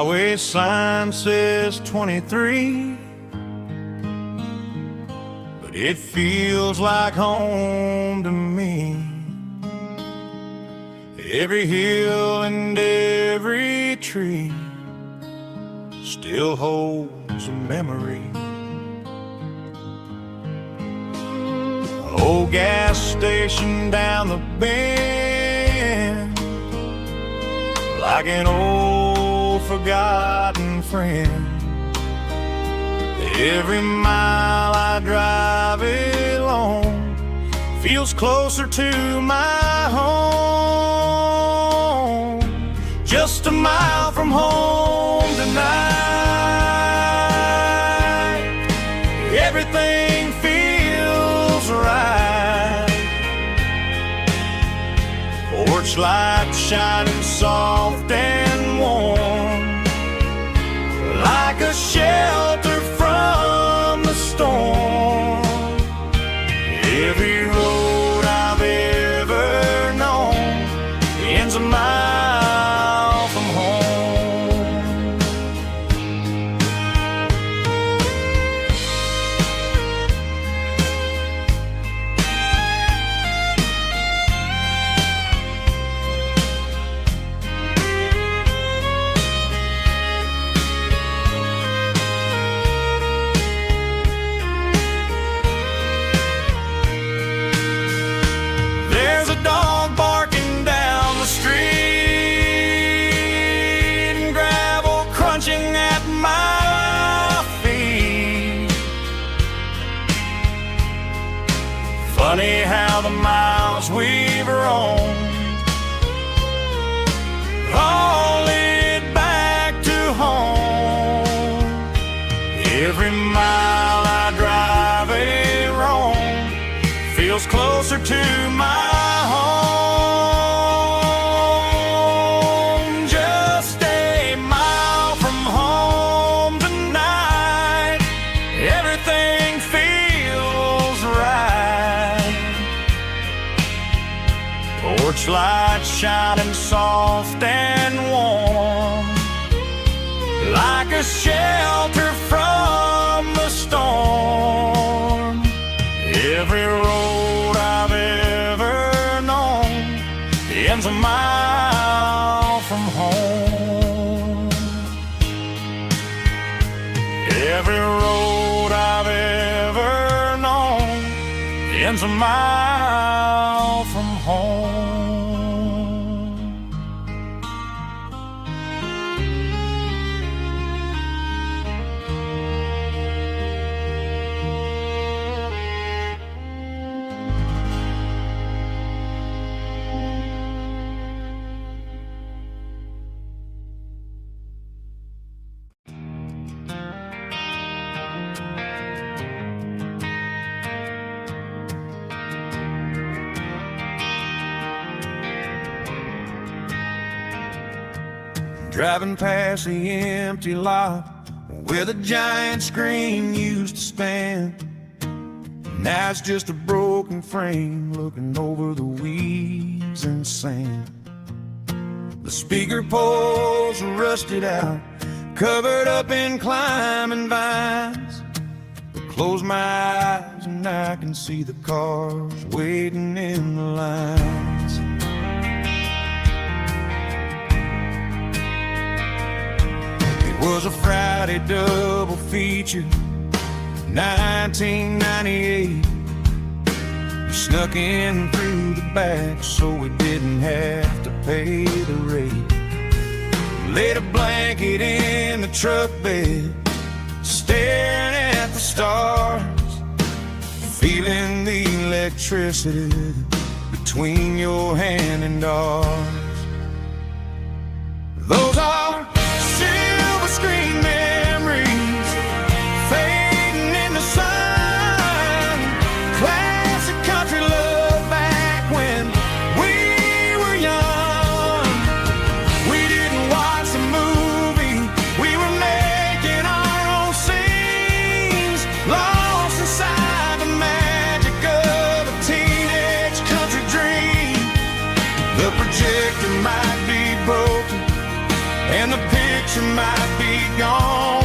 highway sign says 23, but it feels like home to me. Every hill and every tree still holds a memory. Old gas station down the bend, like an old forgotten friend. Every mile I drive it along feels closer to my home. Just a mile from home tonight, everything feels right. Porch lights shining soft and warm, like a shelter from the storm. Every road I've ever known ends a mile from home. There's a dog barking down the street and gravel crunching at my feet. Funny how the miles we've roamed all lead back to home. Every mile I drive a roam feels closer to my home. Just a mile from home tonight, everything feels right. Porch lights shining soft and warm, like a shelter from the storm. Every road I've ever known ends a mile from home. Every road I've ever known ends a mile from home. Driving past the empty lot where the giant screen used to stand. Now it's just a broken frame looking over the weeds and sand. The speaker poles are rusted out, covered up in climbing vines. I close my eyes and I can see the cars waiting in the lines. It was a Friday double feature, 1998. We snuck in through the back so we didn't have to pay the rate. Laid a blanket in the truck bed, staring at the stars, feeling the electricity between your hand and ours. Those are silver screen memories fading in the sun. Classic country love back when we were young. We didn't watch the movie, we were making our own scenes, lost inside the magic of a teenage country dream. The projector might be broken and the picture might be gone,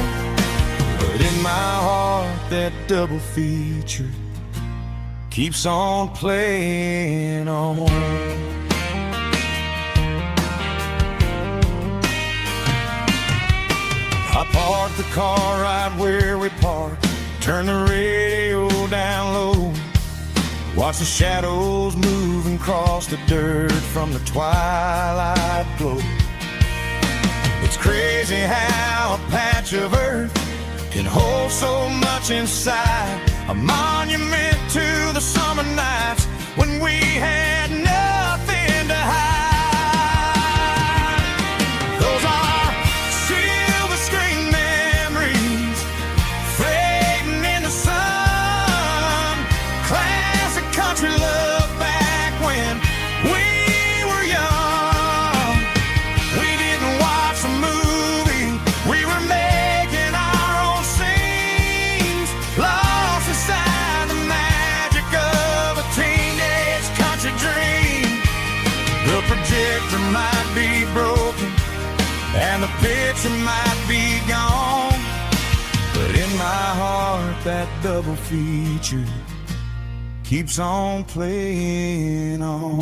but in my heart that double feature keeps on playing on. I parked the car right where we parked, turn the radio down low, watch the shadows moving across the dirt from the twilight glow. It's crazy how a patch of earth can hold so much inside, a monument to the summer nights when we had nothing to hide. Those are silver screen memories fading in the sun, classic country love back when we were young. We didn't watch a movie, we were making our own scenes, lost inside the magic of a teenage country dream. The projector might be broken and the picture might be gone, but in my heart that double feature keeps on playing on.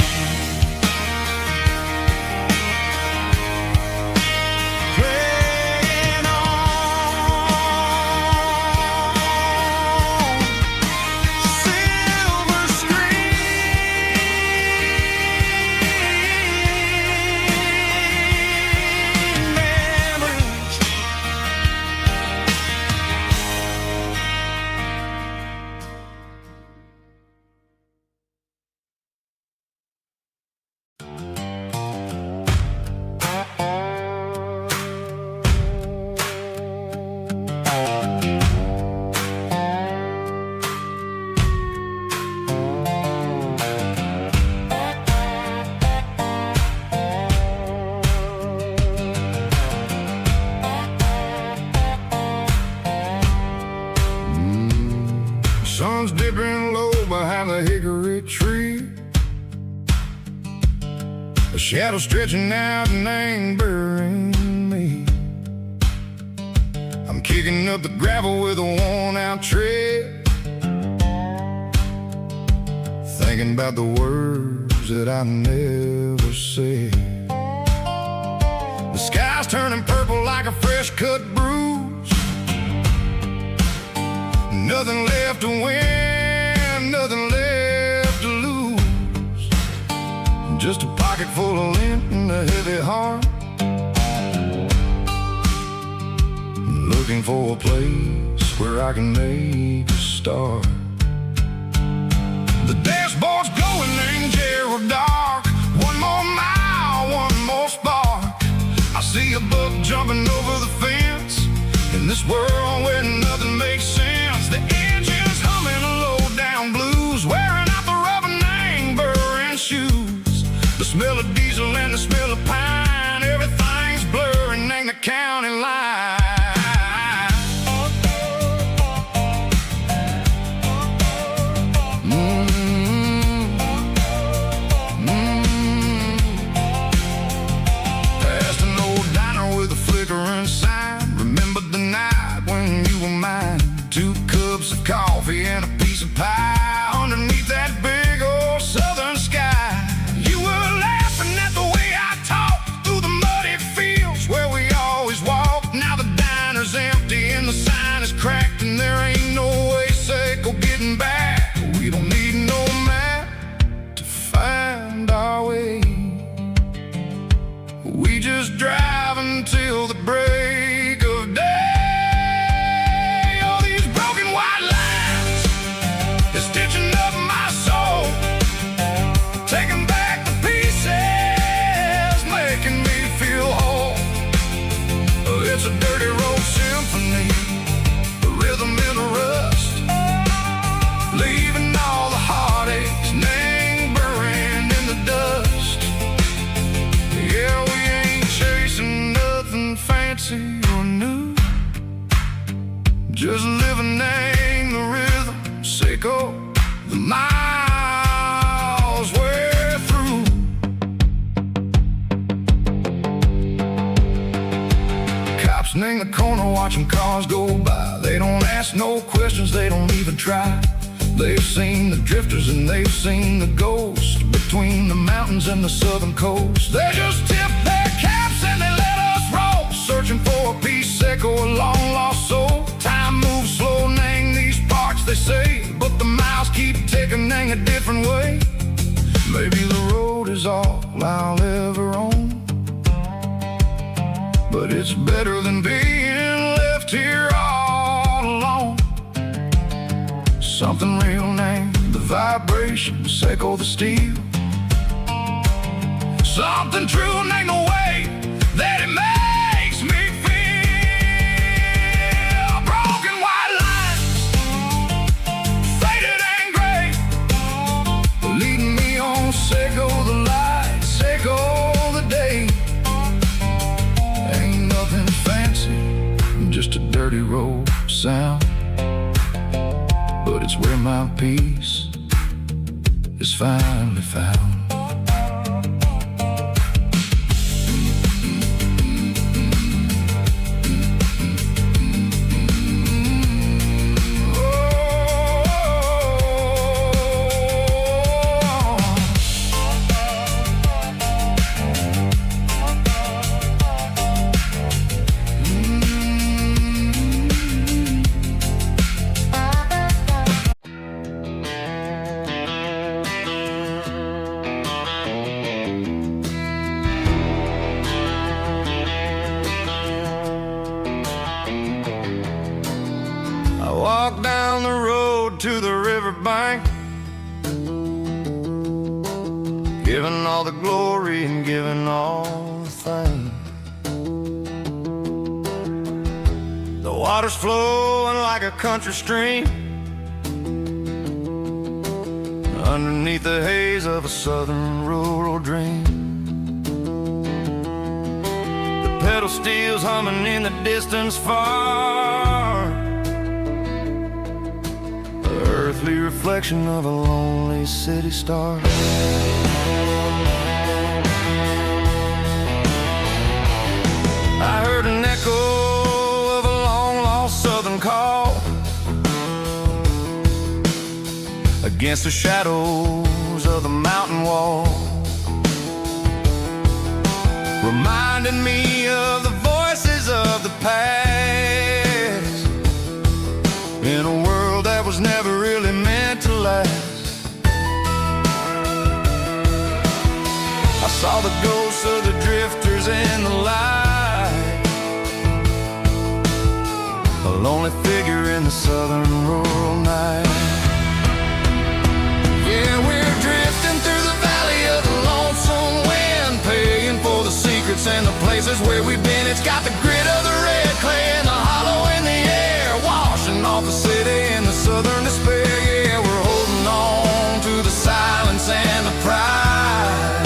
Playing on. Silver screen memories. Sun's dipping low behind the hickory tree, a shadow stretching out and angering me. I'm kicking up the gravel with a worn-out tread, thinking about the words that I never said. The sky's turning purple like a fresh-cut bruise, nothing left to win, nothing left to lose, just a pocket full of lint and a heavy heart, looking for a place where I can make a start. The dashboard's glowing in Gerald dark, one more mile, one more spark. I see a buck jumping over the fence, in this world where nothing makes sense. The engine's humming a low-down blues, wearing out the rubber name burring shoes. The smell of diesel and the smell of pine, everything's blurring in the county line. Past an old diner with a flickering sign, remember the night when you were mine. 2 cups of coffee and a piece of pie underneath that big old southern sky. You were laughing at the way I talked through the muddy fields where we always walked. Now the diner's empty and the sign is cracked, and there ain't no way safe or getting back. We don't need no map to find our way, we just drive until the break of day. Stitching up my soul, taking back the pieces, making me feel whole. It's a dirty road symphony, the rhythm in the rust, leaving all the heartaches lingering in the dust. Yeah, we ain't chasing nothing fancy or new, just living in the rhythm, sicko. The miles we're through. in the corner watching cars go by. They don't ask no questions, they don't even try. They've seen the drifters and they've seen the ghosts between the mountains and the southern coast. They just tip their caps and they let us roll, searching for a piece echo, a long lost soul. Time moves slow, Nang, these parts they say, but the miles keep ticking, Nang, a different way. Maybe the road is all I'll ever own, but it's better than being left here all alone. Something real, Nang, the vibrations echo the steel. Something true, Nang, the way that it makes me feel. Broken white lines, faded and gray, leading me on, echo the lights, echo the day. Ain't nothing fancy, just a dirty road sound, but it's where my peace is finally found. Walk down the road to the riverbank, giving all the glory and giving all the thanks. The water's flowing like a country stream, underneath the haze of a southern rural dream. The pedal steel's humming in the distance far, earthly reflection of a lonely city star. I heard an echo of a long-lost southern call against the shadows of the mountain wall, reminding me of the voices of the past in a world that was never really meant to last. I saw the ghosts of the drifters in the light, a lonely figure in the southern rural night. Yeah, we're drifting through the valley of the lonesome wind, paying for the secrets and the places where we've been. It's got the grit of the red clay and the hollow in the air, washing off the city and the southern despair. Yeah, we're holding on to the silence and the pride.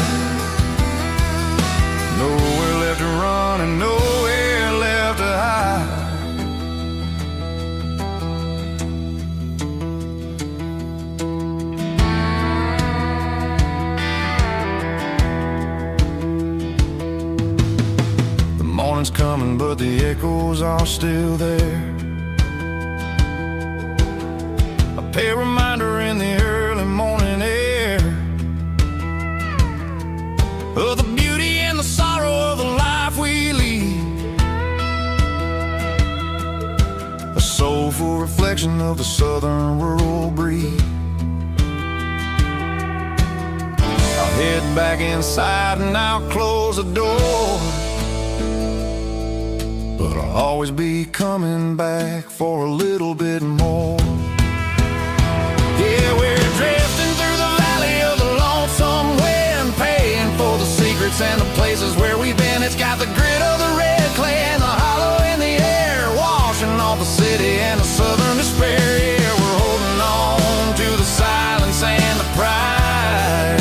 Nowhere left to run and nowhere left to hide. The morning's coming, but the echoes are still there. A reminder in the early morning air of the beauty and the sorrow of the life we lead, a soulful reflection of the southern rural breed. I'll head back inside and I'll close the door, but I'll always be coming back for a little bit more. Yeah, we're drifting through the valley of the lonesome wind, paying for the secrets and the places where we've been. It's got the grit of the red clay and the hollow in the air, washing off the city and the southern despair. Yeah, we're holding on to the silence and the pride.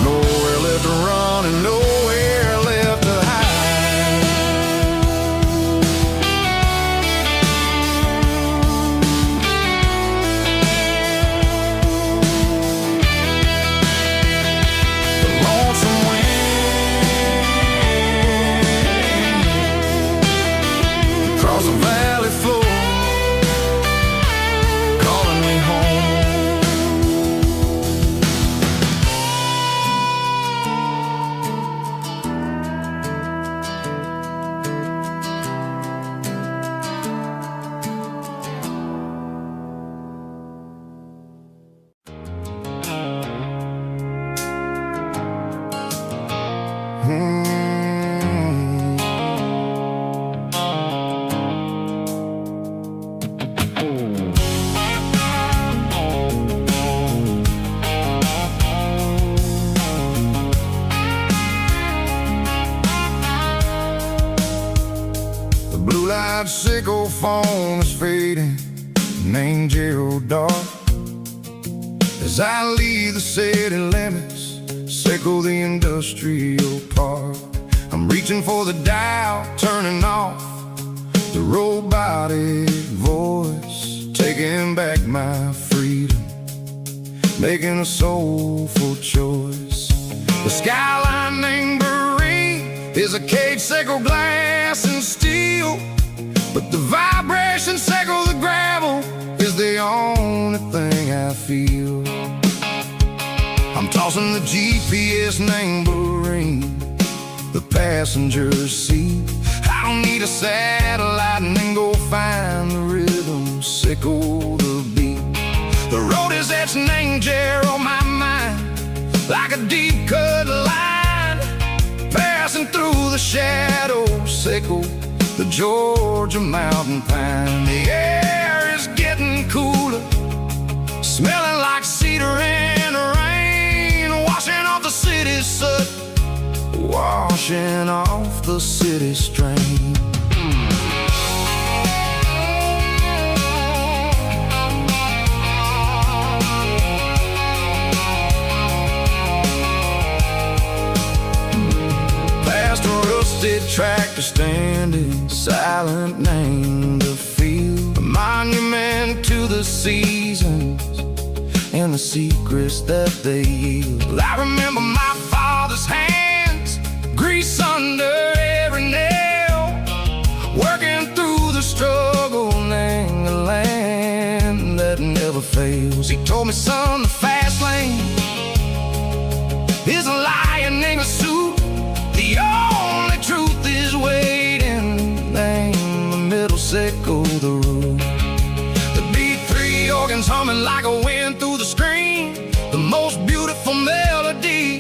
Nowhere left to run and nowhere left to hide. named Geralkyo. As I leave the city limits, circle the industrial park, I'm reaching for the dial, turning off the robotic voice, taking back my freedom, making a soulful choice. The skyline named is a cage, circle glass and steel, but the vibration circle the gravel is the only thing I feel. I'm tossing the GPS named the passenger seat. I don't need a satellite and then go find the rhythm, sickle the beat. The road is etched named Jer on my mind, like a deep cut line, passing through the shadows, sickle the Georgia mountain pine. The air is getting cooler, smelling like cedar and rain, washing off the city's soot, washing off the city strain. Tractor standing silent, named the field, a monument to the seasons and the secrets that they yield. I remember my father's hands, grease under every nail, working through the struggle, named the land that never fails. He told me, son, the fast lane is a lion in a suit, the only truth is waiting, name the middle, sickle the root. The B3 organs humming like a wind through the screen, the most beautiful melody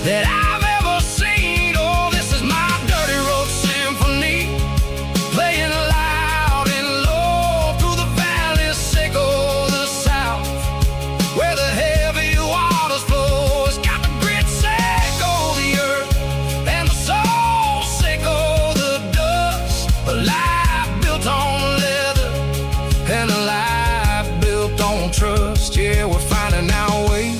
that I've ever seen. Oh, this is my dirty road symphony, playing loud and low through the valleys, sickle the south, where the heavy waters flow. It's got the grit, sickle the earth, and the soul, sickle the dust. A life built on leather and a life built on trust. Yeah, we're finding our way,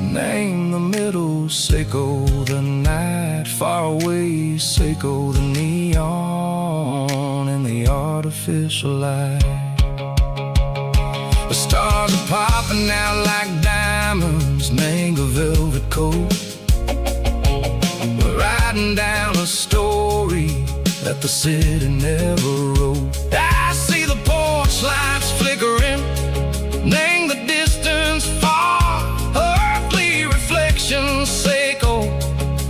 name the middle, sickle the night, far away, sickle the neon and the artificial light. The stars are popping out like diamonds, name the velvet coat. We're riding down a story that the city never wrote. I see the porch lights flickering, name the distance far, earthly reflections, sickle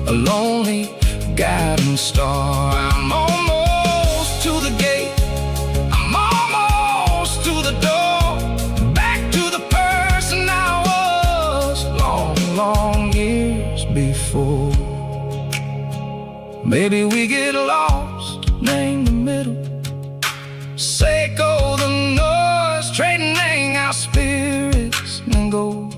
a lonely guiding star. I'm almost to the gate, I'm almost to the door, back to the person I was long, long years before. Maybe we get lost, name the middle, sickle the noise, trading our spirits and go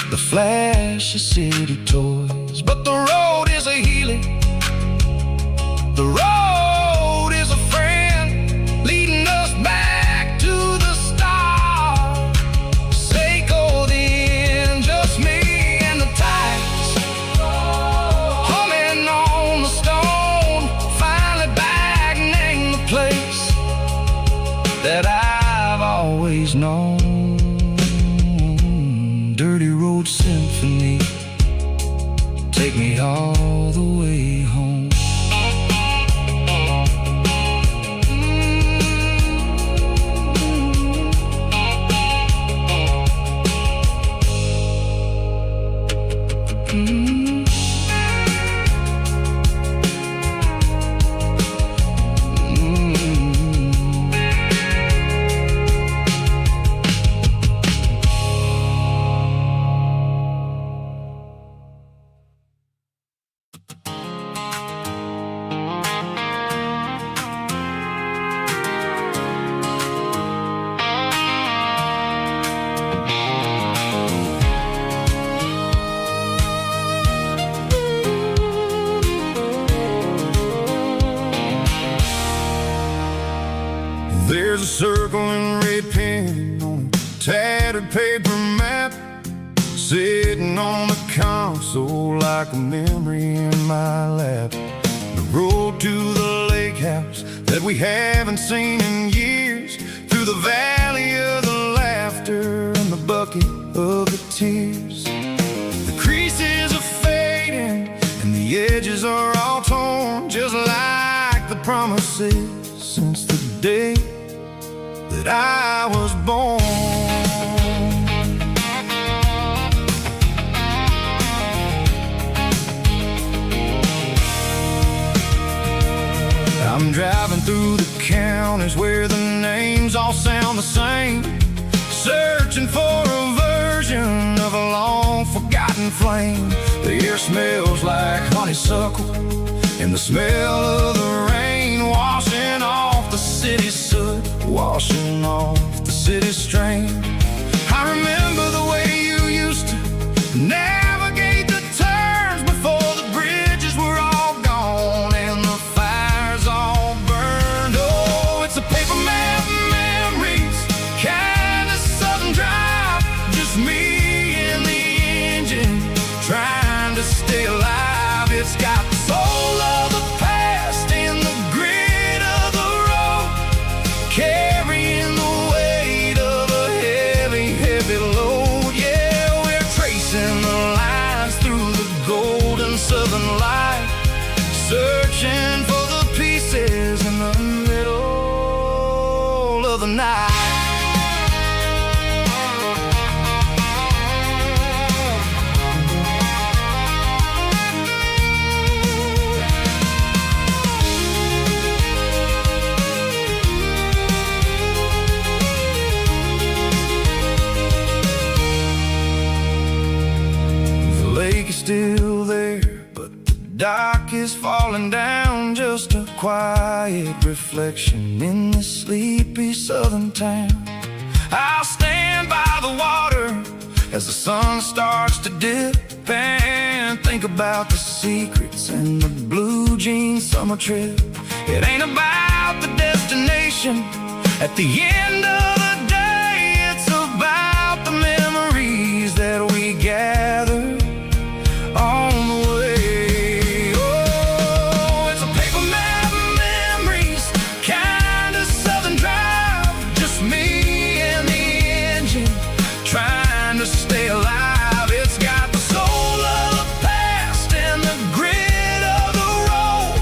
the flash of city toys. But the road is a healing, the road is a friend, leading us back to the stars. Sickle the end, just me and the tides, humming on the stone, finally back, name the place that I've always known. Dirty road symphony, take me all the way home. paper map sitting on the console like a memory in my lap. The road to the lake house that we haven't seen in years, through the valley of the laughter and the bucket of the tears. The creases are fading and the edges are all torn, just like the promises since the day that I was born. I'm driving through the counties where the names all sound the same, searching for a version of a long-forgotten flame. The air smells like honeysuckle, and the smell of the rain washing off the city's soot, washing off the city's strain. I remember the way you used to navigate the turns before the bridges were all gone and the fires all burned. Oh, it's a paper map memories, kind of southern drive, just me and the engine trying to stay alive. It's got the soul of the past and the grit of the road, carrying the weight of a heavy, heavy load. Yeah, we're tracing the lines through the golden southern light, searching for the pieces in the middle of the night. The lake is still there, but the dock is falling down, just a quiet reflection in this sleepy southern town. I'll stand by the water as the sun starts to dip and think about the secrets and the blue jean summer trip. It ain't about the destination at the end of the day, it's about the memories that we gather on the way. Oh, it's a paper map memories, kind of southern drive, just me and the engine trying to stay alive. It's got the soul of the past and the grit of the road,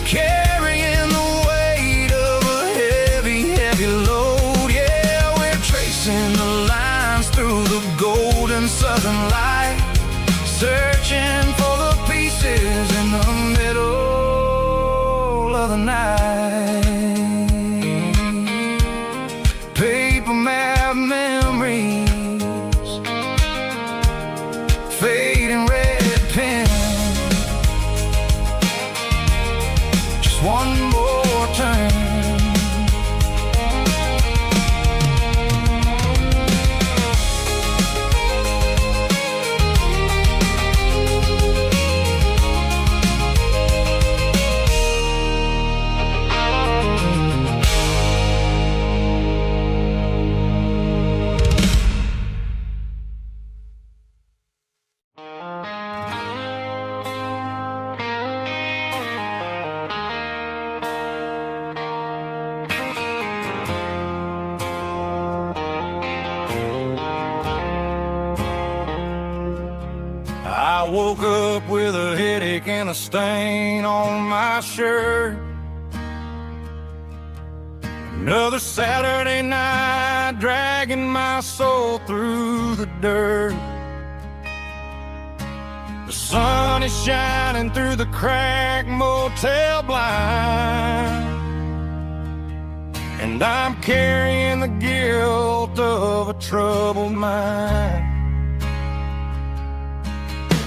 carrying the weight of a heavy, heavy load. Yeah, we're tracing the lines through the golden southern light, searching for the pieces in the middle of the night. Paper map memories, fading red pen, just one more turn. I woke up with a headache and a stain on my shirt. Another Saturday night, dragging my soul through the dirt. The sun is shining through the cracked motel blind, and I'm carrying the guilt of a troubled mind.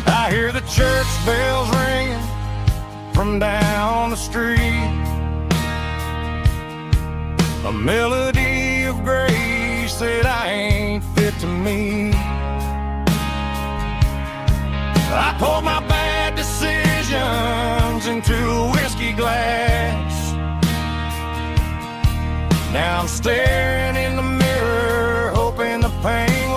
I hear the church bells ringing from down the street, a melody of grace that I ain't fit to meet. I poured my bad decisions into a whiskey glass. Now I'm staring in the mirror, hoping the pain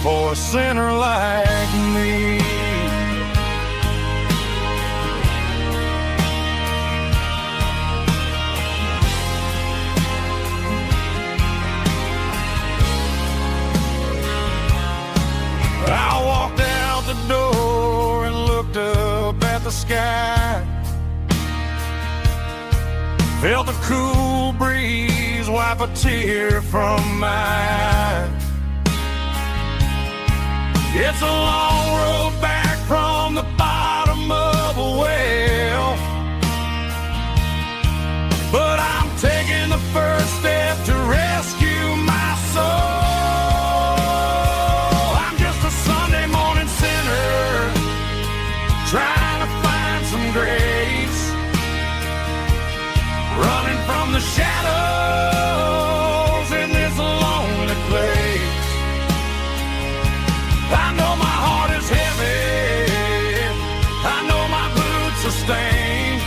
for a sinner like me. I walked out the door and looked up at the sky. Felt the cool breeze wipe a tear from my eye. It's a long road back from the bottom of a well, but I'm taking the first step to rescue my soul. I'm just a Sunday morning sinner trying to find some grace, running from the shadows in this lonely place. I know my heart is heavy, I know my boots are stained,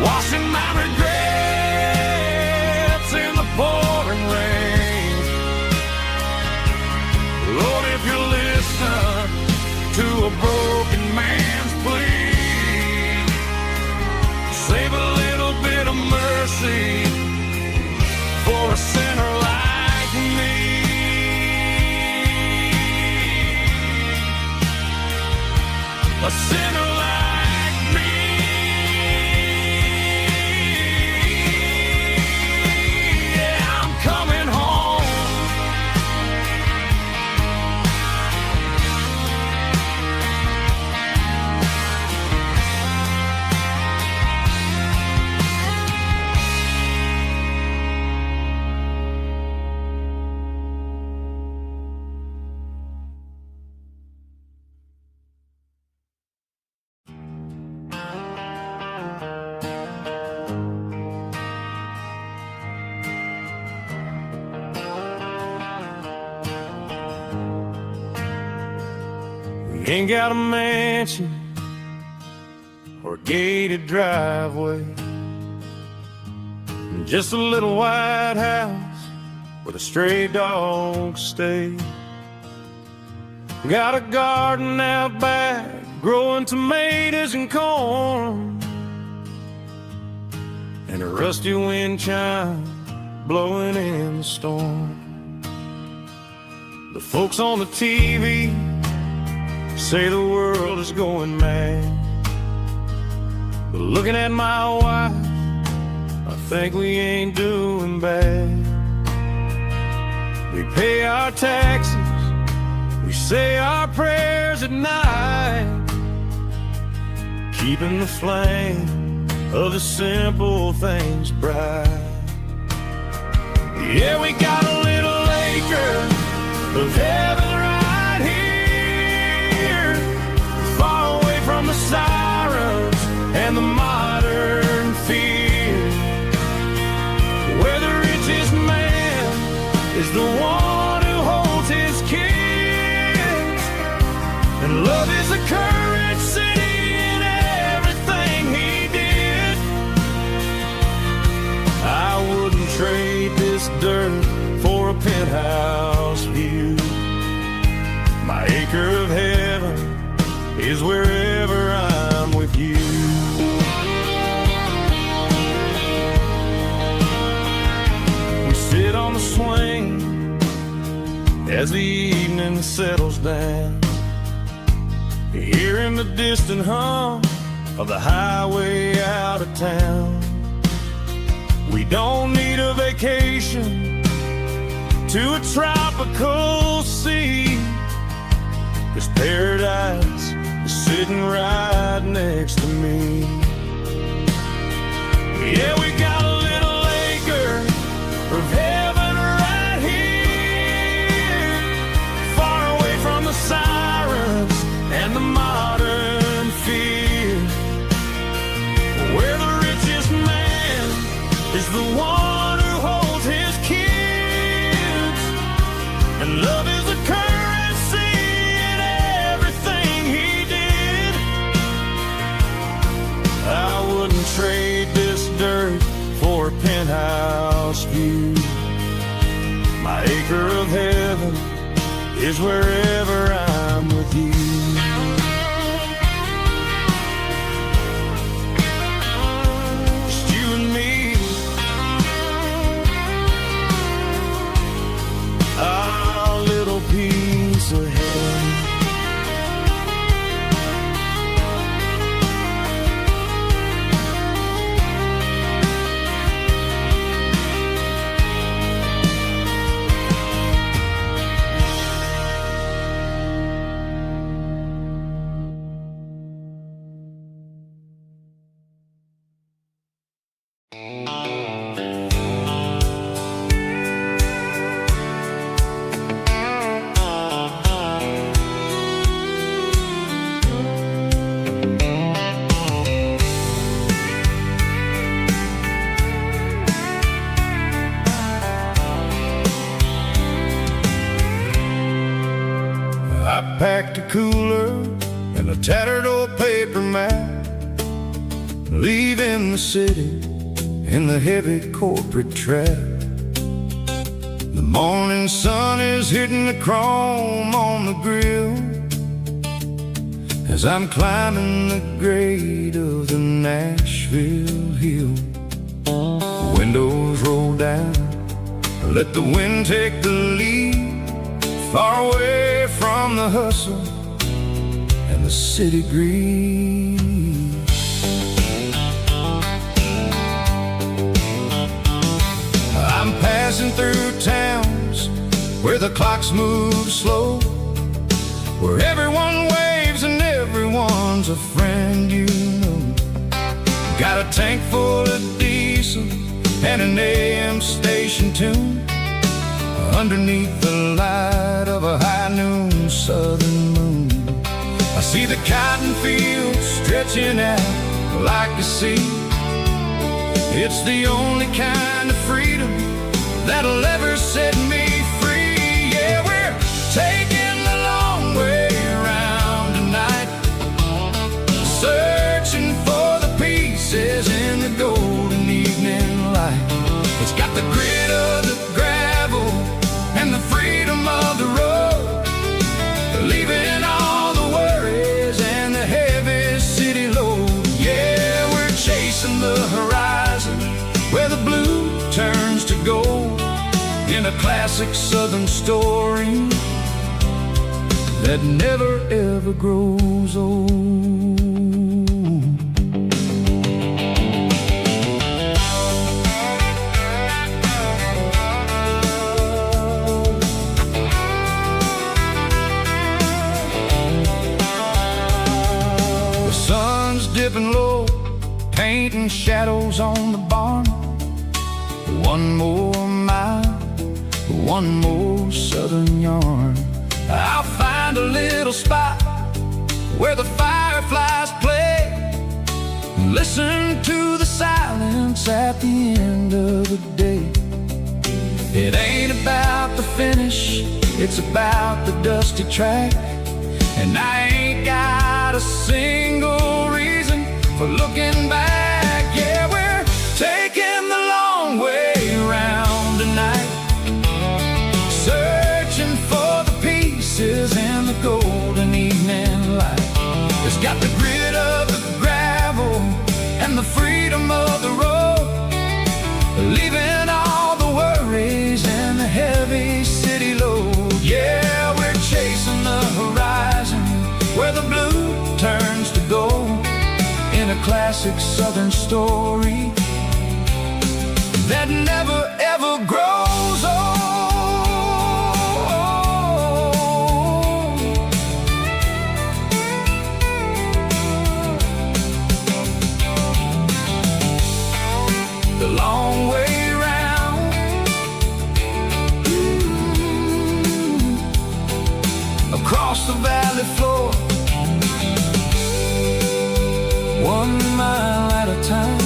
washing my regrets in the pouring rain. Lord, if you listen to a broken man's plea, save a little bit of mercy for a sinner like me. A sinner like me. Yeah, I'm coming home. Ain't got a mansion or a gated driveway, just a little white house where the stray dogs stay. Got a garden out back growing tomatoes and corn, and a rusty wind chime blowing in the storm. The folks on the TV say the world is going mad, but looking at my wife, I think we ain't doing bad. We pay our taxes, we say our prayers at night, keeping the flame of the simple things bright. Yeah, we got a little acre of heaven right here, far away from the sirens and the modern fear, where the richest man is the one who holds his kids, and love is the currency in everything he did. I wouldn't trade this dirt for a penthouse view. My acre of heaven is wherever I'm with you. We sit on the swing as the evening settles down, hearing the distant hum of the highway out of town. We don't need a vacation to a tropical sea, 'cause paradise is sitting right next to me. Yeah, we got a little acre of heaven right here, far away from the sirens and the modern fear, where the richest man is the one who holds his kids, and love is a currency in everything he did. I wouldn't trade this dirt for a penthouse view. My acre of heaven heaven is wherever I'm with you. Just you and me, our little piece of heaven. I packed a cooler and a tattered old paper map, leaving the city in the heavy corporate trap. The morning sun is hitting the chrome on the grill as I'm climbing the grade of the Nashville hill. The windows roll down, let the wind take the lead, far away from the hustle and the city greed. I'm passing through towns where the clocks move slow, where everyone waves and everyone's a friend you know. Got a tank full of diesel and an AM station tune underneath the light of a high noon southern moon. I see the cotton fields stretching out like a sea. It's the only kind of freedom that'll ever set me free. Yeah, we're taking the long way around tonight, searching for the pieces in the golden evening light. It's got the grit of the gravel and the freedom of the road, leaving all the worries and the heavy city load. Yeah, we're chasing the horizon where the blue turns to gold, in a classic southern story that never ever grows old. Dipping low, painting shadows on the barn. One more mile, one more southern yarn. I'll find a little spot where the fireflies play, listen to the silence at the end of the day. It ain't about the finish, it's about the dusty track. And I ain't got a single reason for looking back. Yeah, we're taking the long way around tonight, searching for the pieces in the golden evening light. It's got the grit of the gravel and the freedom of the road, leaving all the worries and the heavy city load. Yeah, we're chasing the horizon where the blue turns to gold, in a classic southern story that never ever grows old. The long way round, across the valley floor, 1 mile at a time.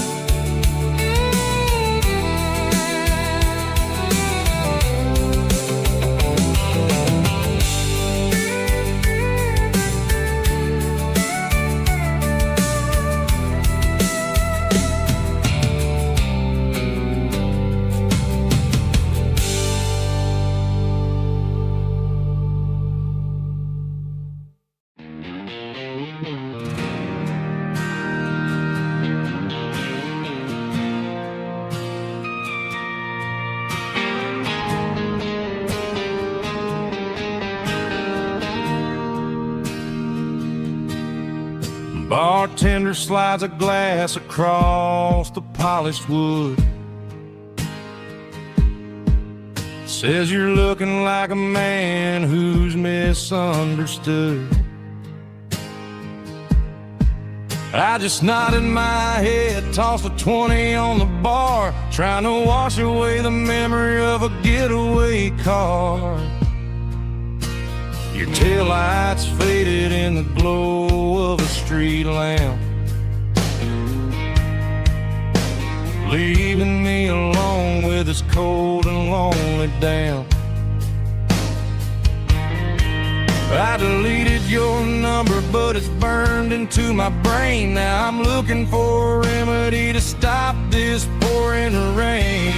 bartender slides a glass across the polished wood. Says you're looking like a man who's misunderstood. I just nodded my head, tossed a 20 on the bar, trying to wash away the memory of a getaway car. Your taillights faded in the glow of a street lamp, leaving me alone with this cold and lonely damp. I deleted your number, but it's burned into my brain. Now I'm looking for a remedy to stop this pouring rain.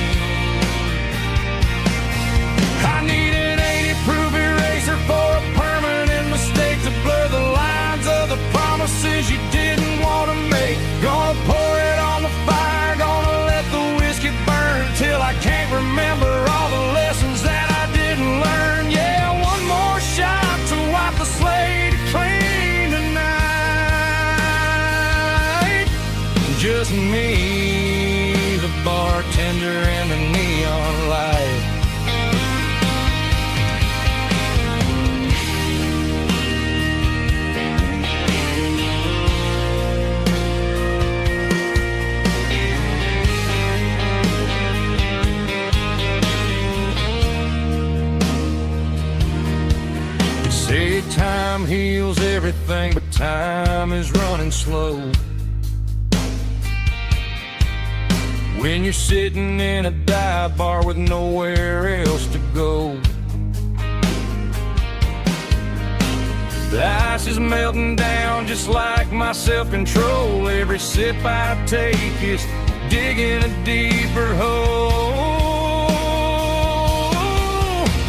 I need an 80-proof eraser for a permanent mistake, to blur the lines of the promises you didn't want to make. Gonna pour it on the fire, gonna let the whiskey burn till I can't remember all the lessons that I didn't learn. Yeah, one more shot to wipe the slate clean tonight. Just me, the bartender, and the neon light. Say time heals everything, but time is running slow. When you're sitting in a dive bar with nowhere else to go, the ice is melting down just like my self-control. Every sip I take is digging a deeper hole.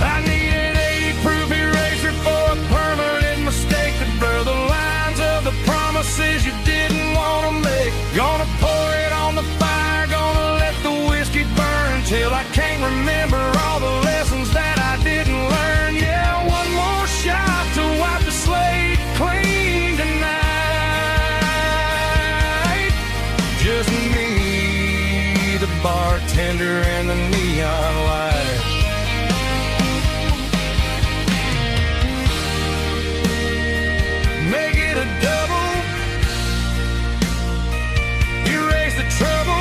I need an 80-proof eraser for a permanent mistake, to blur the lines of the promises you didn't want to make. Gonna pour it on the fire, gonna let the whiskey burn till I can't remember all the lessons that I didn't learn. Yeah, one more shot to wipe the slate clean tonight. Just me, the bartender, and the neon light. Make it a double, erase the trouble.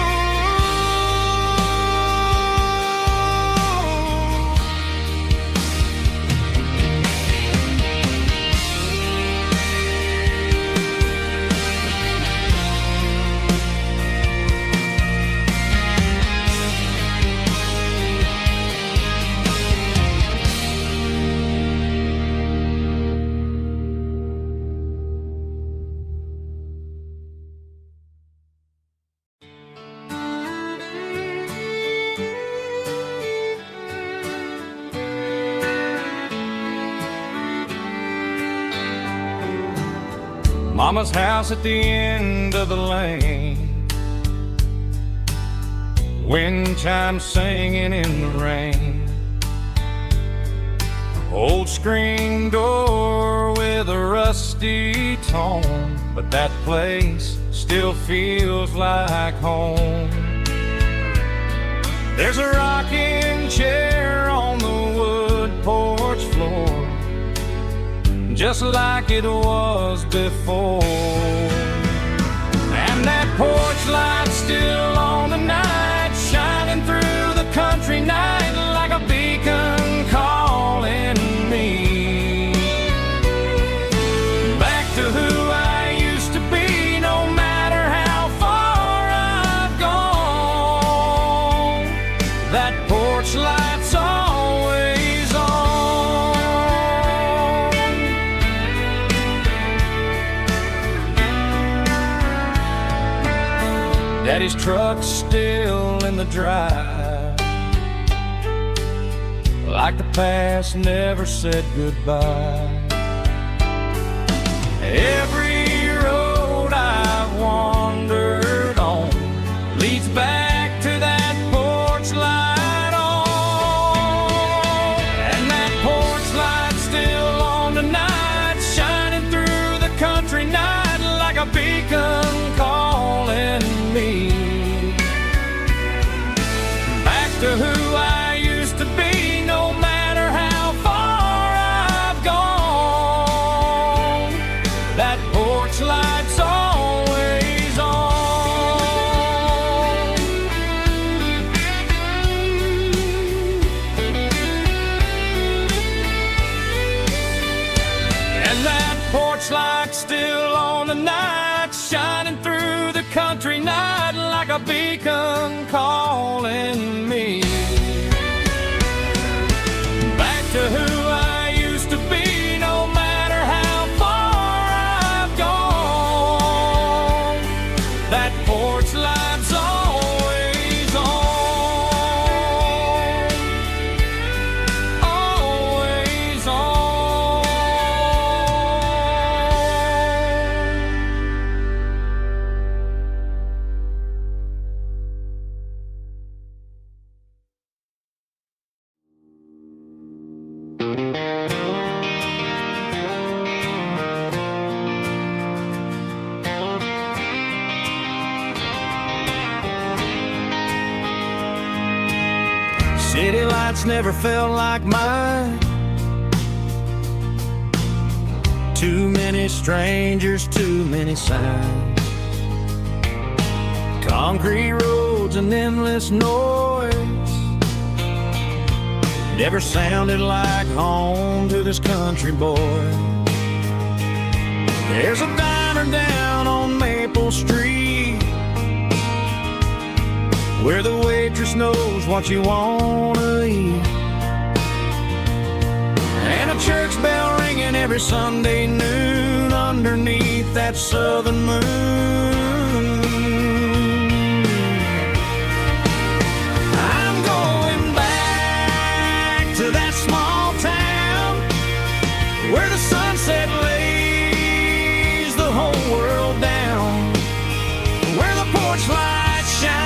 Mama's house at the end of the lane, wind chimes singing in the rain. Old screen door with a rusty tone, but that place still feels like home. There's a rocking chair on the wood porch floor, just like it was before. And that porch light's still on tonight, shining through the country night like a beacon calling me back to who I used to be. No matter how far I've gone, that porch light's always on. Daddy's truck's still in the drive, like the past never said goodbye. Every road I've wandered on leads back to that porch light on. And that porch light's still on tonight, shining through the country night like a beacon porch light still on the night, shining through the country night like a beacon calling me back to who I used to be, no matter how far I've gone. That porch light's always on, always on. City lights never felt like mine. Too many strangers, too many signs. Concrete roads and endless noise never sounded like home to this country boy. There's a diner down on Maple Street where the waitress knows what you wanna eat, and a church bell ringing every Sunday noon underneath that southern moon. I'm going back to that small town where the sunset lays the whole world down, where the porch lights shine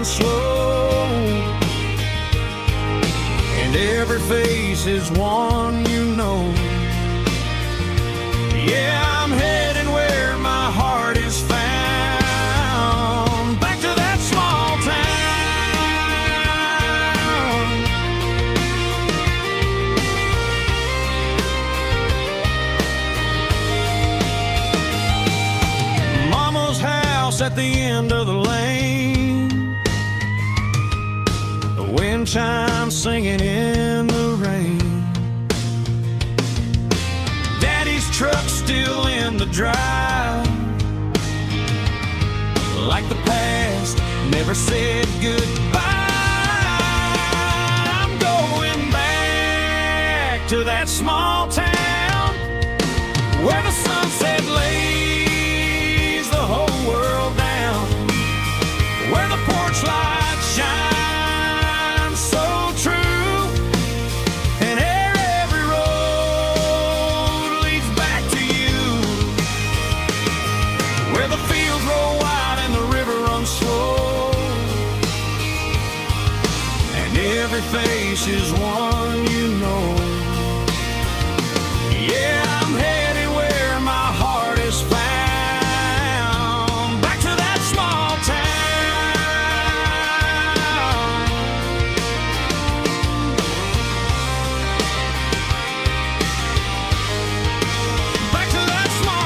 slow, and every face is one you know. Yeah, I'm heading where my heart is found, back to that small town. Mama's house at the end of the lane, wind chimes singing in the rain. Daddy's truck still in the drive, like the past never said goodbye. I'm going back to that small town where the sunset lays the whole world down, where the porch lights shine face is one you know. Yeah, I'm headed where my heart is found, back to that small town. Back to that small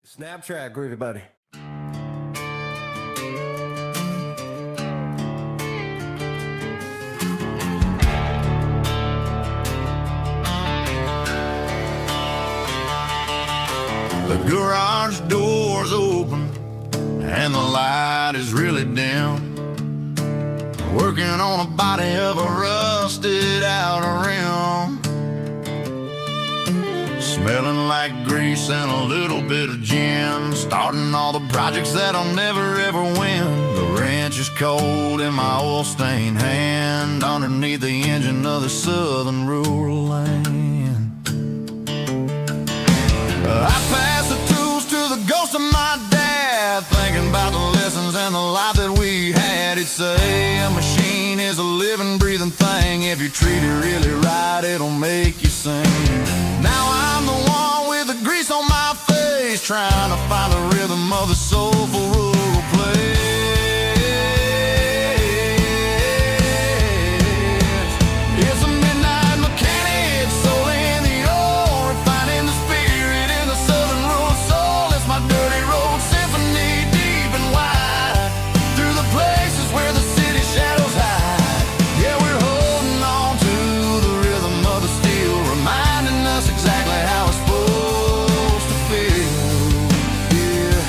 Snap track, groovy buddy. The garage door's open and the light is really dim. Working on a body of a rusted out rim, smelling like grease and a little bit of gin. Starting all the projects that I'll never ever win. The wrench is cold in my oil-stained hand, underneath the engine of the southern rural land. I pass the tools to the ghost of my dad, thinking about the lessons and the life that we had. He'd say a machine is a living, breathing thing. If you treat it really right, it'll make you sing. Now I'm the one with the trying to find the rhythm of the soulful rural place. It's a midnight mechanic, soul in the ore, refining the spirit in the southern rural soul. It's my dirty road symphony, deep and wide, through the places where the city shadows hide. Yeah, we're holding on to the rhythm of the steel, reminding us exactly how it's supposed to feel. Yeah.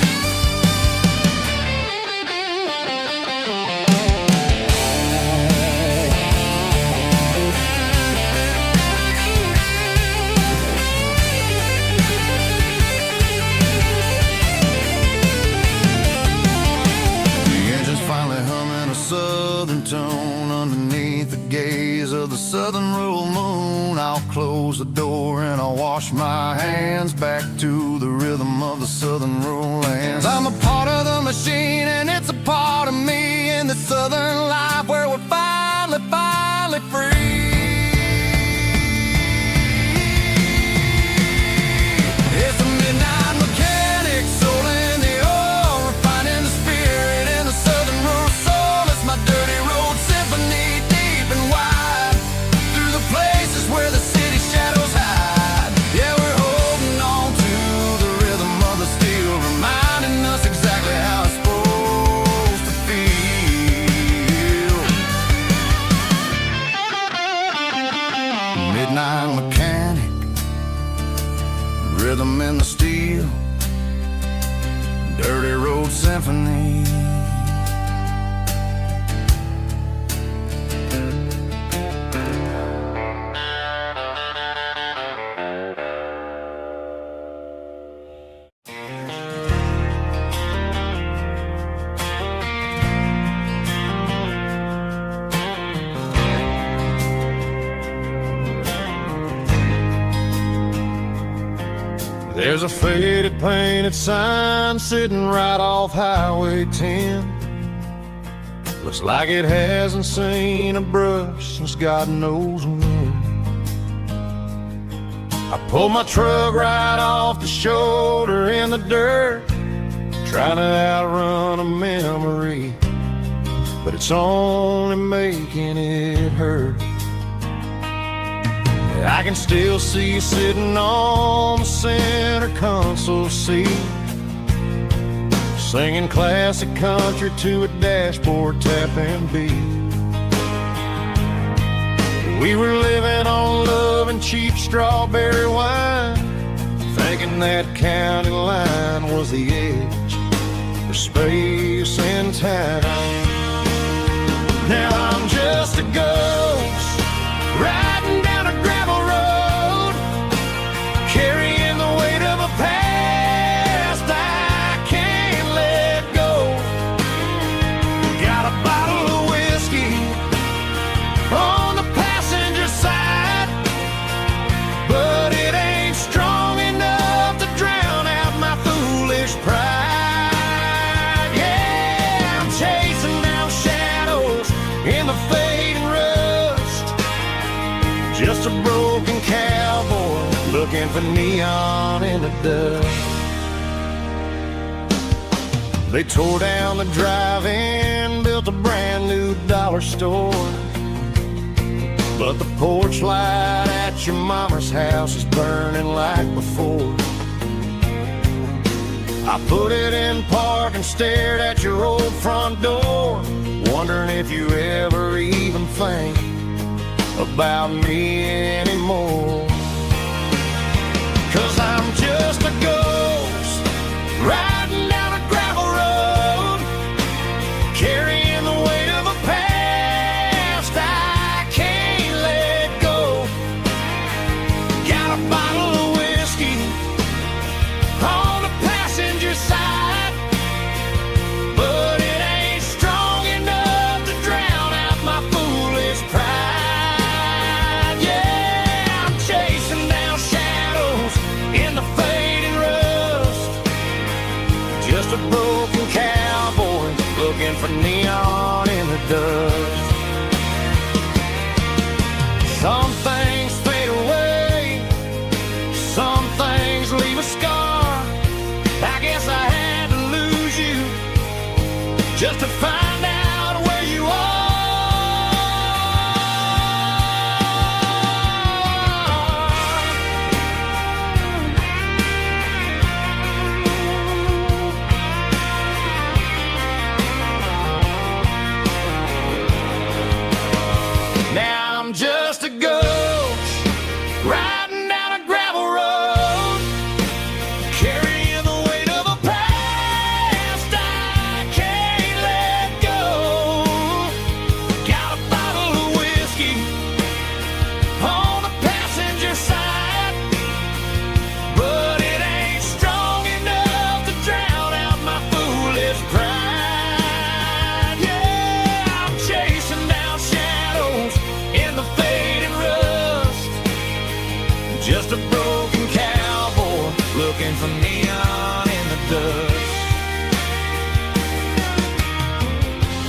The engine's finally humming a southern tone underneath the gaze of the southern rural moon. I'll close the door and I'll wash my hands back to the rhythm of the southern rural lands. I'm a part of the machine and it's a part of me in the southern life where we're finally free. It's a midnight mechanic, soul in the ore, refining the spirit in the southern rural soul. It's my dirty road symphony, deep and wide, through the places where the city shadows hide. Yeah, we're holding on to the rhythm of the steel, reminding us exactly how it's supposed to feel. Midnight mechanic, rhythm in the steel, dirty road symphony. There's a faded painted sign sitting right off Highway 10. Looks like it hasn't seen a brush since God knows when. I pulled my truck right off the shoulder in the dirt, trying to outrun a memory, but it's only making it hurt. I can still see you sitting on the center console seat, singing classic country to a dashboard tapping beat. We were living on love and cheap strawberry wine, thinking that county line was the edge for space and time. Now I'm just a ghost riding down a gravel road, carrying the weight of a past I can't let go. Got a bottle of whiskey on the passenger side, but it ain't strong enough to drown out my foolish pride. Yeah, I'm chasing down shadows in the fading rust, just a broken cowboy looking for neon in the dust. They tore down the drive-in, built a brand new dollar store, but the porch light at your mama's house is burning like before. I put it in park and stared at your old front door, wondering if you ever even think about me anymore. 'Cause I'm just a ghost riding down a gravel road, carrying the weight of a past I can't let go. Got a bottle of whiskey on the passenger side, but it ain't strong enough to drown out my foolish pride. Yeah, I'm chasing down shadows in the fading rust, just a broken cowboy looking for neon in the dust. Some things fade away, some things leave a scar, just to find out where you are. Now I'm just a ghost riding down a gravel road, carrying the weight of a past I can't let go. Got a bottle of whiskey on the passenger side, but it ain't strong enough to drown out my foolish pride. Yeah, I'm chasing down shadows in the fading rust, just a broken cowboy looking for neon in the dust.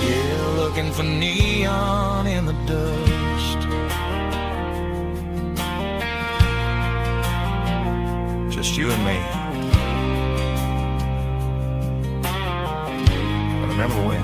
Yeah, looking for neon in the dust. Just you and me. But remember when?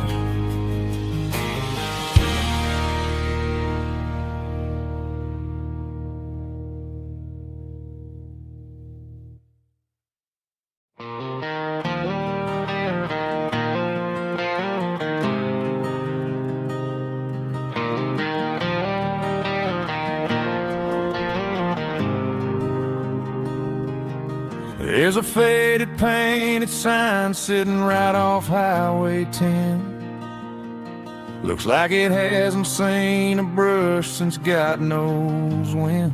There's a faded painted sign sitting right off Highway 10. Looks like it hasn't seen a brush since God knows when.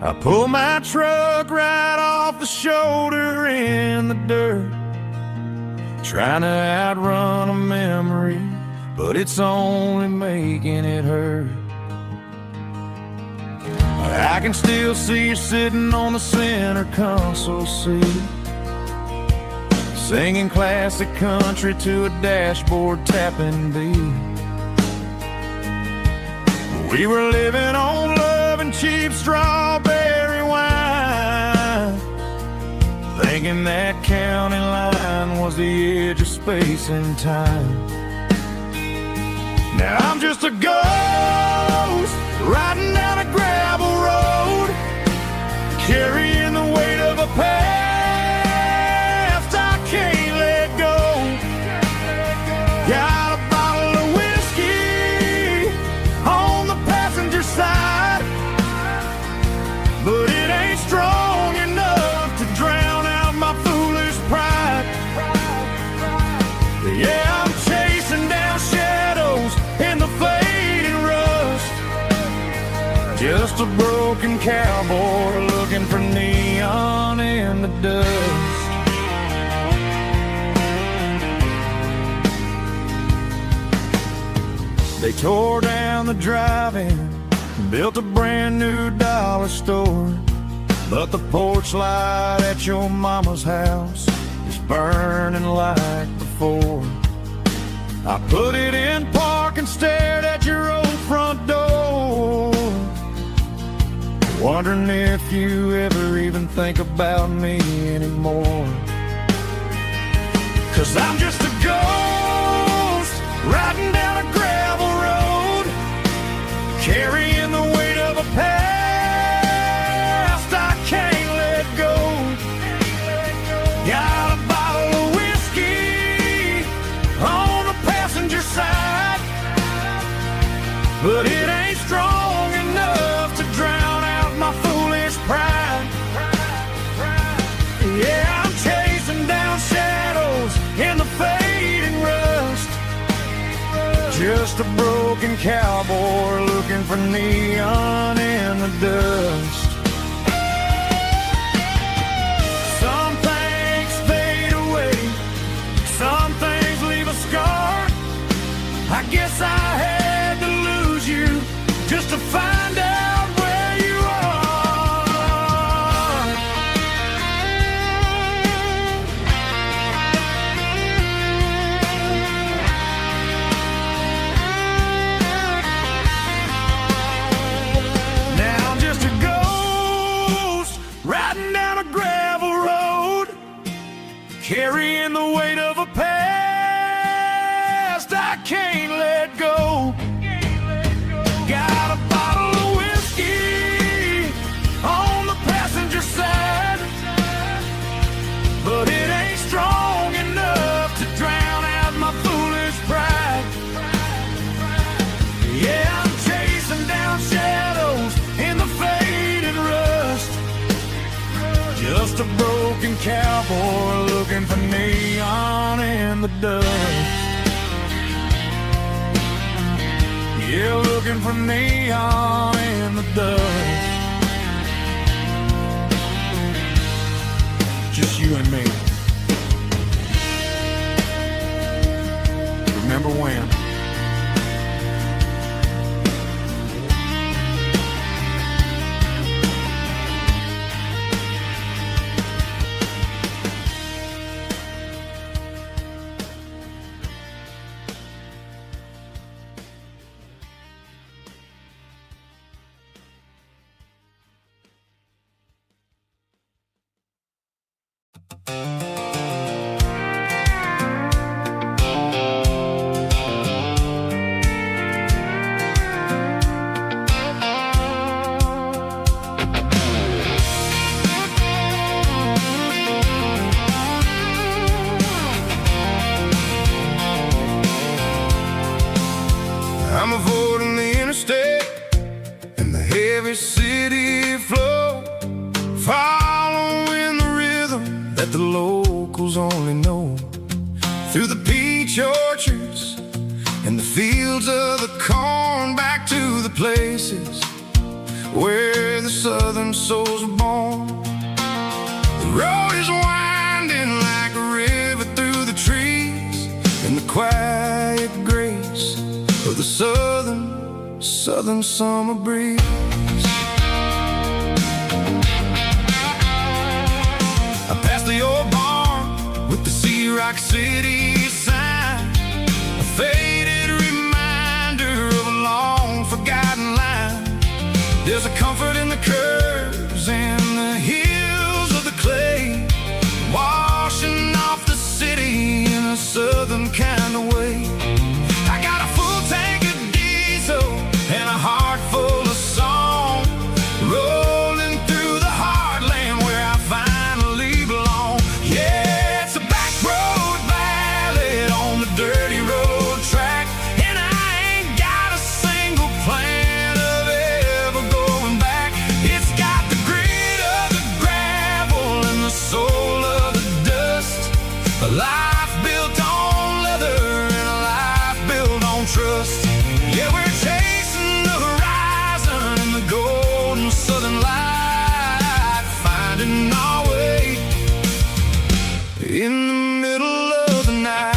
I pull my truck right off the shoulder in the dirt, trying to outrun a memory, but it's only making it hurt. I can still see you sitting on the center console seat, singing classic country to a dashboard tapping beat. We were living on love and cheap strawberry wine, thinking that county line was the edge of space and time. Now I'm just a ghost riding down a gravel road, carrying the weight of a past I can't let go. Got a bottle of whiskey on the passenger side, but it ain't strong enough to drown out my foolish pride. Yeah, I'm chasing down shadows in the fading rust, just a broken cowboy looking for neon in the dust. They tore down the drive-in, built a brand new dollar store, but the porch light at your mama's house is burning like before. I put it in park and stared at your old front door, wondering if you ever even think about me anymore. 'Cause I'm just a ghost riding down a gravel road, carrying the weight of a past I can't let go. Got a bottle of whiskey on the passenger side, but it ain't strong enough to drown out my foolish pride. Yeah, I'm chasing down shadows in the fading rust, just a broken cowboy looking for neon in the dust. Some things fade away, some things leave a scar. I guess I had to lose you just to find out where you are. Now I'm just a ghost riding down a gravel road, carrying the weight of a past just a broken cowboy looking for neon in the dust. Yeah, looking for neon in the dust. Just you and me. Remember when? I'm avoiding the interstate and the heavy city flow, following the rhythm that the locals only know. Through the peach orchards and the fields of the corn, back to the places where the southern souls were born. The road is winding like a river through the trees, and the quiet grace of the southern summer breeze. I passed the old barn with the Sea Rock City sign, a faded reminder of a long forgotten line. There's a comfort in the curves and the hills of the clay, washing off the city in a southern kind of way. I got a full tank of diesel and a heart full of song, rolling through the heartland where I finally belong. Yeah, it's a back road ballad on the dirty road track, and I ain't got a single plan of ever going back. It's got the grit of the gravel and the soul of the dust, a life built on leather and a life built on trust. Yeah, we're chasing the horizon in the golden southern light, finding our way in the middle of the night.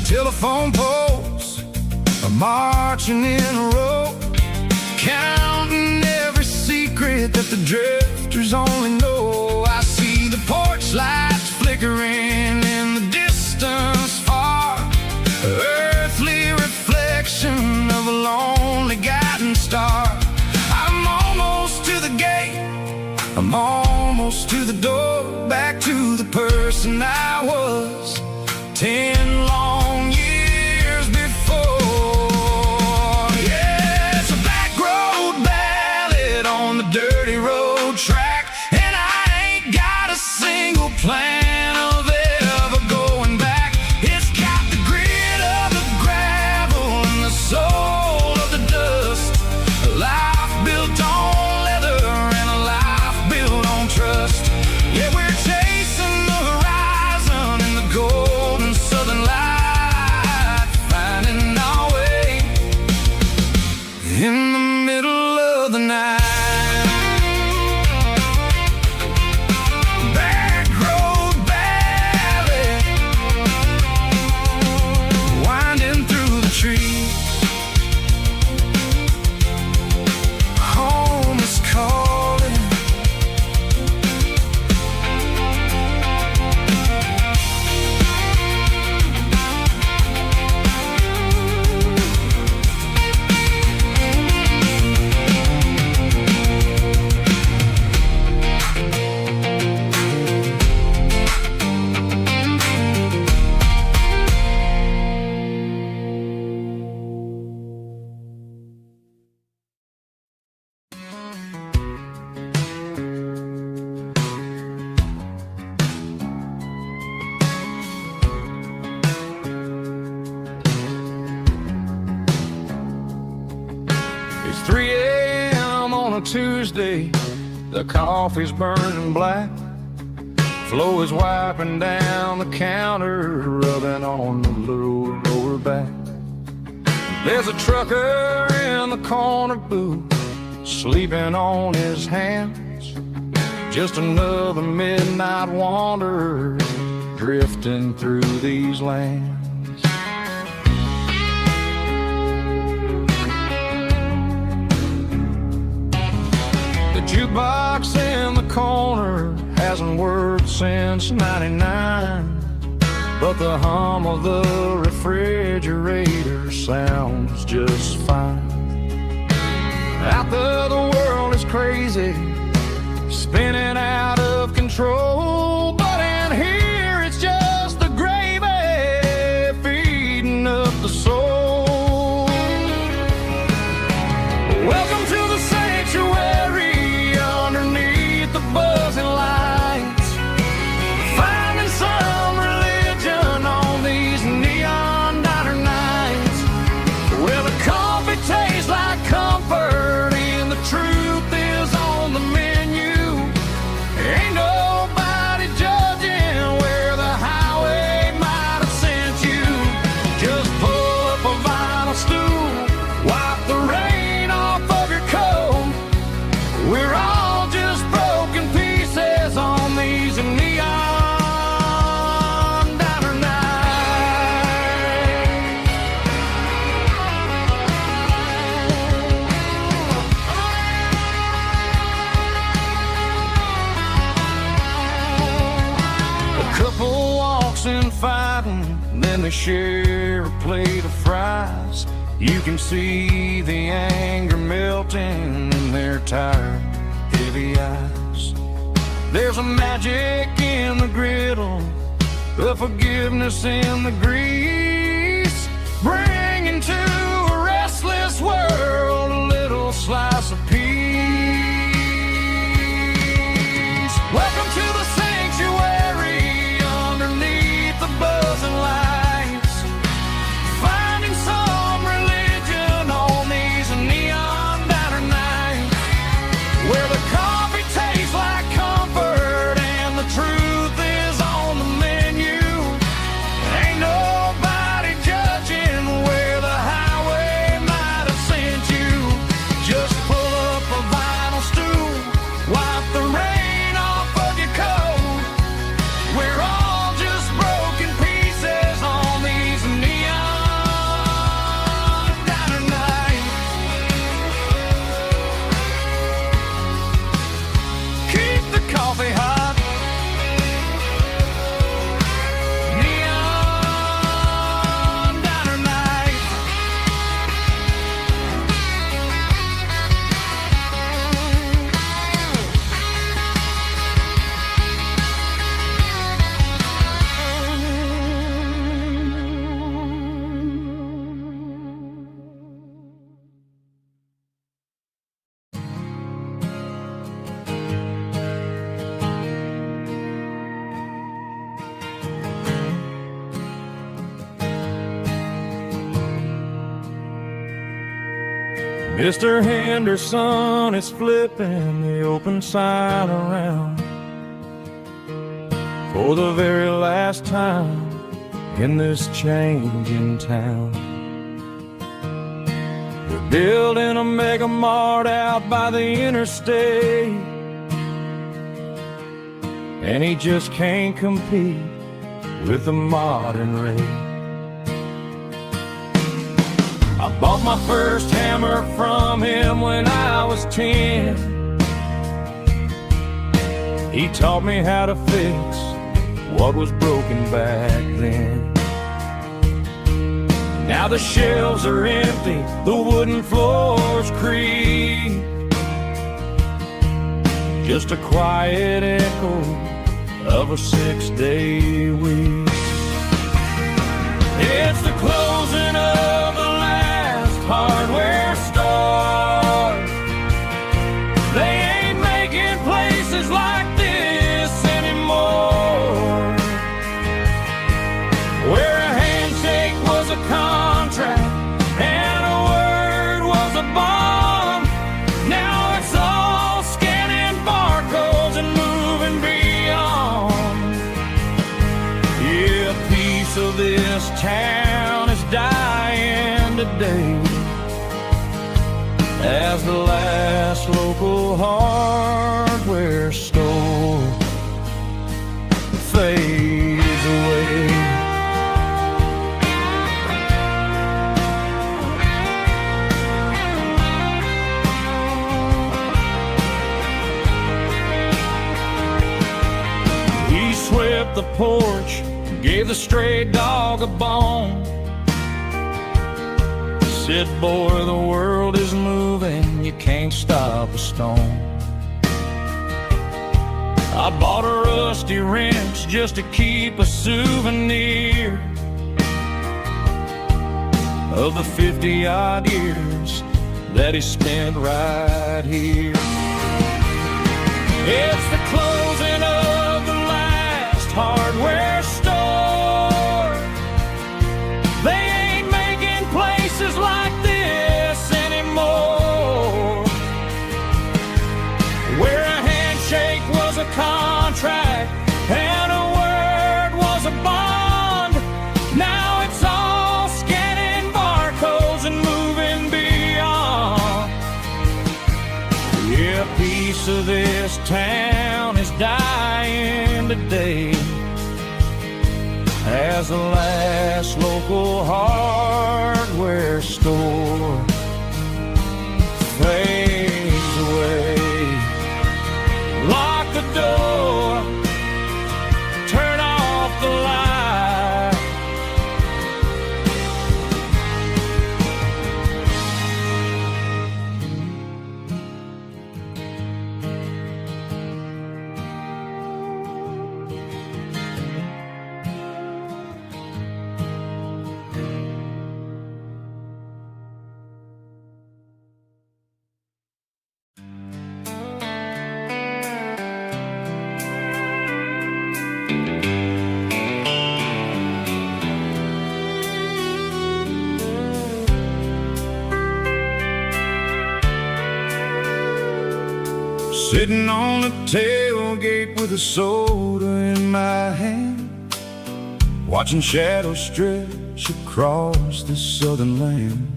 Telephone poles are marching in a row, counting every secret that the drifters only know. I see the porch lights flickering in the distance far, earthly reflection of a lonely guiding star. I'm almost to the gate, I'm almost to the door, back to the person I was 10 long years before. Yeah, it's a back road ballad on the dirty road track, and I ain't got a single plan of ever going back. It's got the grit of the gravel and the soul of the dust, a life built on leather and a life built on trust. Yeah, we're chasing the horizon Tuesday, the coffee's burning black. Flo is wiping down the counter, rubbing on the little lower back. There's a trucker in the corner booth, sleeping on his hands. Just another midnight wanderer, drifting through these lands. The jukebox in the corner hasn't worked since '99, but the hum of the refrigerator sounds just fine. Out there the world is crazy, spinning out of control, but in here it's just the gravy feeding up the soul. Welcome to the sanctuary underneath the buzzing lights, finding some religion on these neon diner nights, where the coffee tastes like comfort and the truth is on the menu. Ain't nobody judging where the highway might have sent you. Just pull up a vinyl stool, wipe the rain off of your coat. We're all just broken pieces on these neon diner nights. A couple walks in fighting, then they share a plate of fries. You can see the anger melting in their tired, heavy eyes. There's a magic in the griddle, the forgiveness in the grease, bringing to a restless world a little slice of peace. Welcome to the sanctuary underneath the buzzing lights, finding some religion on these neon diner nights, where the coffee tastes like comfort and the truth is on the menu. Ain't nobody judging where the highway might have sent you. Just pull up a vinyl stool, wipe the rain off of your coat. We're all just broken pieces on these neon diner nights. Keep the coffee hot. Neon diner nights. Mr. Henderson is flipping the open sign around for the very last time in this changing town. They're building a mega mart out by the interstate, and he just can't compete with the modern rate. I bought my first hammer from him when I was 10. He taught me how to fix what was broken back then. Now the shelves are empty, the wooden floors creak, just a quiet echo of a 6-day week. It's the closing of the hardware store. They ain't making places like this anymore, where a handshake was a contract and a word was a bond. Now it's all today as the last local hardware store fades away. He swept the porch, gave the stray dog a bone, said, boy, the world is moving, you can't stop a stone. I bought a rusty wrench just to keep a souvenir of the 50-odd years that he spent right here. It's the closing of the last hardware store. They ain't making places like this anymore, where a handshake was a contract and a word was a bond. Now it's all scanning barcodes and moving beyond. Yeah, a piece of this town is dying today as the last local hardware store fades away. Lock the door, turn off the light. Sitting on the tailgate with a soda in my hand, watching shadows stretch across the southern land.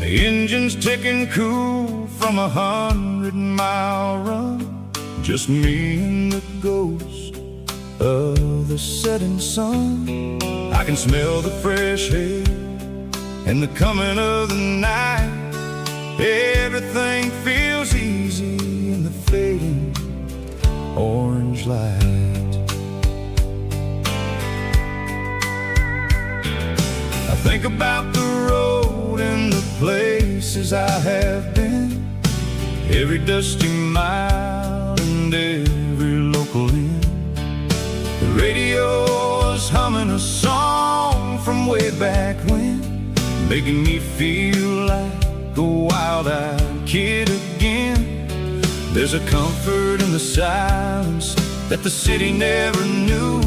The engine's ticking cool from 100-mile run, just me and the ghost of the setting sun. I can smell the fresh air and the coming of the night. Everything feels easy in the fading orange light. I think about the road and the places I have been, every dusty mile and every local inn. The radio is humming a song from way back when, making me feel like a wild-eyed kid again. There's a comfort in the silence that the city never knew,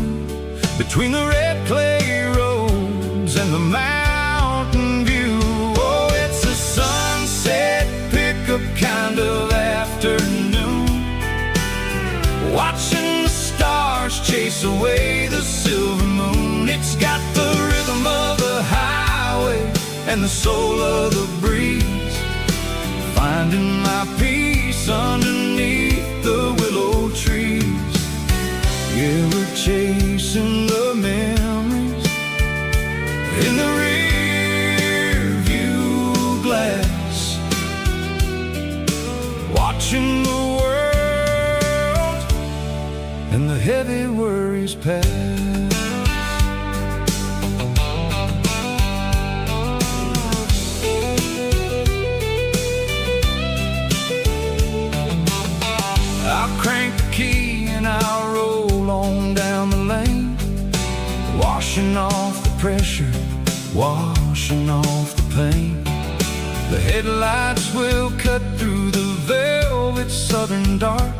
between the red clay roads and the mountain view. Oh, it's a sunset pickup kind of afternoon, watching the stars chase away the silver moon. It's got the rhythm of the highway and the soul of the breeze, finding my peace underneath the willow trees. Yeah, we're chasing the memories in the rear view glass, watching the world and the heavy worries pass. I'll crank the key and I'll roll on down the lane, washing off the pressure, washing off the pain. The headlights will cut through the velvet southern dark,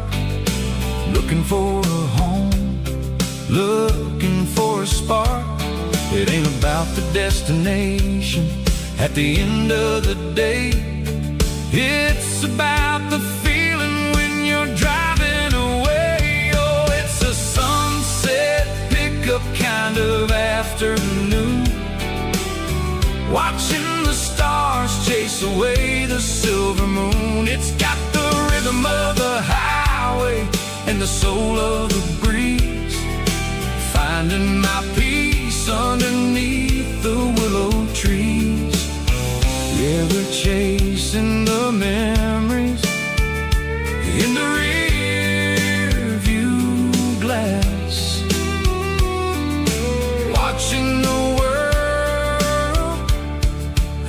looking for a home, looking for a spark. It ain't about the destination at the end of the day, it's about the feeling when you're driving away. Oh, it's a sunset pickup kind of afternoon, watching the chase away the silver moon. It's got the rhythm of the highway and the soul of the breeze, finding my peace underneath the willow trees. Yeah, we're chasing the memories in the rear view glass, watching the world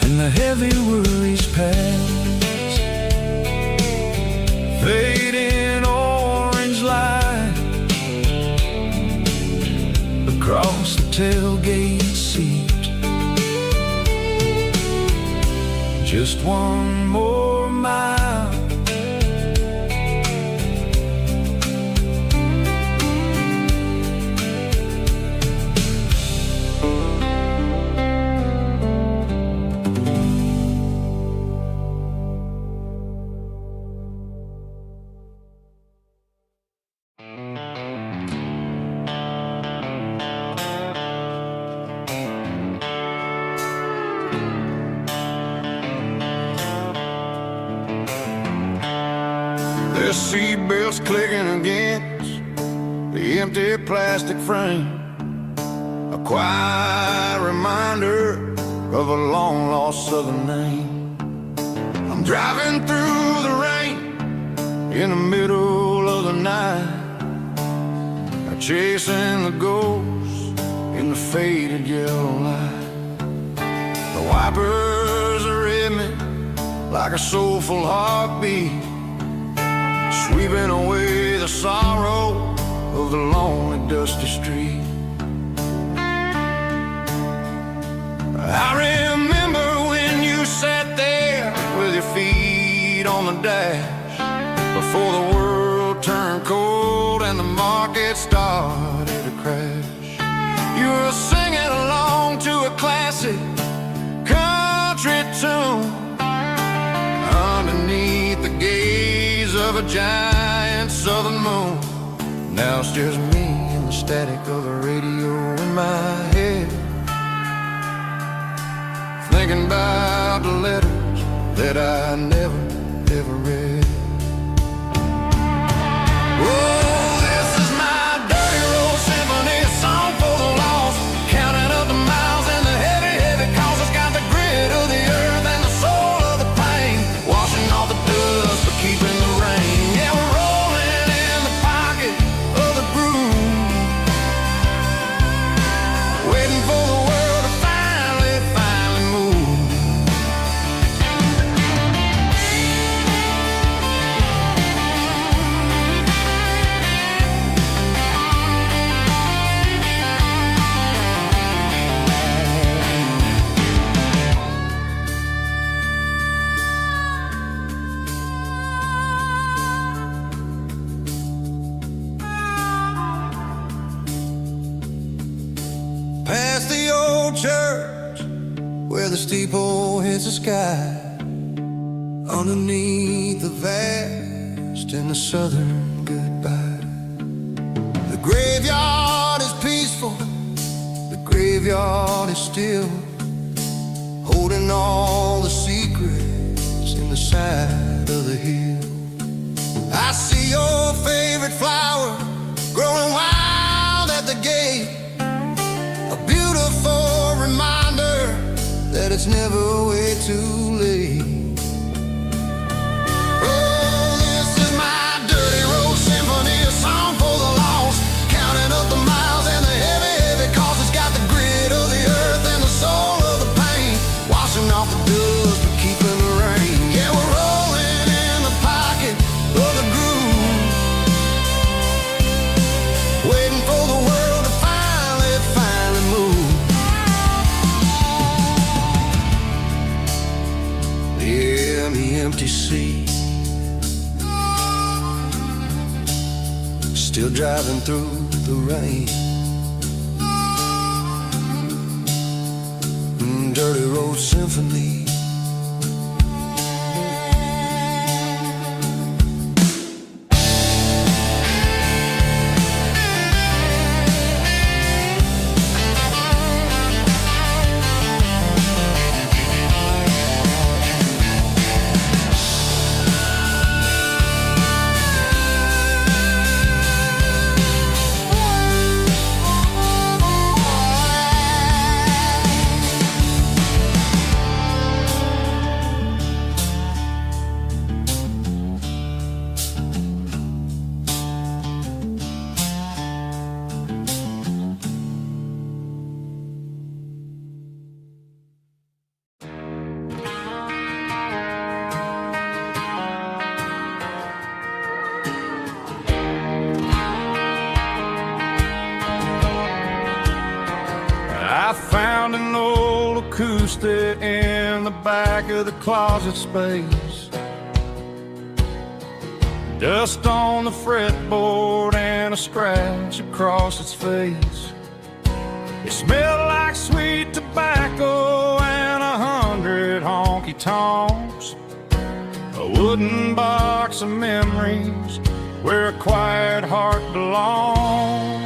and the heavy worries pass. Fading orange light across the tailgate seat. Just one more mile. The seatbelts clicking against the empty plastic frame, a quiet reminder of a long-lost southern name. I'm driving through the rain in the middle of the night, chasing the ghosts in the faded yellow light. The wipers are in me like a soulful heartbeat, sweeping away the sorrow of the lonely, dusty street. I remember when you sat there with your feet on the dash, before the world turned cold and the market started to crash. You were singing along to a classic country tune underneath the gaze of a giant southern moon. Now it's just me and the static of the radio in my head, thinking about the letters that I never, ever read. Oh, this is my dirty road symphony, a song for the lost, counting up the miles and the heavy, heavy calls. It's got the grit of the earth and the soul of the pain, washing off the dust but keeping the rain. Yeah, we're rolling in the pocket of the groove, waiting for the world to finally move. Past the old church where the steeple hits the sky, underneath the vast and the southern goodbye. The graveyard is peaceful, the graveyard is still, holding all the secrets in the side of the hill. I see your favorite flower growing wild at the gate, a beautiful reminder that it's never way too late. Oh, this is my dirty road symphony, a song for the lost, counting up the miles and the heavy, heavy calls. It's got the grit of the earth and the soul of the pain, washing off the dust but keeping the rain. Yeah, we're rolling in the pocket of the groove, waiting for the world to finally move. Yeah, the empty seat, still driving through the rain. Dirty road symphony. used to in the back of the closet space. Dust on the fretboard and a scratch across its face. It smelled like sweet tobacco and 100 honky-tonks. A wooden box of memories where a quiet heart belongs.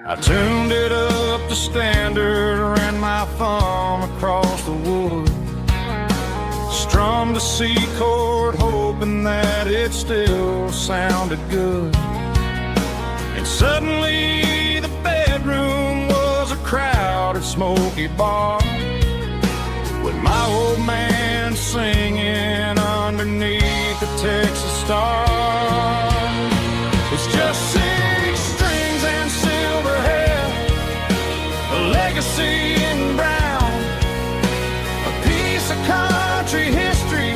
I tuned it up to standard, ran my thumb across the wood, strummed a C chord hoping that it still sounded good. And suddenly the bedroom was a crowded smoky bar, with my old man singing underneath the Texas stars. It's just 6 strings and silver hair, a legacy in brown, a piece of country history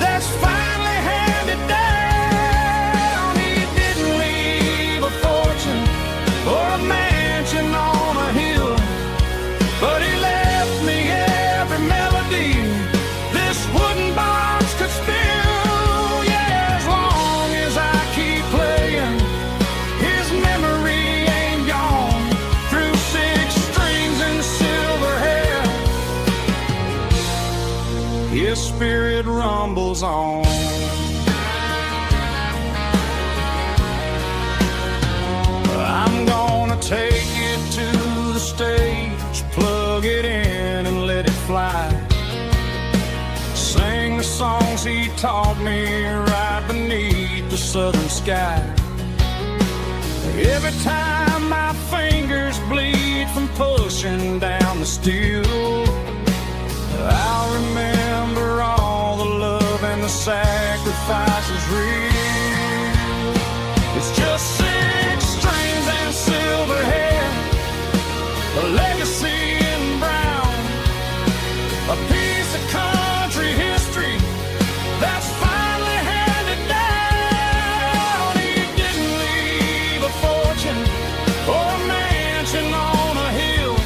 that's finally handed down. He didn't leave a fortune or a mansion on a hill, but he left me every melody this wooden box could spill. Yeah, as long as I keep playing, his memory ain't gone. Through 6 strings and silver hair, his spirit rumbles on. I'm gonna take it to the stage, plug it in and let it fly. Sing the songs he taught me right beneath the southern sky. Every time my fingers bleed from pushing down the steel, I'll remember all the love and the sacrifices real. It's just 6 strings and silver hair, a legacy in brown, a piece of country history that's finally handed down. He didn't leave a fortune or a mansion on a hill,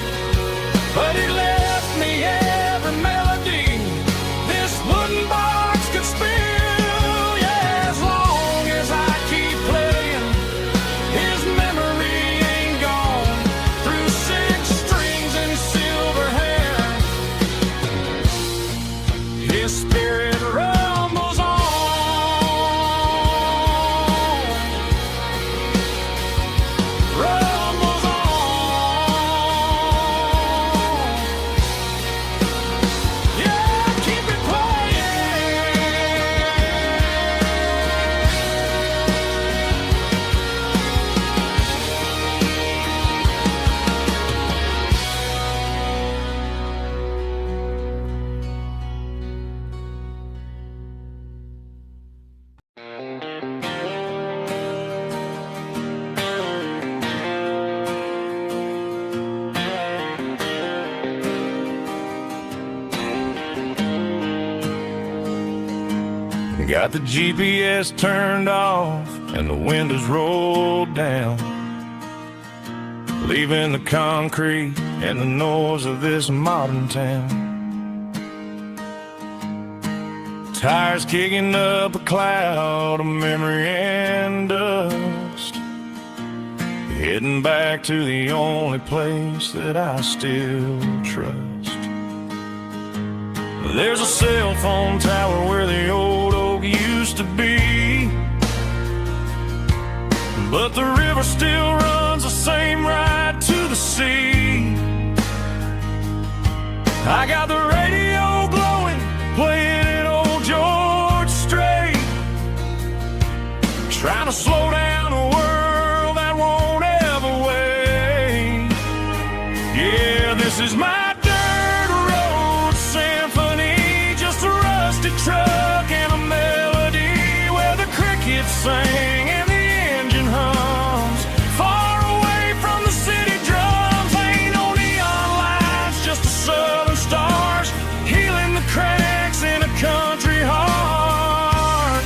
but he left me every melody this wooden box could spill. Yeah, as long as I keep playing, his memory ain't gone. Through 6 strings and silver hair, his spirit rumbles on. Rumbles on. Yeah, keep it playing. Got the GPS turned off and the windows rolled down, leaving the concrete and the noise of this modern town. Tires kicking up a cloud of memory and dust, heading back to the only place that I still trust. There's a cell phone tower where the old oak used to be, but the river still runs the same right to the sea. I got the radio glowing, playing an old George Strait, trying to slow down a world that won't ever wait. Yeah, this is my truck and a melody where the crickets sing and the engine hums, far away from the city drums. Ain't no neon lights, just the southern stars healing the cracks in a country heart.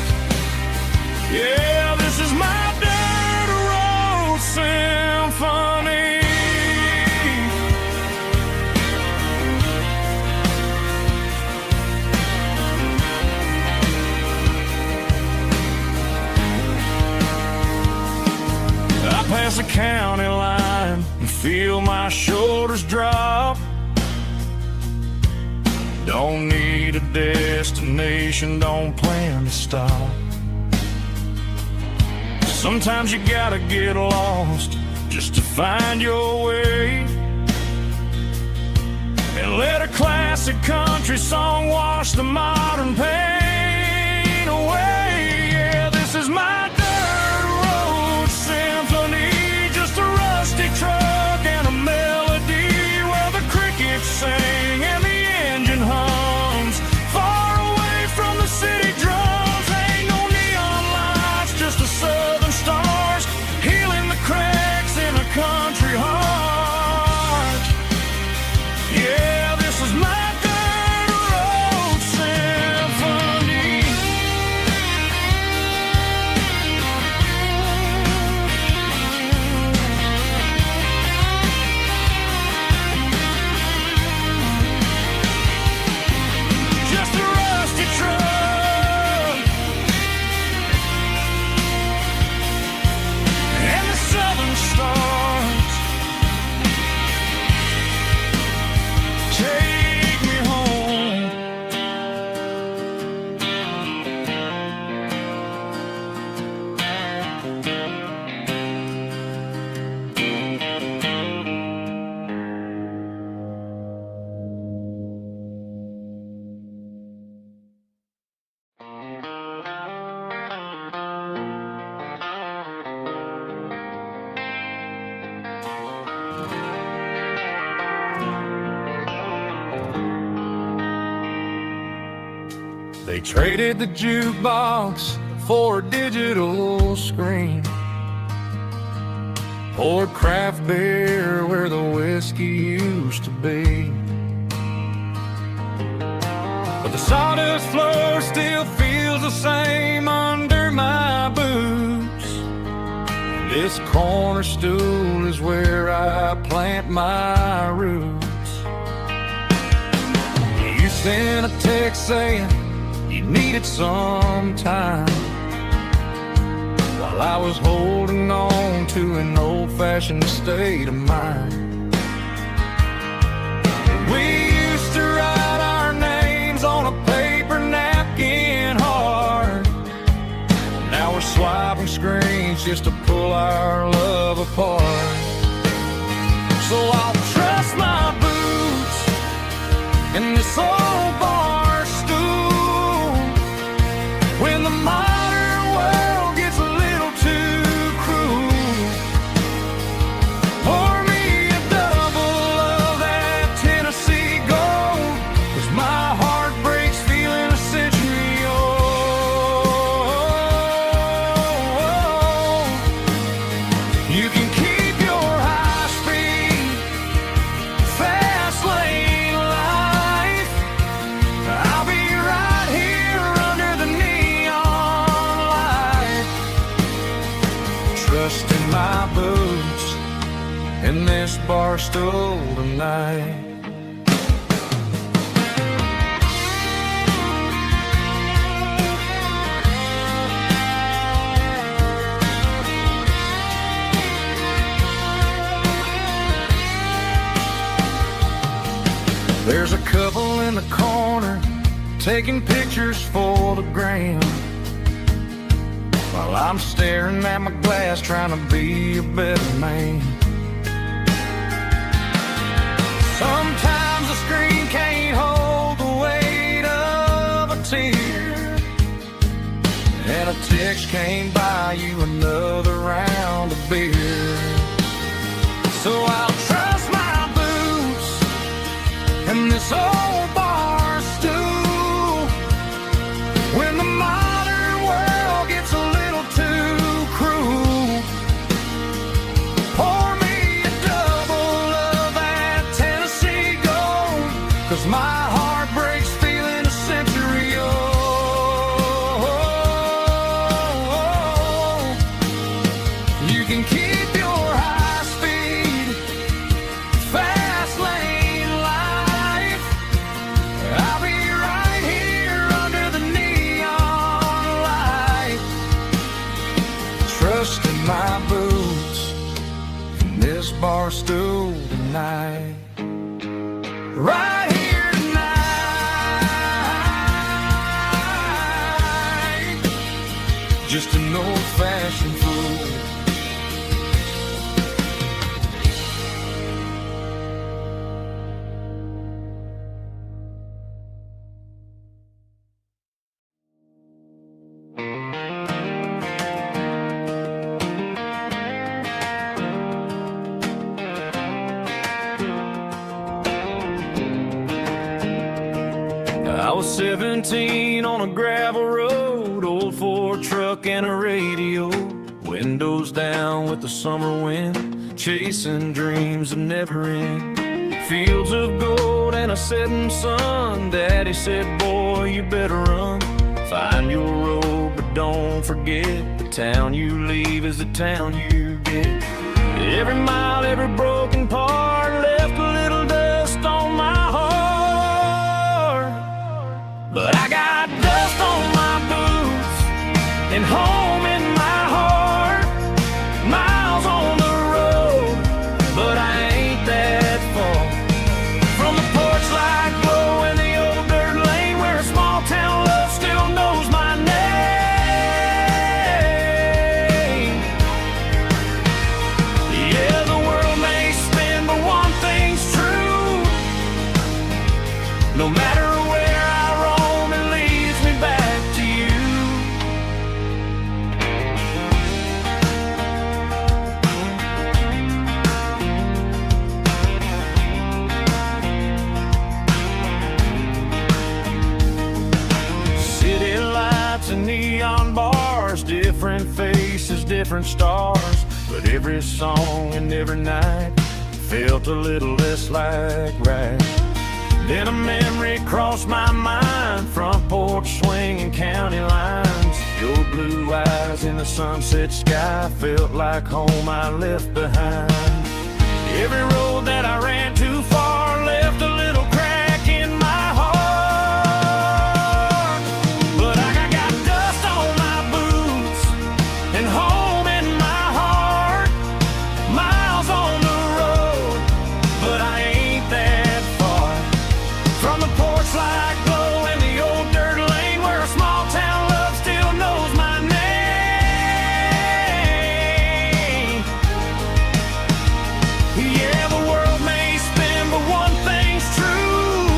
Yeah, this is my dirt road symphony. feel my shoulders drop. Don't need a destination, don't plan to stop. Sometimes you gotta get lost just to find your way, and let a classic country song wash the modern pain away. Yeah, this is my dirt road symphony, just a rusty truck and a melody where the crickets sing and the engine hums far away from the city drums. Ain't no neon lights, just the southern stars healing the cracks in a country heart. Yeah, this is my dirt road symphony. Just a rusty truck and the southern stars take me home. They traded the jukebox for a digital screen, poured craft beer where the whiskey used to be. But the sawdust floor still feels the same under my boots. This corner stool is where I plant my roots. You sent a text saying you needed some time, while I was holding on to an old-fashioned state of mind. We used to write our names on a paper napkin hard. Now we're swiping screens just to pull our love apart. So I'll trust my boots in this old bar stool when the modern world gets a little too cruel. Pour me a double of that Tennessee Gold, 'cause my heart breaks feeling a century old. You can keep your high speed, fast lane life. I'll be right here under the neon light, trusting my boots in this bar stool tonight. There's a couple in the corner taking pictures for the gram, while I'm staring at my glass trying to be a better man. Sometimes the screen can't hold the weight of a tear, and a text can't buy you another round of beer. So I'll trust my boots in this old bar stool when the modern world gets a little too cruel. Pour me a double of that Tennessee Gold, 'cause my heart breaks feeling a century old. You can keep your high speed, fast lane life. I'll be right here under the neon light, trusting my boots in this bar stool was 17 on a gravel road, old Ford truck and a radio, windows down with the summer wind, chasing dreams that never end. Fields of gold and a setting sun. Daddy said, boy, you better run. Find your road, but don't forget, the town you leave is the town you get. Every mile, every broken part left a little dust on my heart. But I got dust on my boots and home in my heart. Miles on the road, but I ain't that far from the porch light glow in the old dirt lane where a small town love still knows my name. Yeah, the world may spin, but one thing's true. No matter where I roam, it leads me back to you. City lights and neon bars, different faces, different stars, but every song and every night felt a little less like right. Then a memory crossed my mind, front porch swinging county lines. Your blue eyes in the sunset sky felt like home I left behind. Every road that I ran too far left a little crack in my heart. But I got dust on my boots and home in my heart. Miles on the road, but I ain't that far from the porch light glow in the old dirt lane where a small town love still knows my name. Yeah, the world may spin, but one thing's true.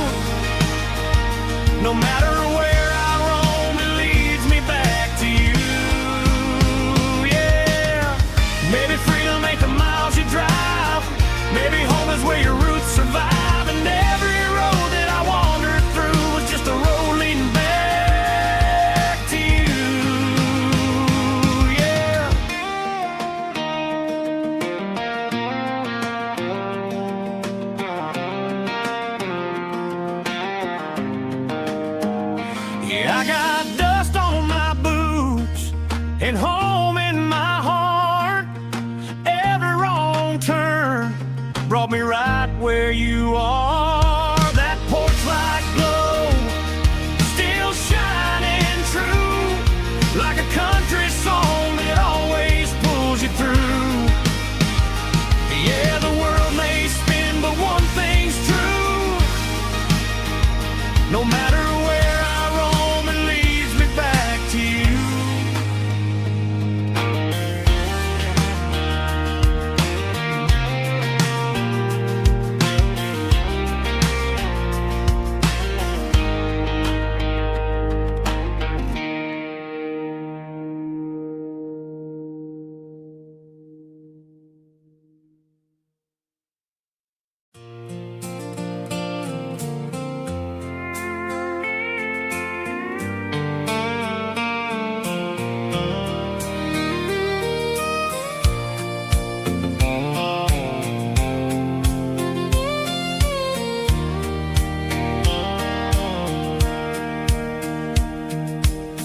No matter where I roam, it leads me back to you. Yeah, maybe freedom ain't the miles you drive. Maybe home is where your roots survive. And every road that I wandered through was just a road leading back to you. Yeah. Yeah, I got dust on my boots and home in my heart. Every wrong turn brought me right where you are. That porch light glow still shining true, like a country song that always pulls you through. Yeah, the world may spin, but one thing's true. No matter where I roam, it leads me back to you.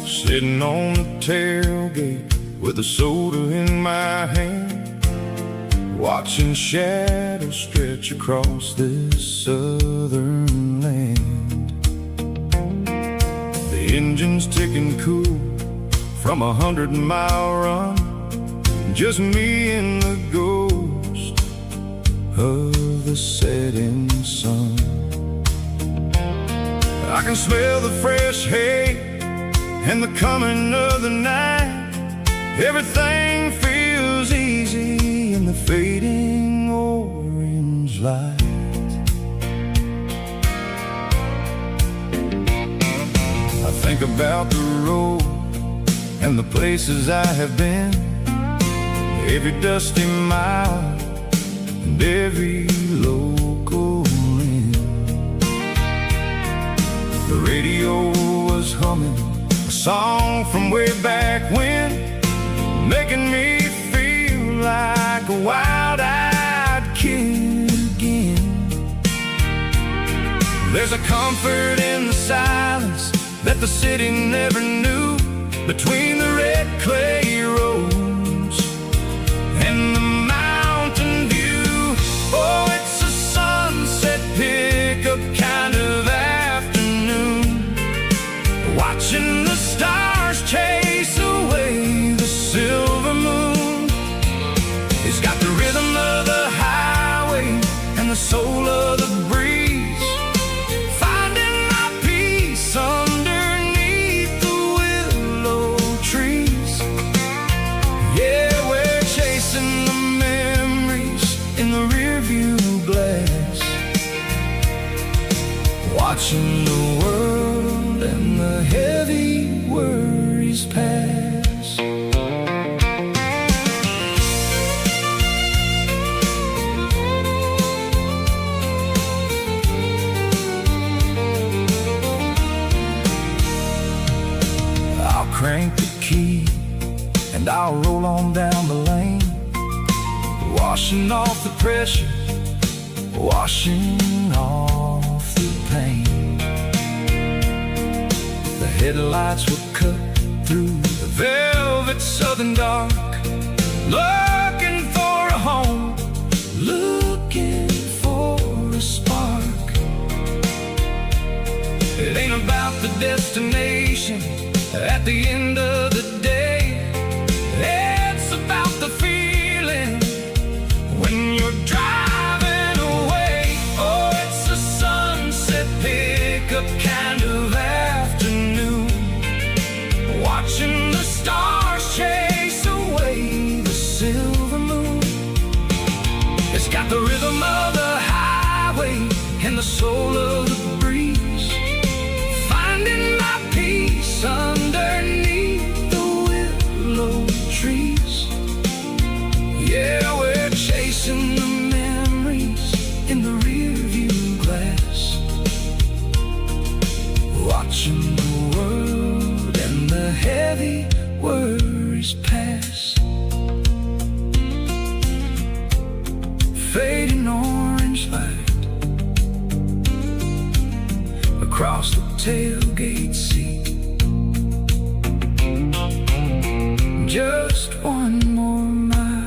Sitting on the tailgate with a soda in my hand, watching shadows stretch across this southern land. The engine's ticking cool from 100-mile run, just me and the ghost of the setting sun. I can smell the fresh hay and the coming of the night. Everything feels easy in the fading orange light. I think about the road and the places I have been, every dusty mile and every local inn. The radio was humming a song from way back when, making me feel like a wild-eyed kid again. There's a comfort in the silence that the city never knew, between the red clay roads and the mountain view. Oh, it's a sunset pickup kind of afternoon, watching the stars chase away the silver moon. It's got the rhythm of the highway and the soul of the breeze, finding my peace underneath the willow trees. Yeah, we're chasing the memories in the rearview glass, watching the world and the heavy worries pass. I'll crank the key and I'll roll on down the lane, washing off the pressure, washing off the pain. The headlights will cut through the velvet southern dark, looking for a home, looking for a spark. It ain't about the destination at the end of the day, it's about the feeling when you're driving away. Oh, it's a sunset pickup kind of afternoon, watching the stars chase away the silver moon. It's got the rhythm of the highway and the soul of the breeze, finding my peace underneath the willow trees. Yeah, we're chasing the memories in the rearview glass, watching the world and the heavy worries pass. Fading orange light across the tailgate seat, just one more mile.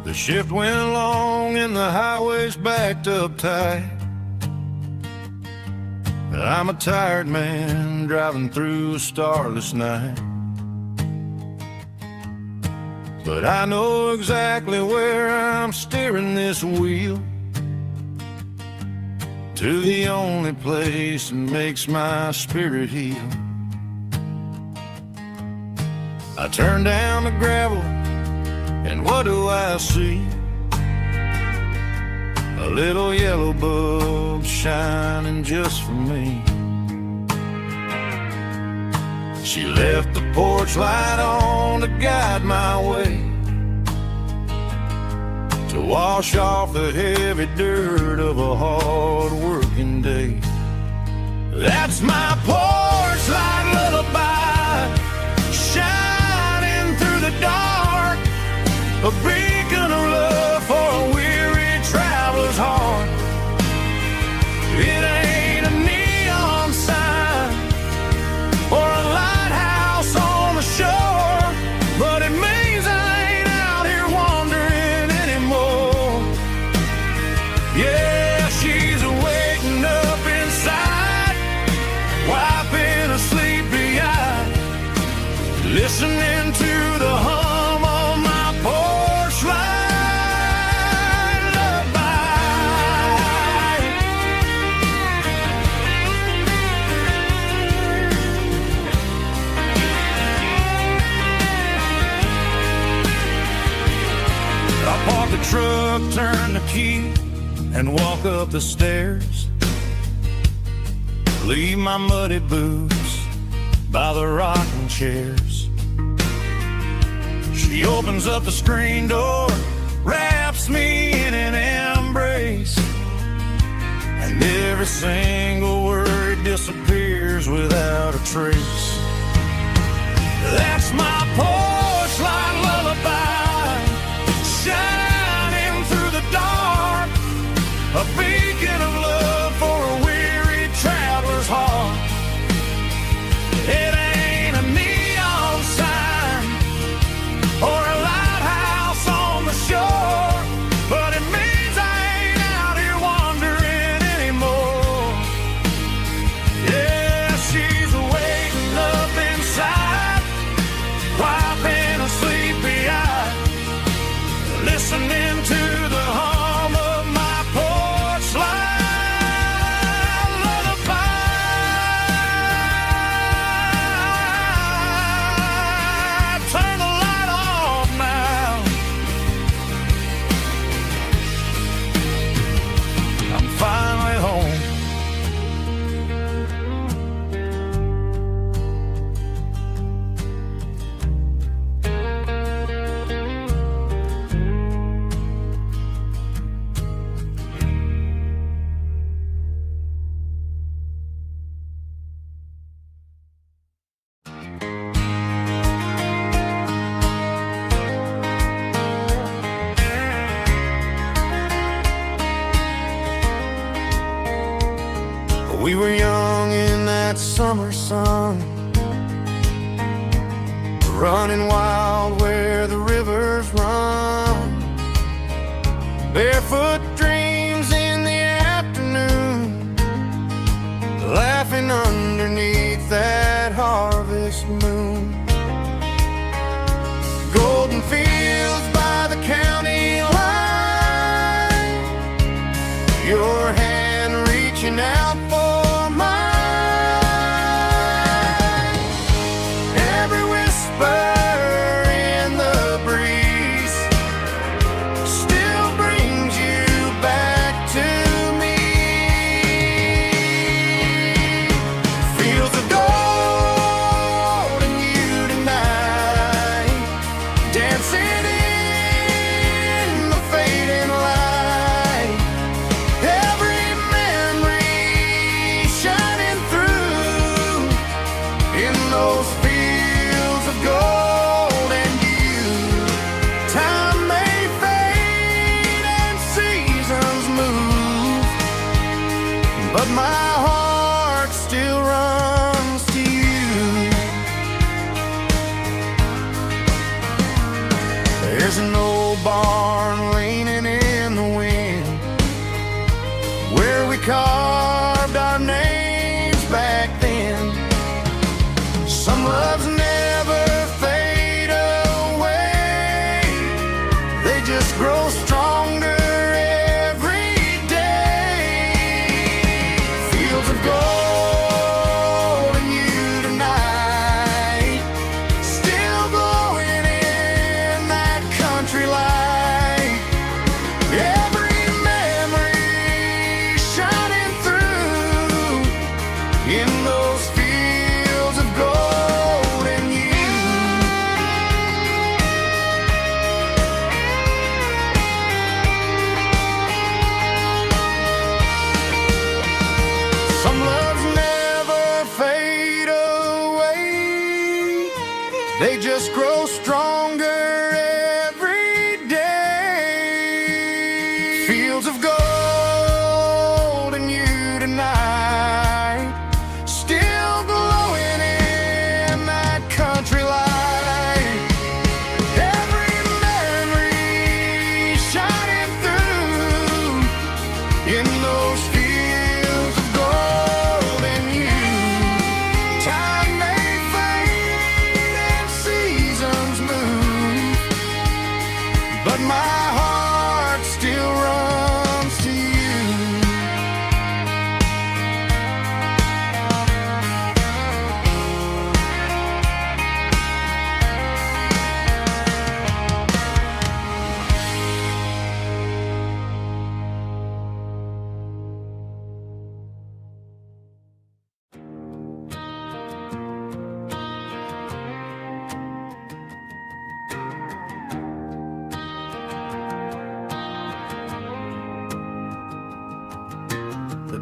The shift went along and the highway's backed up tight. I'm a tired man driving through a starless night, but I know exactly where I'm steering this wheel, to the only place that makes my spirit heal. I turn down the gravel and what do I see? A little yellow bulb shining just for me. She left the porch light on to guide my way, to wash off the heavy dirt of a hard working day. That's my porch light lullaby, shining through the dark, a beacon of love for a weary traveler's heart. It ain't a neon sign or a lighthouse on the shore, but it means I ain't out here wandering anymore. Yeah, she's waking up inside, wiping a sleepy eye, listening to the hum of my porch turn the key and walk up the stairs. Leave my muddy boots by the rocking chairs. She opens up the screen door, wraps me in an embrace, and every single word disappears without a trace. That's my porch light lullaby, shining through the dark, a beacon of love for a weary traveler's heart. It ain't a neon sign or a lighthouse on the shore, but it means I ain't out here wandering anymore. Yeah, she's waiting up inside, wiping a sleepy eye, listening to the hum of my porch light lullaby. Turn the light off now. I'm finally home. We were young in that summer sun, running wild where the rivers run, barefoot dreams in the afternoon, laughing underneath that harvest moon. Golden fields by the county line, your hand reaching out for mine. Every whisper in the breeze still brings you back to me. Fields of gold and you tonight, dancing in the fading light. Every memory shining through in those fields of gold and you. Time may fade and seasons move, but my heart still runs to you. There's an old barn leaning in the wind, where we carved our names back then. Some loves never fade away, they just grow stronger every day. Fields of gold and you tonight, still glowing in that country light. Every memory shining through in those fields of gold and you. Some loves never fade away, they just grow stronger every day. Fields of gold and you tonight, still glowing in that country light. Every memory shining through in those fields of gold and you. Time may fade and seasons move, but my heart still runs to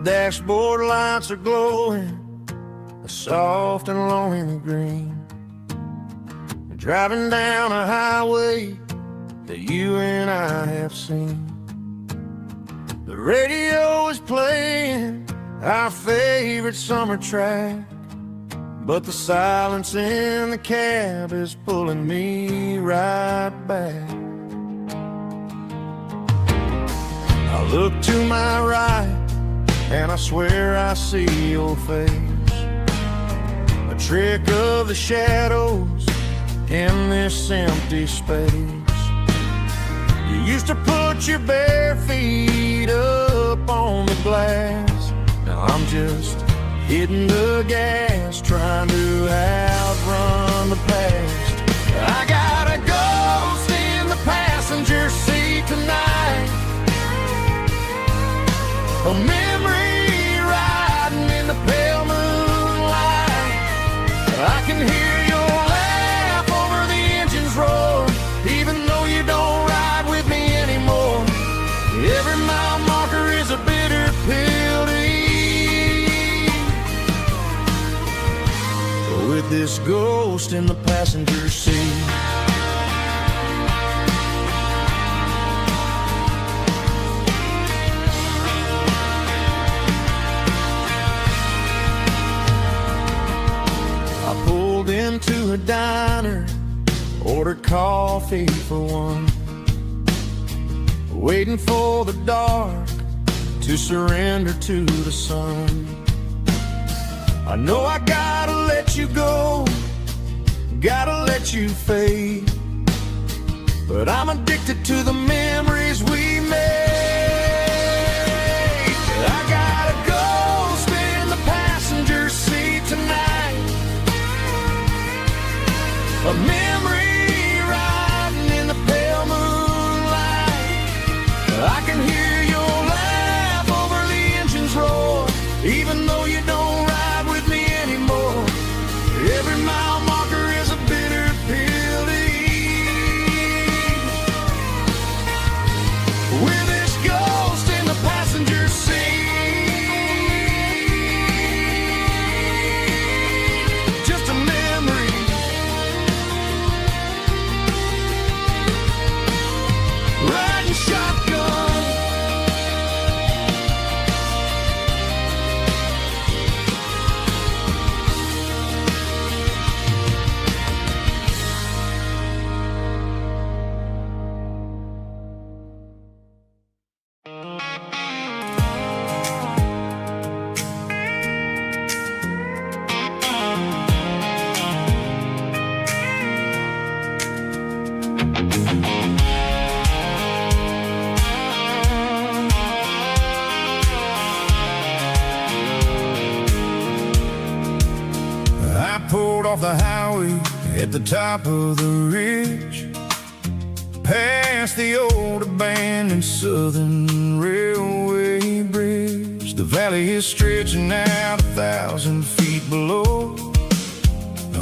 dashboard lights are glowing a soft and lonely green. Driving down a highway that you and I have seen. The radio is playing our favorite summer track, but the silence in the cab is pulling me right back. I look to my right and I swear I see your face, a trick of the shadows in this empty space. You used to put your bare feet up on the glass. Now I'm just hitting the gas, trying to outrun the past. I got a ghost in the passenger seat tonight, a memory riding in the pale moonlight. I can hear your laugh over the engine's roar, even though you don't ride with me anymore. Every mile marker is a bitter pill to eat, with this ghost in the passenger seat. I pulled into a diner, ordered coffee for one, waiting for the dark to surrender to the sun. I know I gotta let you go, gotta let you fade, but I'm addicted to the memories we made. I got a ghost in the passenger seat tonight, a memory riding in the pale moonlight. I can hear your laugh over the engine's roar, even though you don't ride with me anymore. Every mile marker is a bitter pill to eat, with this ghost in the passenger seat. Just a memory, riding shotgun. I pulled off the highway at the top of the ridge, past the old abandoned Southern Railway bridge. The valley is stretching out 1,000 feet below,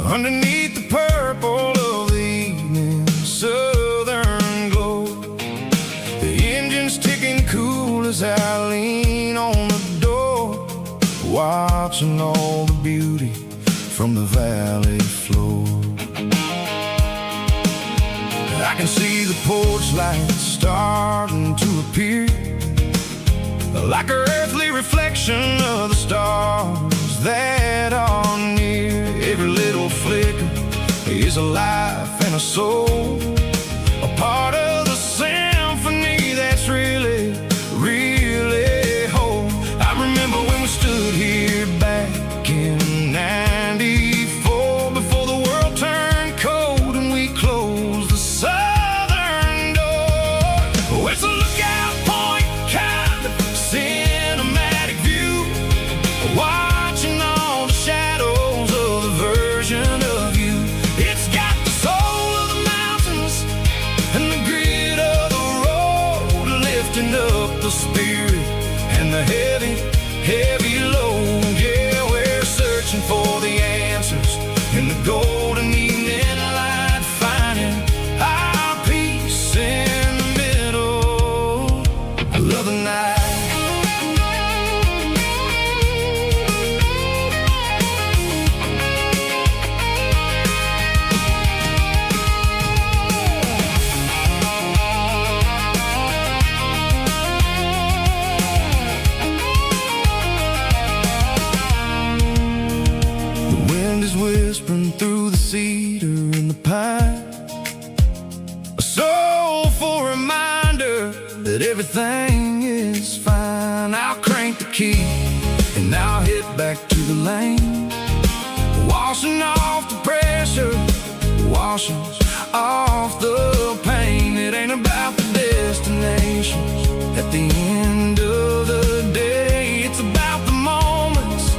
underneath the purple of the evening southern glow. The engine's ticking cool as I lean on the door, watching all the beauty from the valley floor. I can see the porch lights starting to appear, like an earthly reflection of the stars that are near. Every little flicker is a life and a soul, a part of the symphony that's really, really whole. I remember when we stood here back in '94, before the world turned cold and we closed the southern door. Oh, it's a lookout point, kind of cinematic view, watching all the shadows of the version of you. It's got the soul of the mountains and the grit of the road, lifting up the spirit and the heavy, heavy load. Yeah, we're searching for the answers in the golden evening light, finding our peace in the middle of the night. everything is fine. I'll crank the key and I'll hit back to the lane, washing off the pressure, washing off the pain. It ain't about the destinations at the end of the day. It's about the moments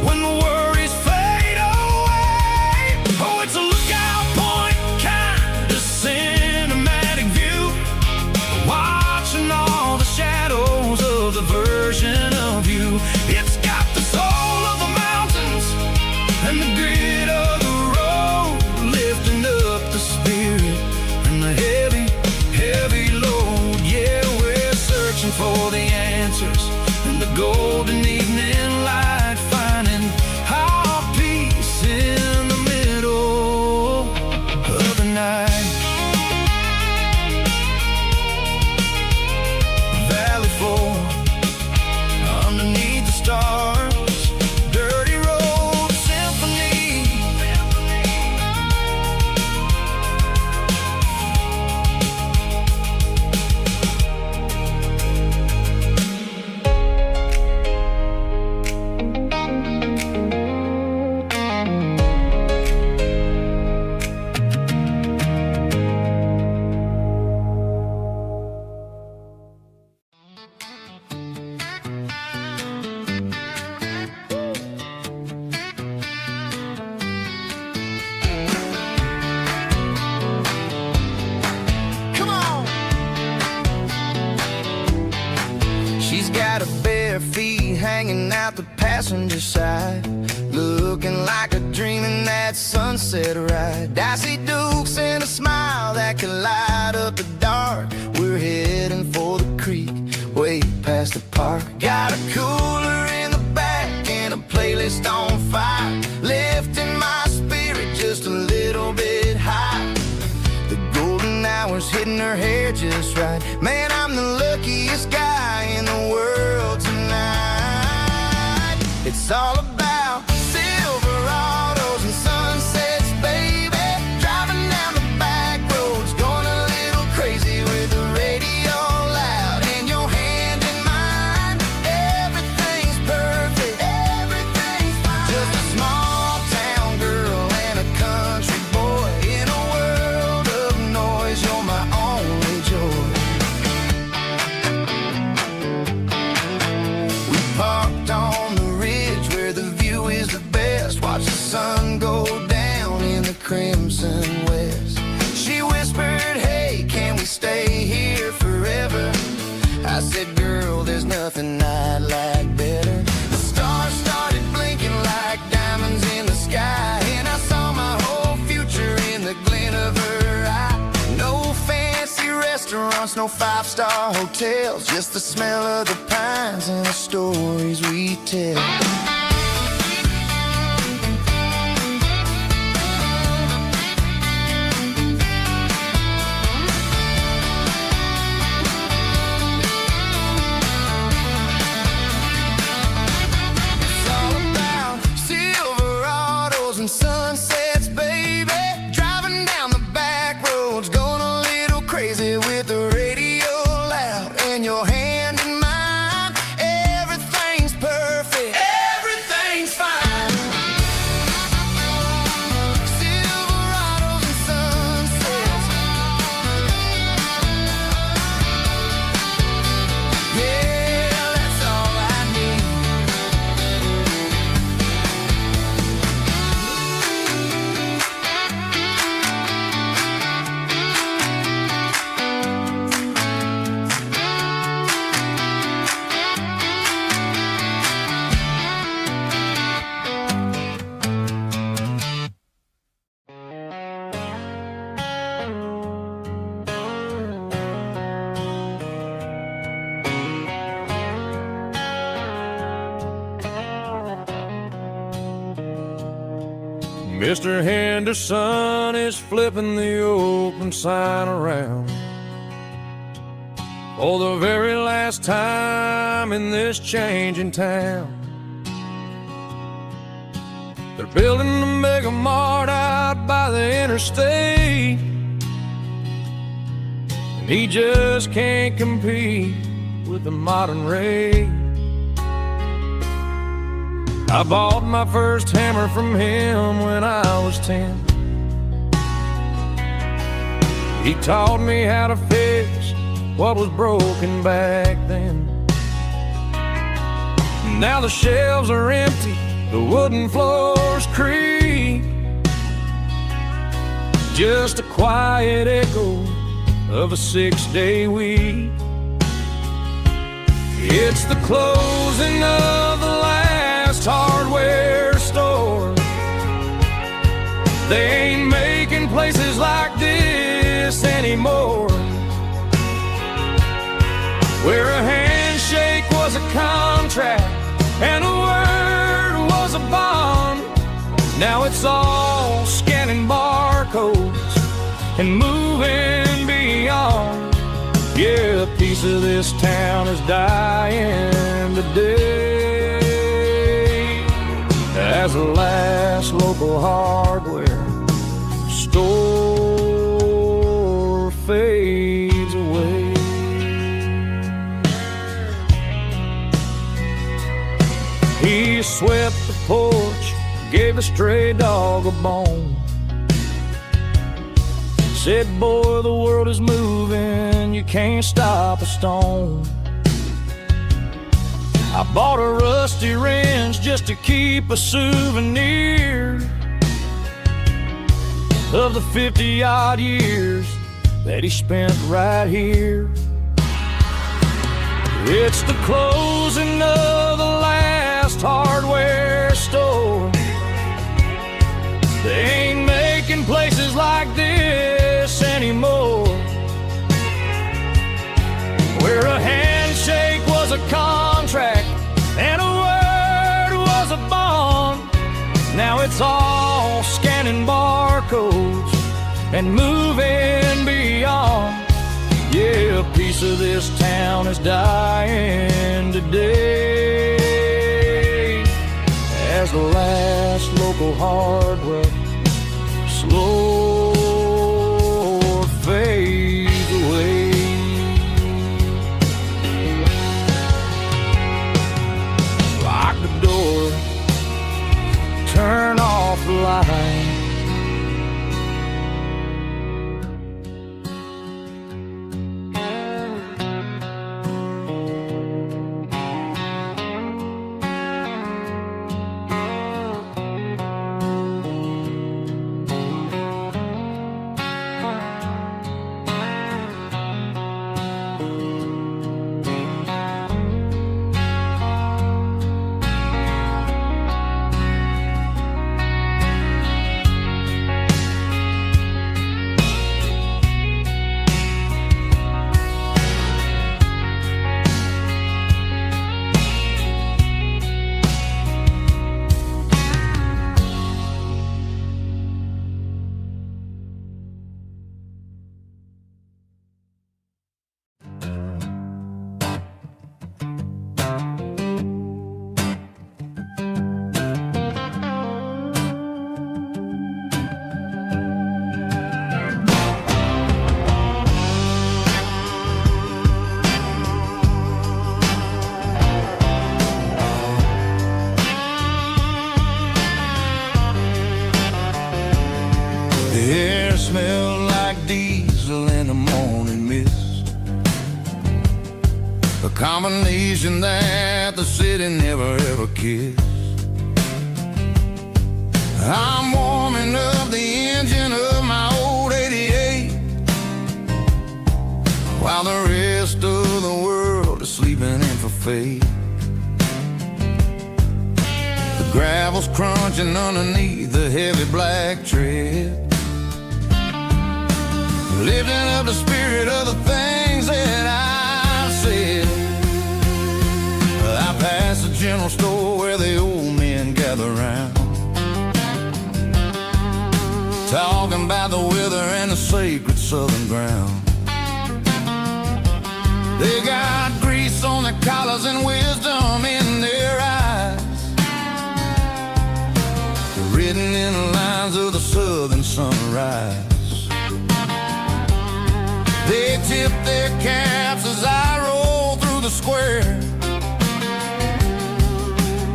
when the worries fade away. Oh, it's a lookout point, kind of cinematic view, watching all the shadows of the version of you. It's got the soul of the mountains and the grit of the road, lifting up the spirit and the heavy, heavy load. Yeah, we're searching for the answers in the golden evening light, finding our peace in the middle of the night. Valley floor, underneath the stars, dirty road symphony. She's got her bare feet hanging out the passenger side, looking like a dream in that sunset ride. I see Dukes and a smile that can light up the dark. We're heading for the creek, way past the park. Got a cooler in the back and a playlist on fire, lifting my spirit just a little bit high. The golden hours hitting her hair just right. Man, I'm the luckiest guy in the world tonight. It's all about Silverados and sunsets, baby. Driving down the back roads, going a little crazy with the radio loud and your hand in mine. Everything's perfect, everything's fine. Just a small town girl and a country boy in a world of noise. You're my only joy. We parked on the ridge where the view is the best. Watch the sun go down in the crimson west. She whispered, hey, can we stay here forever? I said, girl, there's nothing I'd like better. The stars started blinking like diamonds in the sky, and I saw my whole future in the glint of her eye. No fancy restaurants, no five-star hotels, just the smell of the pines and the stories we tell. It's all about Silverados and sunsets, baby. Driving down the back roads, going a little crazy with the radio loud and your hand in mine. Everything's perfect, everything's fine. Silverados and sunsets. Yeah, that's all I need. Mr. Henderson is flipping the open sign around for the very last time in this changing town. They're building the mega mart out by the interstate, and He just can't compete with the modern race. I bought my first hammer from him when I was 10. He taught me how to fix what was broken back then. Now the shelves are empty, the wooden floors creak, just a quiet echo of a 6-day week. It's the closing of the last hardware store. They ain't making places like this anymore, where a handshake was a contract and a word was a bond. Now it's all scanning barcodes and moving beyond. Yeah, a piece of this town is dying today as the last local hardware store fades away. He swept the porch, gave a stray dog a bone, said, boy, the world is moving, you can't stop a stone. I bought a rusty wrench just to keep a souvenir of the 50-odd years that he spent right here. It's the closing of the last hardware store. They ain't making places like this anymore, where a handshake was a contract and a word was a bond. Now it's all scanning barcodes and moving beyond. Yeah, a piece of this town is dying today as the last local hardware slow fades away. Lock the door, turn off the light. The air smelled like diesel in the morning mist, a combination that the city never ever kissed. I'm warming up the engine of my old 88, while the rest of the world is sleeping in for fate. The gravel's crunching underneath the heavy black tread, lifting up the spirit of the things that I've said. I passed the general store where the old men gather round, talking about the weather and the sacred southern ground. They got grease on their collars and wisdom in their eyes, written in the lines of the southern sunrise. They tip their caps as I roll through the square.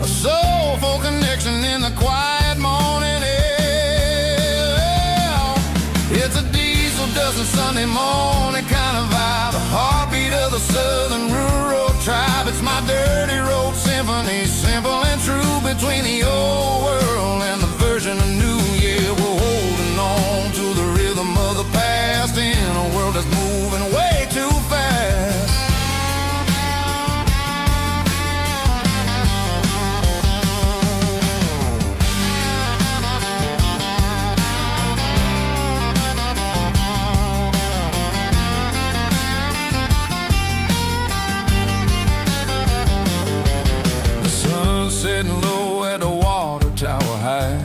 A soulful connection in the quiet morning air. It's a diesel dozen Sunday morning kind of vibe, the heartbeat of the southern rural tribe. It's my dirty road symphony, simple and true, between the old world and the version of new. Yeah, we're holding on to the rhythm of the past in a world that's moving way too fast. The sun's setting low at the water tower high,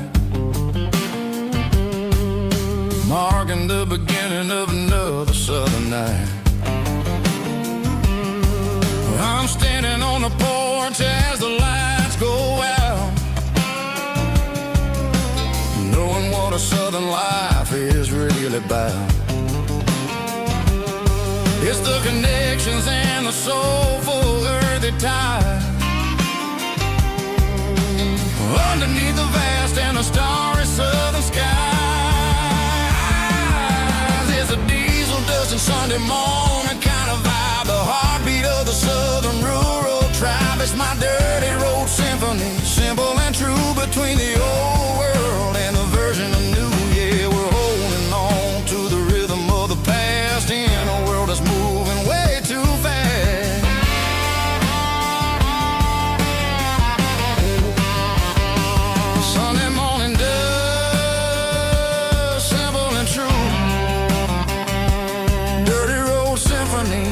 marking the beginning of another southern night. I'm standing on the porch as the lights go out, knowing what a southern life is really about. It's the connections and the soulful earthy tide, underneath the vast and the starry southern skies. It's a diesel dusting Sunday morning kind of vibe, the heartbeat of the southern rural tribe. It's my dirty road symphony, simple and true, between the old world and the version of new. Yeah, we're holding on to the rhythm of the past in a world that's moving way too fast. Sunday morning dust, simple and true, dirty road symphony.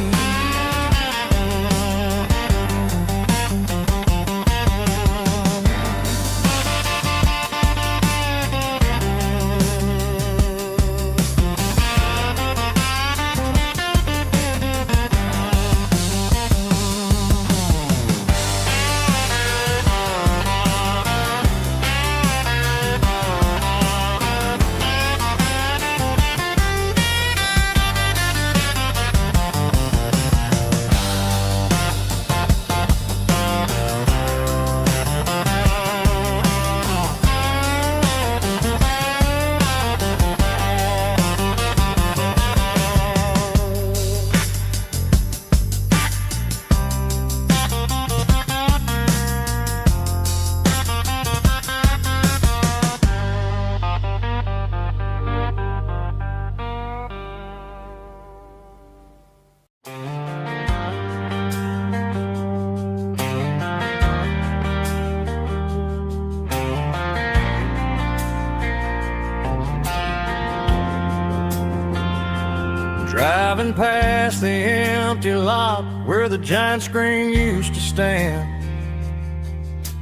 Driving past the empty lot where the giant screen used to stand.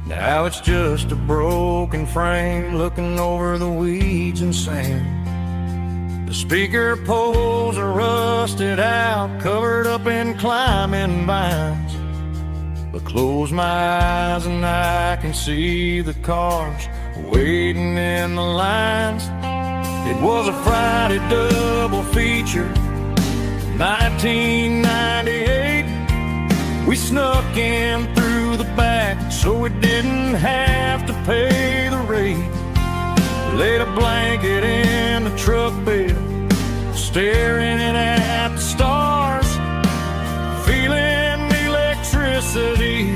Now it's just a broken frame looking over the weeds and sand. The speaker poles are rusted out, covered up in climbing vines. But close my eyes and I can see the cars waiting in the lines. It was a Friday double feature, 1998. We snuck in through the back so we didn't have to pay the rate. Laid a blanket in the truck bed, staring at the stars, feeling electricity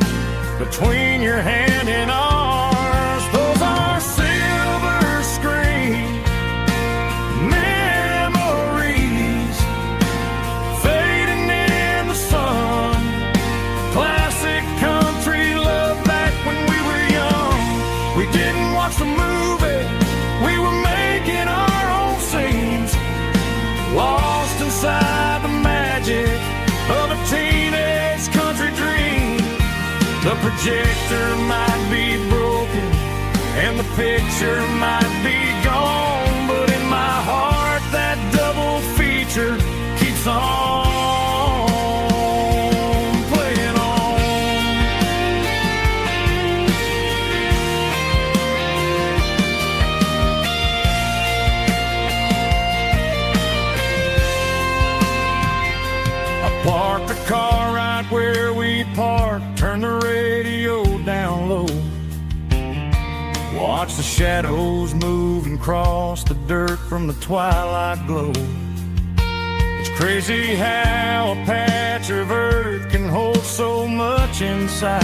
between your hand and ours. Those are silver screen memories fading in the sun. Classic country love back when we were young. We didn't watch the movie, we were making our own scenes, lost inside the magic of a teenage country dream. The projector might be broken and the picture might be gone, but in my heart that double feature keeps on playing on. dark, turn the radio down low. Watch the shadows move and cross the dirt from the twilight glow. It's crazy how a patch of earth can hold so much inside.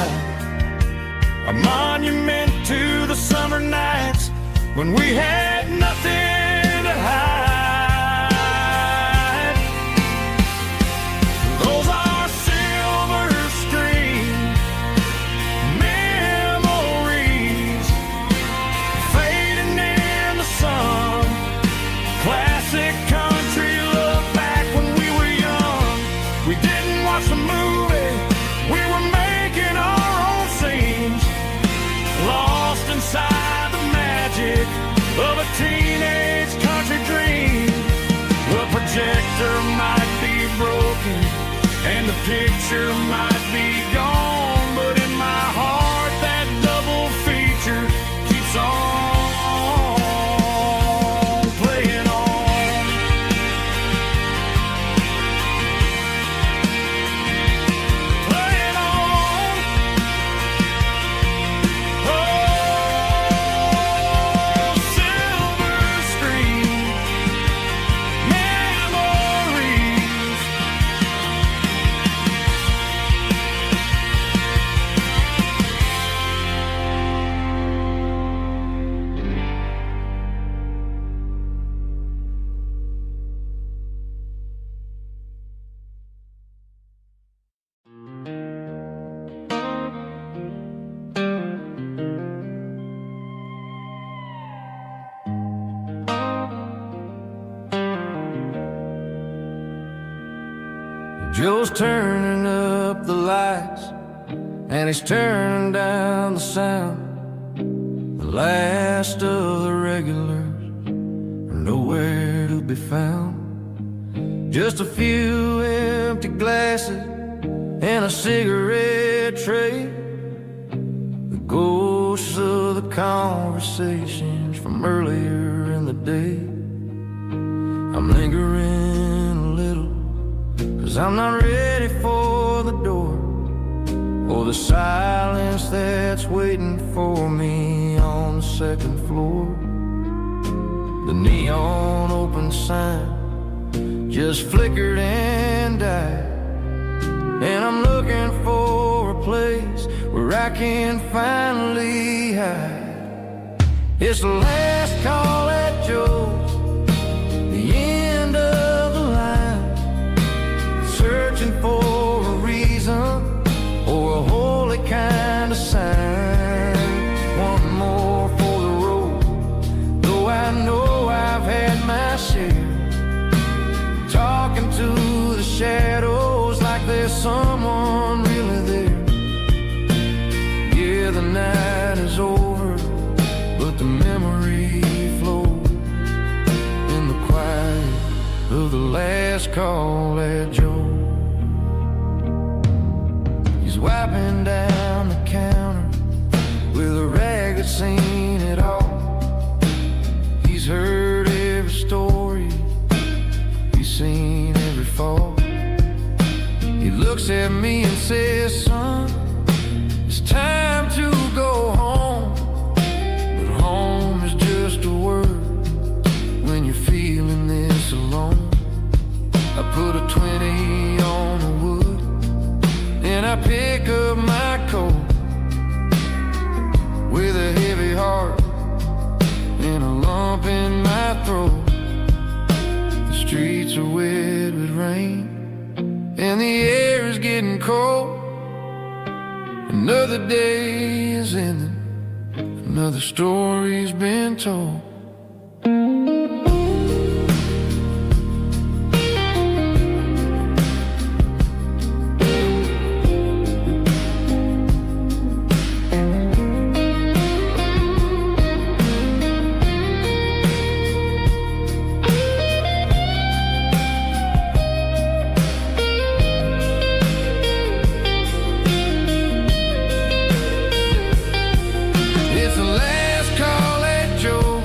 A monument to the summer nights when we had nothing to hide. Those are silver screen memories fading in the sun. Classic country look back when we were young. We didn't watch the movie, we were making our own scenes, lost inside the magic of a teenage country dream. The projector might be broken and the picture might be gone, but in my heart that double feature keeps on playing on. Playing on. Oh, silver screen memories. Joe's turning up the lights and he's turning down the sound. The last of the regulars are nowhere to be found. Just a few empty glasses and a cigarette tray, the ghosts of the conversations from earlier in the day. I'm lingering a little, 'cause I'm not ready for the door or the silence that's waiting for me on the second floor. The neon open sign just flickered and died, and I'm looking for a place where I can finally hide. It's the last call at Joe's, the end of the line, searching for a reason or a holy kind of sign. One more for the road, though I know I've had my share. Talking to the shadows like there's someone really there. Yeah, the night is over, but the memory flows in the quiet of the last call at Joe. He's wiping down the counter with a rag that's seen it all. He's heard every story, he's seen every fall. He looks at me and says, son, it's time to go home. But home is just a word when you're feeling this alone. I put a 20 on the wood and I pick up my coat with a heavy heart and a lump in my throat. The streets are wet with rain and the air is getting cold. Another day is ending, another story's been told. It's the last call at Joe.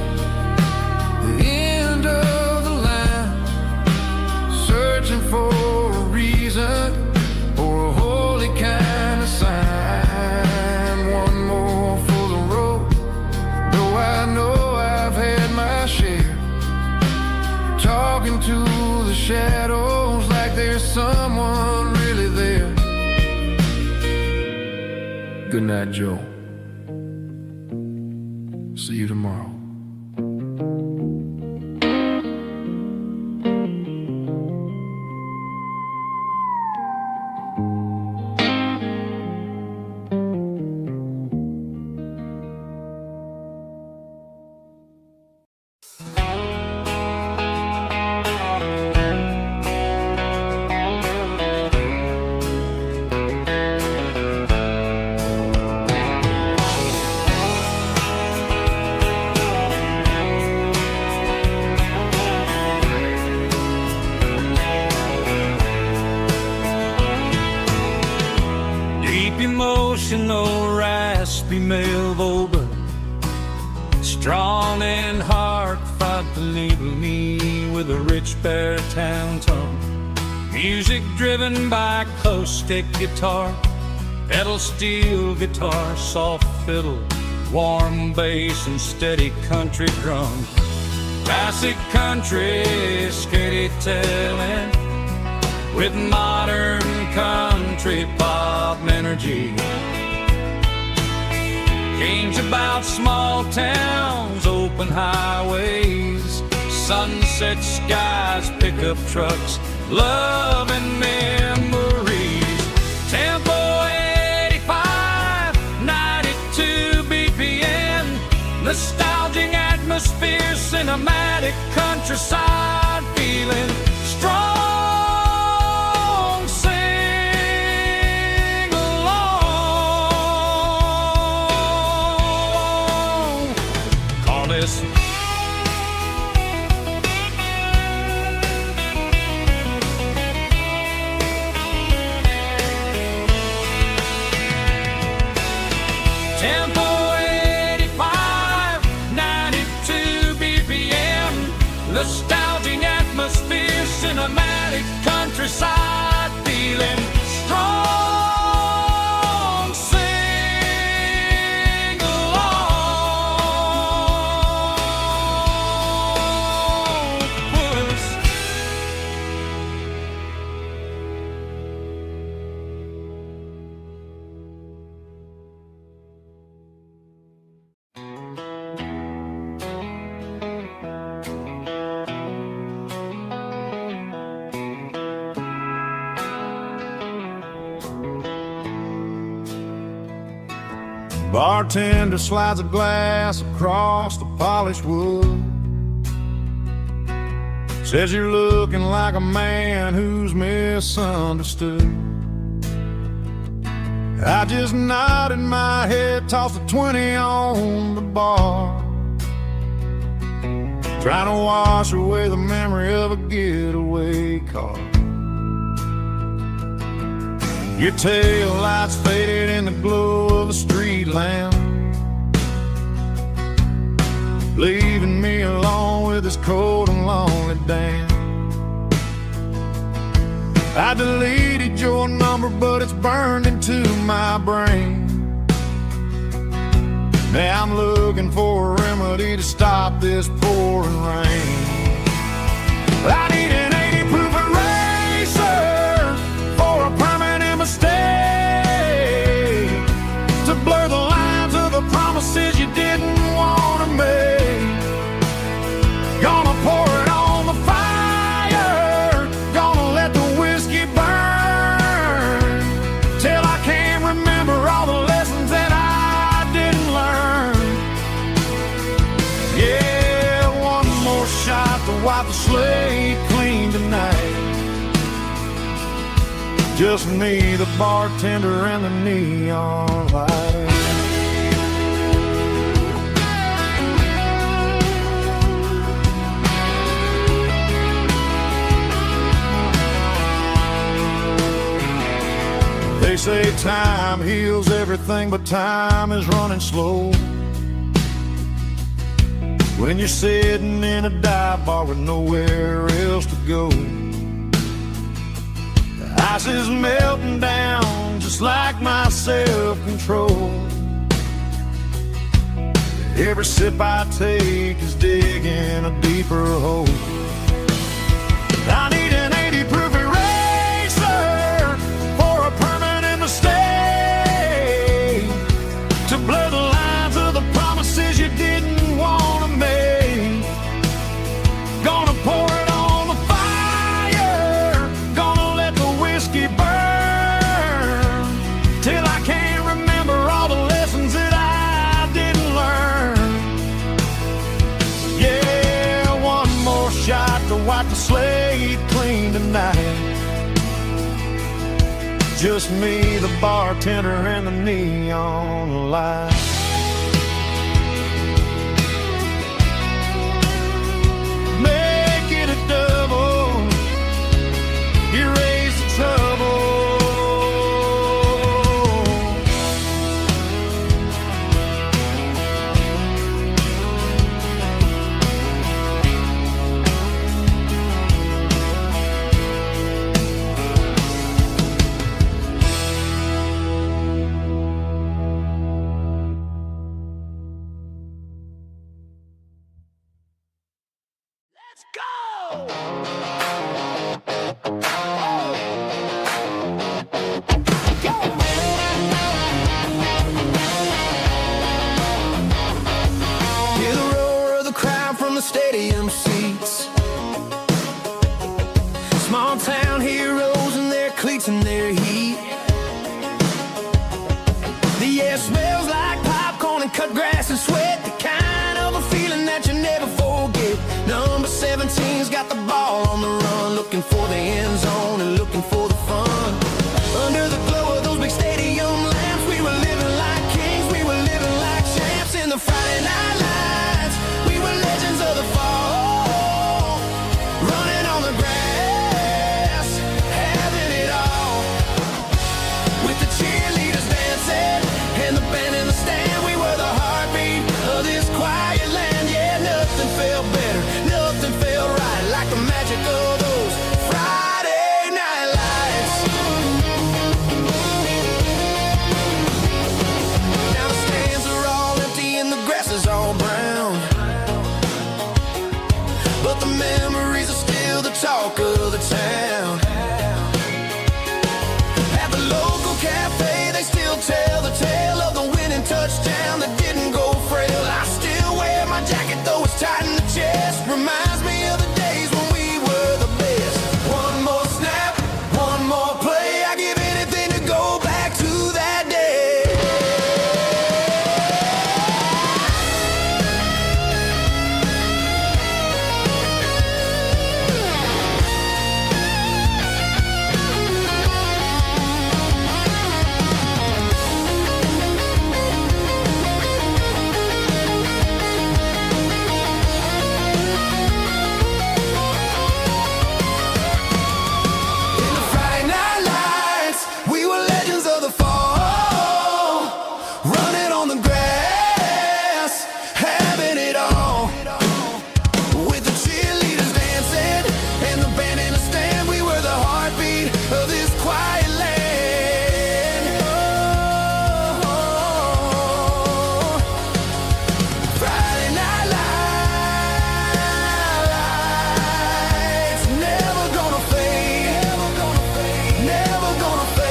Good night, Joe. See you tomorrow. Emotional, raspy male vocal, strong and heartfelt, deliver me with a rich baritone tone. Music driven by acoustic guitar, pedal steel guitar, soft fiddle, warm bass and steady country drums. Classic country storytelling with modern country pop energy. Games about small towns, open highways, sunset skies, pickup trucks, love and memories. Tempo 85, 92 BPM, nostalgic atmosphere, cinematic countryside feeling, strong. Tempo 85, 92 BPM, nostalgic atmosphere, cinematic countryside feeling, strong, sing along with us. Bartender slides a glass across the polished wood. Says you're looking like a man who's misunderstood. I just nodded my head, tossed a 20 on the bar, trying to wash away the memory of a getaway car. Your tail lights faded in the glow of a street lamp, leaving me alone with this cold and lonely damn. I deleted your number, but it's burned into my brain. Now I'm looking for a remedy to stop this pouring rain. I need an 80 proof eraser for a permanent mistake, to blur the lines of the promises you didn't want to make. Gonna pour it on the fire, gonna let the whiskey burn, till I can't remember all the lessons that I didn't learn. Yeah, one more shot to wipe the slate clean tonight. Just me, the bartender, and the neon light. They say time heals everything, but time is running slow when you're sitting in a dive bar with nowhere else to go. The ice is melting down just like my self-control. Every sip I take is digging a deeper hole. I need an 80 proof eraser for a permanent mistake, scene tonight. Just me, the bartender, and the neon light. Make it a double, erase the trouble. Hear the roar of the crowd from the stadium seats. Small town heroes in their cleats and their heat. The air smells like popcorn and cut grass and sweat. The kind of a feeling that you never forget. Number 17's got the ball on the run, looking for the end zone and looking for the fun. Under the glow of those big stadium lamps, we were living like kings, we were living like champs in the Friday night lights. We were legends of the fall, running on the grass, having it all. With the cheerleaders dancing and the band in the stand, we were the heartbeat of this quiet land. Yeah, nothing felt better, nothing felt right like the magic of those Friday night lights. Now the stands are all empty and the grass is all brown, but the memories are still the talk of the town. At the local cafe, they still tell the tale of the winning touchdown that didn't go frail. I still wear my jacket though it's tight in the chest. Reminds me of the days when we were the best. One more snap, one more play. I give anything to go back to that day. In the Friday night lights, we were legends of the fall, running on the grass, having it all. With the cheerleaders dancing and the band in the stand, we were the heartbeat of this quiet land. Oh, Friday night lights, never gonna fade, never gonna fade, never gonna fade.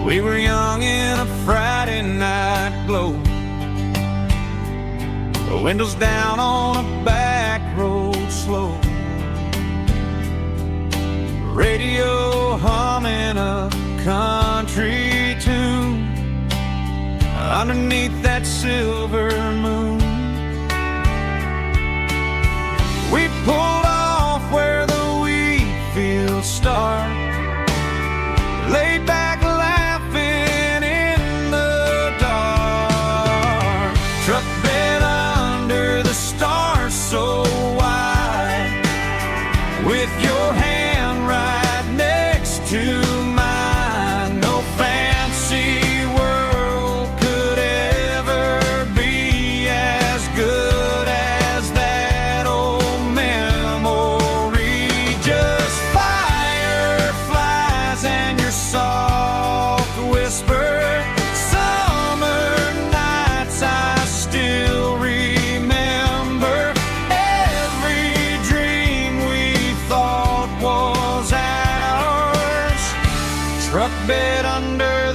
We were young in a Friday night glow, the windows down on a back road slow, radio humming a country tune underneath that silver moon. We pulled off where the wheat fields start, laid back laughing in the dark, truck bed under the stars so wide, with your hand right next to mine. No fancy world could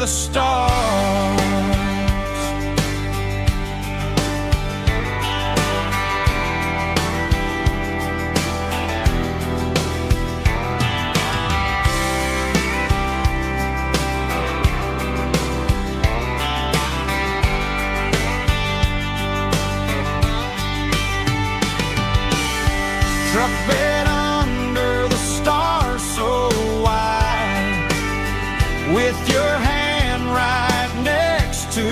the stars. Truck bed under the stars so wide, with your hand right next to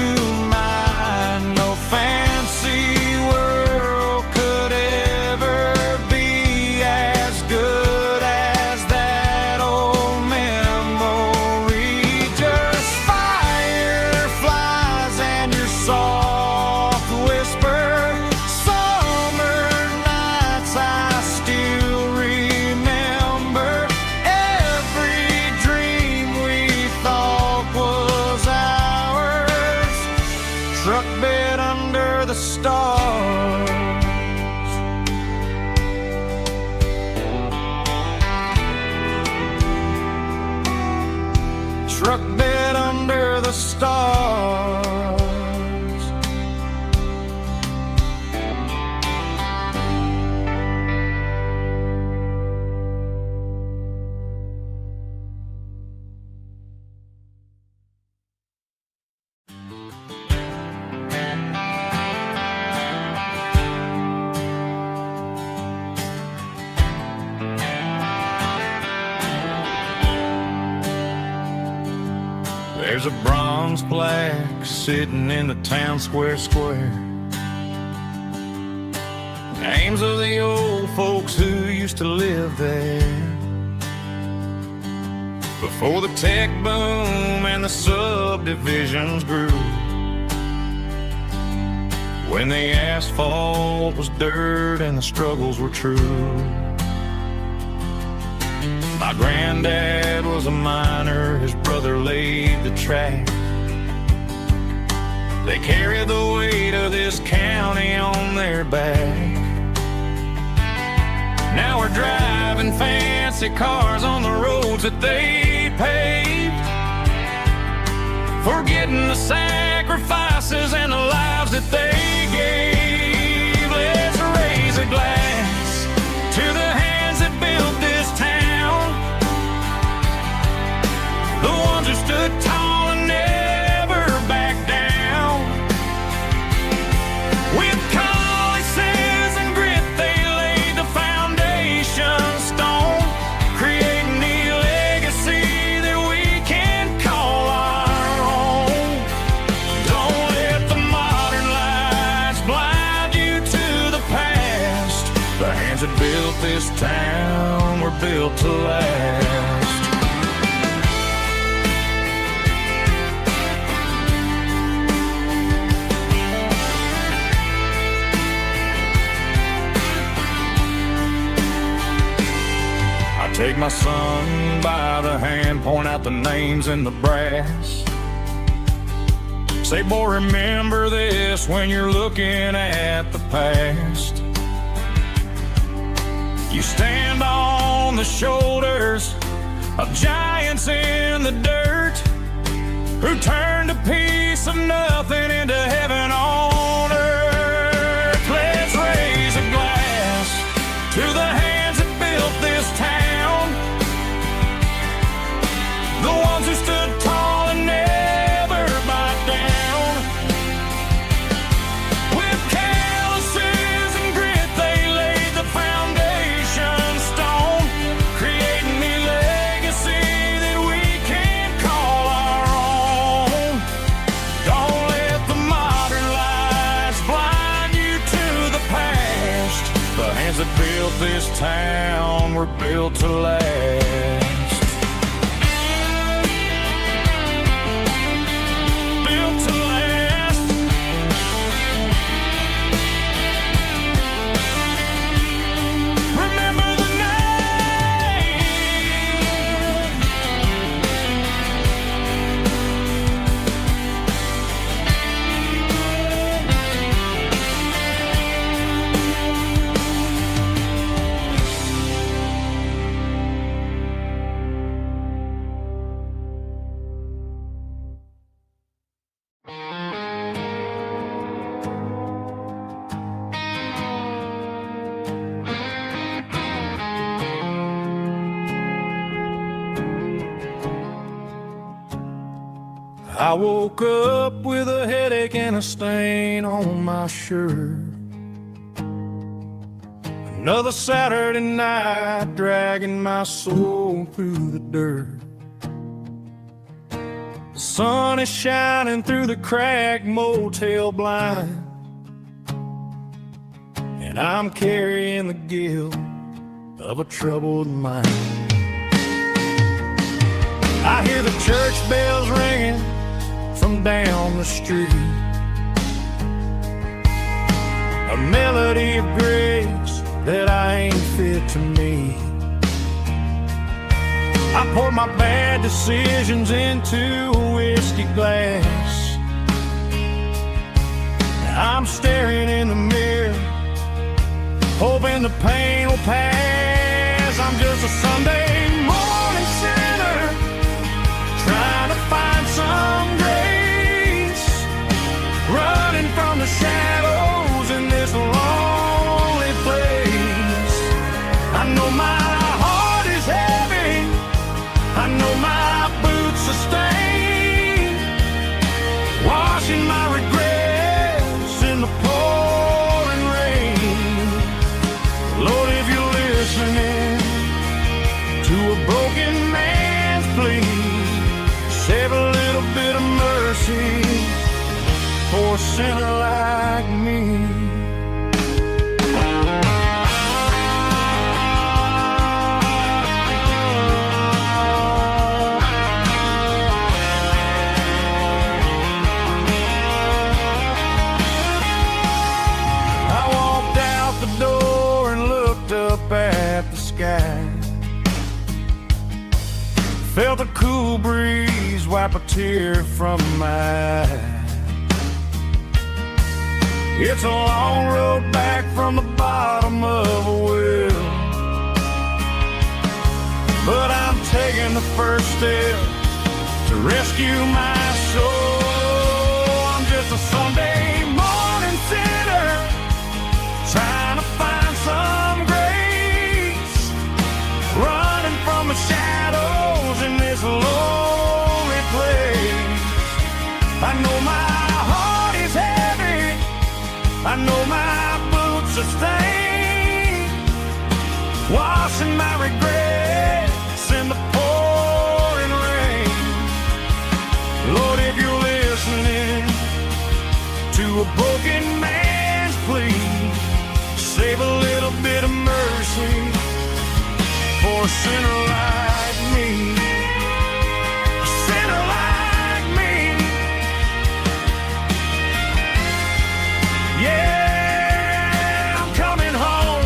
mine. No fancy world could ever be as good as that old memory. Just fireflies and your soft whisper. Summer nights I still remember. Every dream we thought was ours. Truck bed under the stars. Truck bed under the stars. There's a bronze plaque sitting in the town square. Names of the old folks who used to live there before the tech boom and the subdivisions grew. When the asphalt was dirt and the struggles were true. My granddad was a miner, his brother laid the track. They carried the weight of this county on their back. Now we're driving fancy cars on the roads that they paved, forgetting the sacrifices and the lives that they gave. Let's raise a glass to the hands that built this town, the ones who stood tall and never backed down. With calluses and grit, they laid the foundation stone, creating the legacy that we can call our own. Don't let the modern lights blind you to the past. The hands that built this town were built to last. Take my son by the hand, point out the names in the brass. Say, boy, remember this when you're looking at the past. You stand on the shoulders of giants in the dirt, who turned a piece of nothing into heaven on earth. Let's raise a glass to the hands that built this town, the ones who stood tall and never backed down. With calluses and grit, they laid the foundation stone, creating the legacy that we can call our own. Don't let the modern lights blind you to the past. The hands that built this town were built to last. I woke up with a headache and a stain on my shirt. Another Saturday night dragging my soul through the dirt. The sun is shining through the cracked motel blind, and I'm carrying the guilt of a troubled mind. I hear the church bells ringing from down the street, a melody of grace that I ain't fit to meet. I pour my bad decisions into a whiskey glass. I'm staring in the mirror, hoping the pain will pass. I'm just a Sunday morning sinner, trying to find some grace, running from the shadows in this lonely place. I know my heart is heavy, I know my boots are stained, washing my regrets in the pouring rain. Lord, if you're listening to a broken man's plea, save a little bit of mercy for a sinner like me. I walked out the door and looked up at the sky, felt a cool breeze wipe a tear from my eye. It's a long road back from the bottom of a well, but I'm taking the first step to rescue my soul. I'm just a Sunday morning sinner, trying to find some grace, running from the shadows in this lonely place. I know my heart is heavy, I know my boots are stained, washing my regrets in the pouring rain. Lord, if you're listening to a broken man's plea, save a little bit of mercy for a sinner like me. A sinner like me. Yeah, I'm coming home.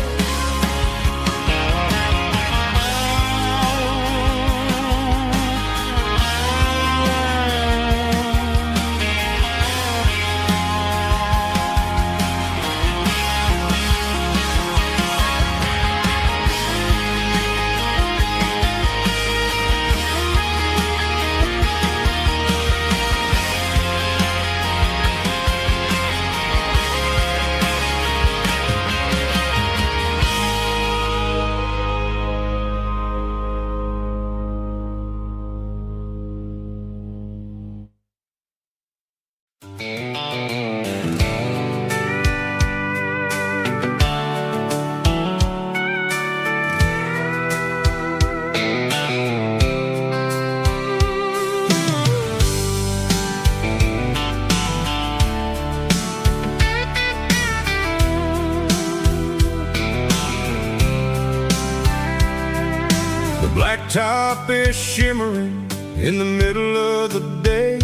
Blacktop is shimmering in the middle of the day.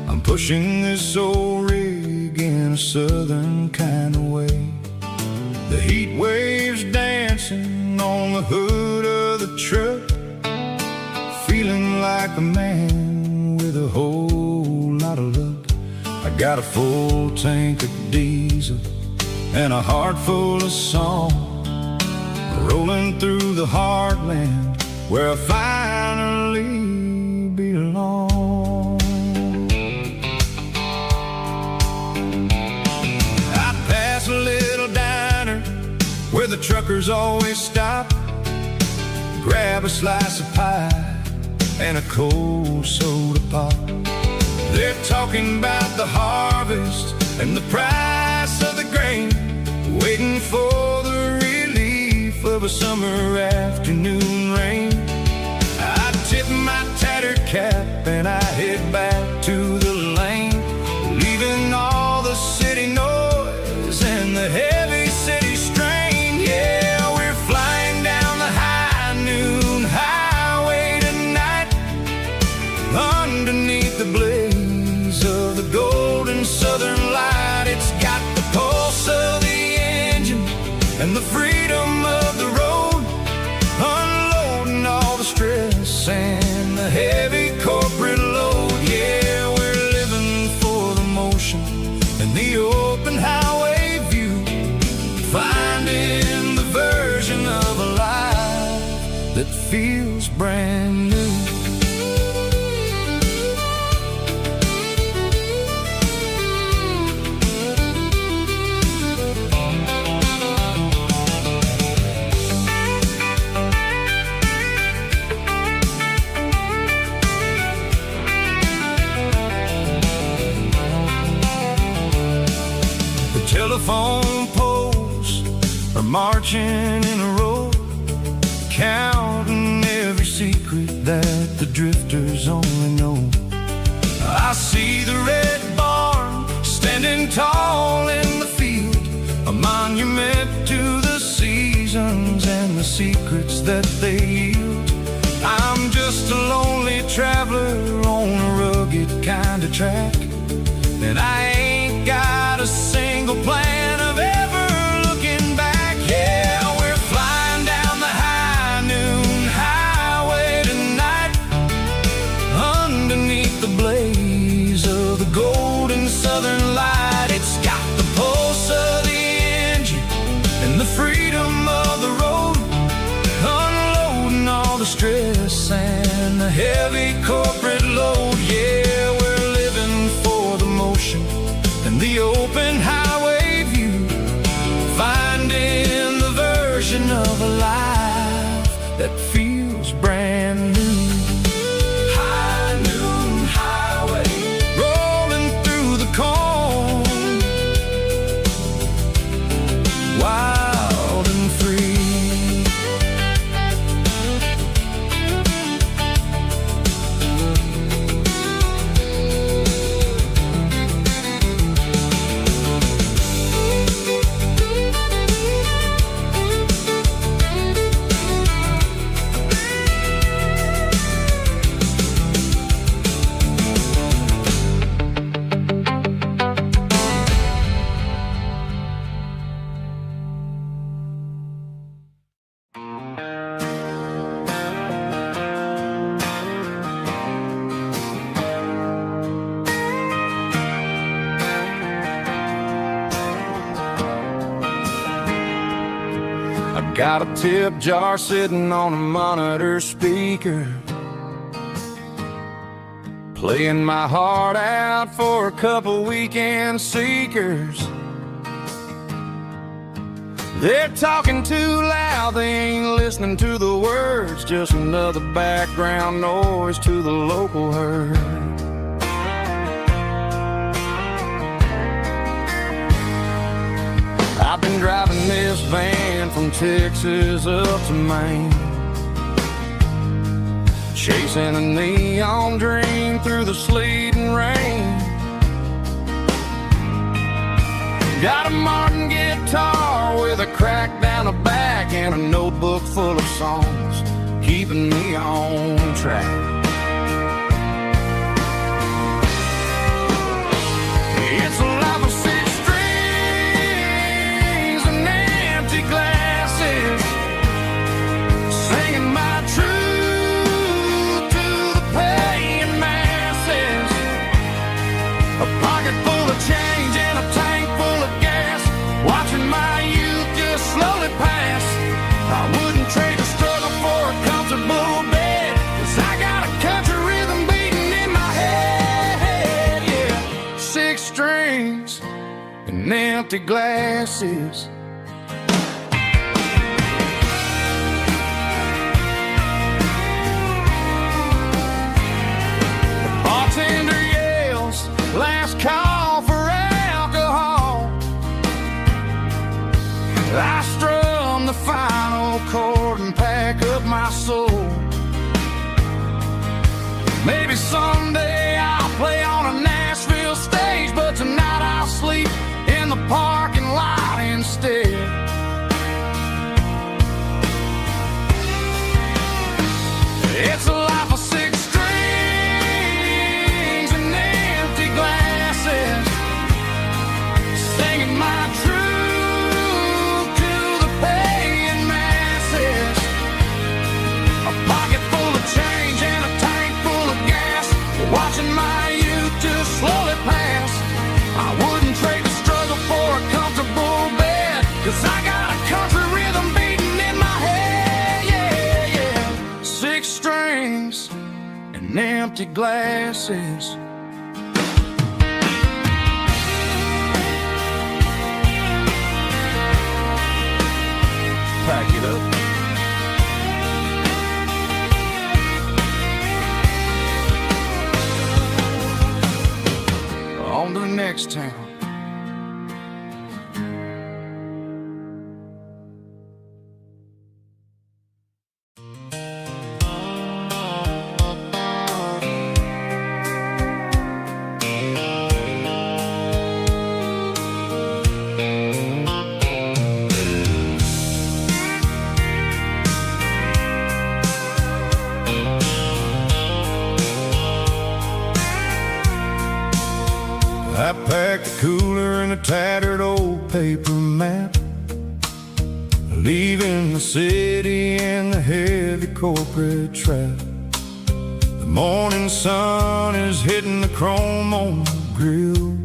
I'm pushing this old rig in a southern kind of way. The heat waves dancing on the hood of the truck, feeling like a man with a whole lot of luck. I got a full tank of diesel and a heart full of song, rolling through the heartland where I finally belong. I pass a little diner where the truckers always stop, grab a slice of pie and a cold soda pop. They're talking about the harvest and the price of the grain, waiting for the relief of a summer afternoon rain. I tip my tattered cap and I head back to the lane, leaving all the city noise and the heavy city strain. Yeah, we're flying down the high noon highway tonight, underneath the blaze of the golden southern light. It's got the pulse of the engine and the freedom of the road, unloading all the stress and the heavy corporate load. Yeah, we're living for the motion and the open highway view, finding the version of a life that feels brand new. Telephone poles are marching in a row, counting every secret that the drifters only know. I see the red barn standing tall in the field, a monument to the seasons and the secrets that they yield. I'm just a lonely traveler on a rugged kind of track, and I ain't got a single plan of ever looking back. Yeah, we're flying down the high noon highway tonight, underneath the blaze of the golden southern light. It's got the pulse of the engine and the freedom of the road, unloading all the stress and the heavy corporate load. Yeah, we're living for the motion and the open highway view, finding the version of a life that feels brand new. High noon highway, rolling through the corn, wild and free. Got a tip jar sitting on a monitor speaker, playing my heart out for a couple weekend seekers. They're talking too loud, they ain't listening to the words, just another background noise to the local herd. I've been driving this van from Texas up to Maine, chasing a neon dream through the sleet and rain. Got a Martin guitar with a crack down the back and a notebook full of songs, keeping me on track. It's a life of six strings and empty glasses, singing my truth to the paying masses. A pocket full of change and a tank full of gas, watching my youth just slowly pass. I wouldn't trade the struggle for a comfortable bed, 'cause I got a country rhythm beating in my head. Yeah, six strings and empty glasses. The bartender yells, final chord and pack up my soul. Maybe someday I'll play on a Nashville stage, but tonight I'll sleep in the parking lot instead. It's a life of six strings and empty glasses, singing my truth to the paying masses. A pocket full of change and a tank full of gas, watching my youth just slowly pass. I wouldn't trade the struggle for a comfortable bed, 'cause I got a country rhythm beating in my head, yeah, yeah. Six strings and empty glasses. Pack it up. On to the next town. I packed a cooler and a tattered old paper map, leaving the city and the heavy corporate trap. The morning sun is hitting the chrome on the grill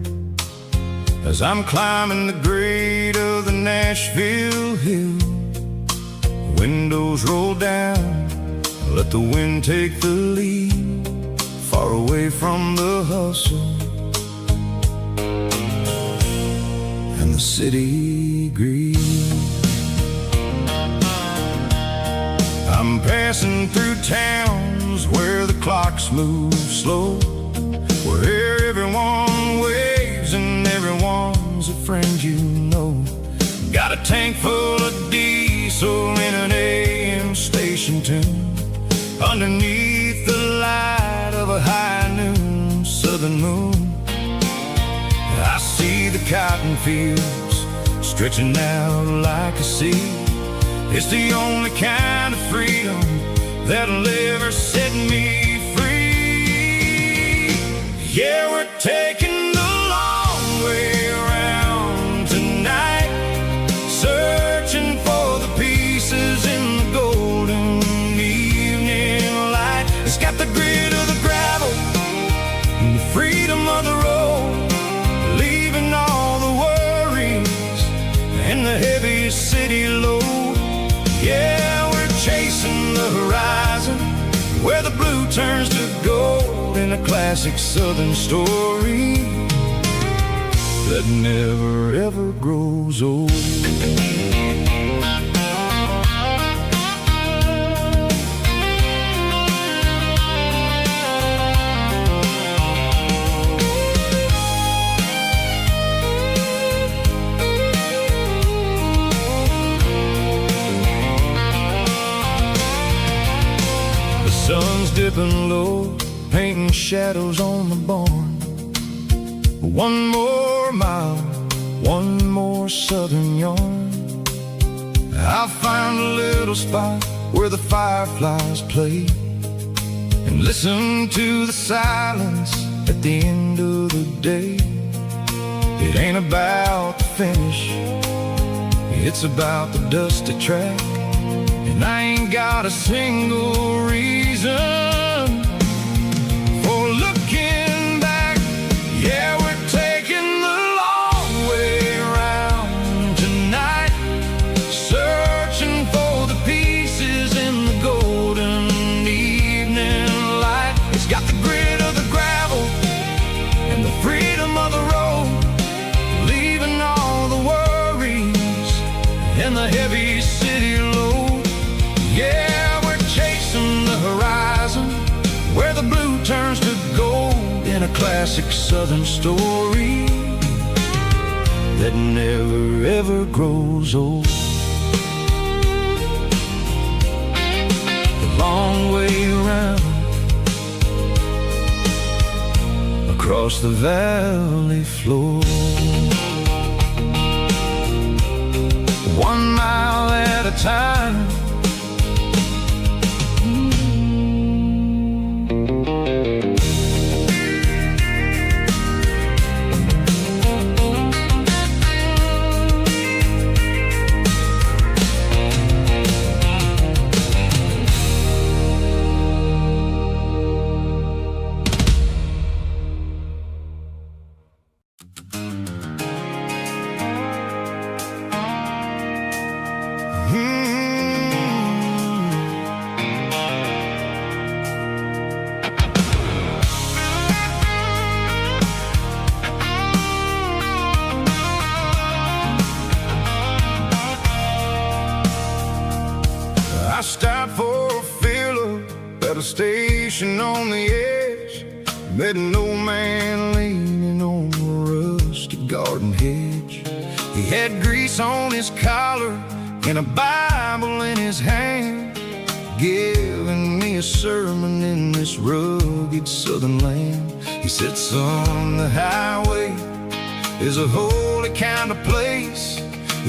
as I'm climbing the grade of the Nashville hill. Windows roll down, let the wind take the lead, far away from the hustle and the city greed. I'm passing through towns where the clocks move slow, where everyone waves and everyone's a friend you know. Got a tank full of diesel in an AM station tune, underneath the light of a high noon southern moon. I see the cotton fields stretching out like a sea. It's the only kind of freedom that'll ever set me free. Yeah, we're taking the long way around tonight, searching for the pieces in the golden evening light. It's got the grit of the gravel and the freedom of the road, leaving all the worries and the heavy city load. Yeah, we're chasing the horizon, where the blue turns to gold, in a classic southern story that never ever grows old. Sun's dipping low, painting shadows on the barn. One more mile, one more southern yarn. I'll find a little spot where the fireflies play, and listen to the silence at the end of the day. It ain't about the finish, it's about the dusty track. And I ain't got a single reason for looking back. Yeah, we're taking the long way around tonight, searching for the pieces in the golden evening light. It's got the grit of the gravel and the freedom of the road, leaving all the worries and the heavy city load. Yeah, we're chasing the horizon, where the blue turns to gold, in a classic southern story that never ever grows old. long way around across the valley floor. 1 mile at a time. I stopped for a fill-up at a station on the edge. Met an old man leaning on a rusty garden hedge. He had grease on his collar and a Bible in his hand, giving me a sermon in this rugged southern land. He said, son, the highway is a holy kind of place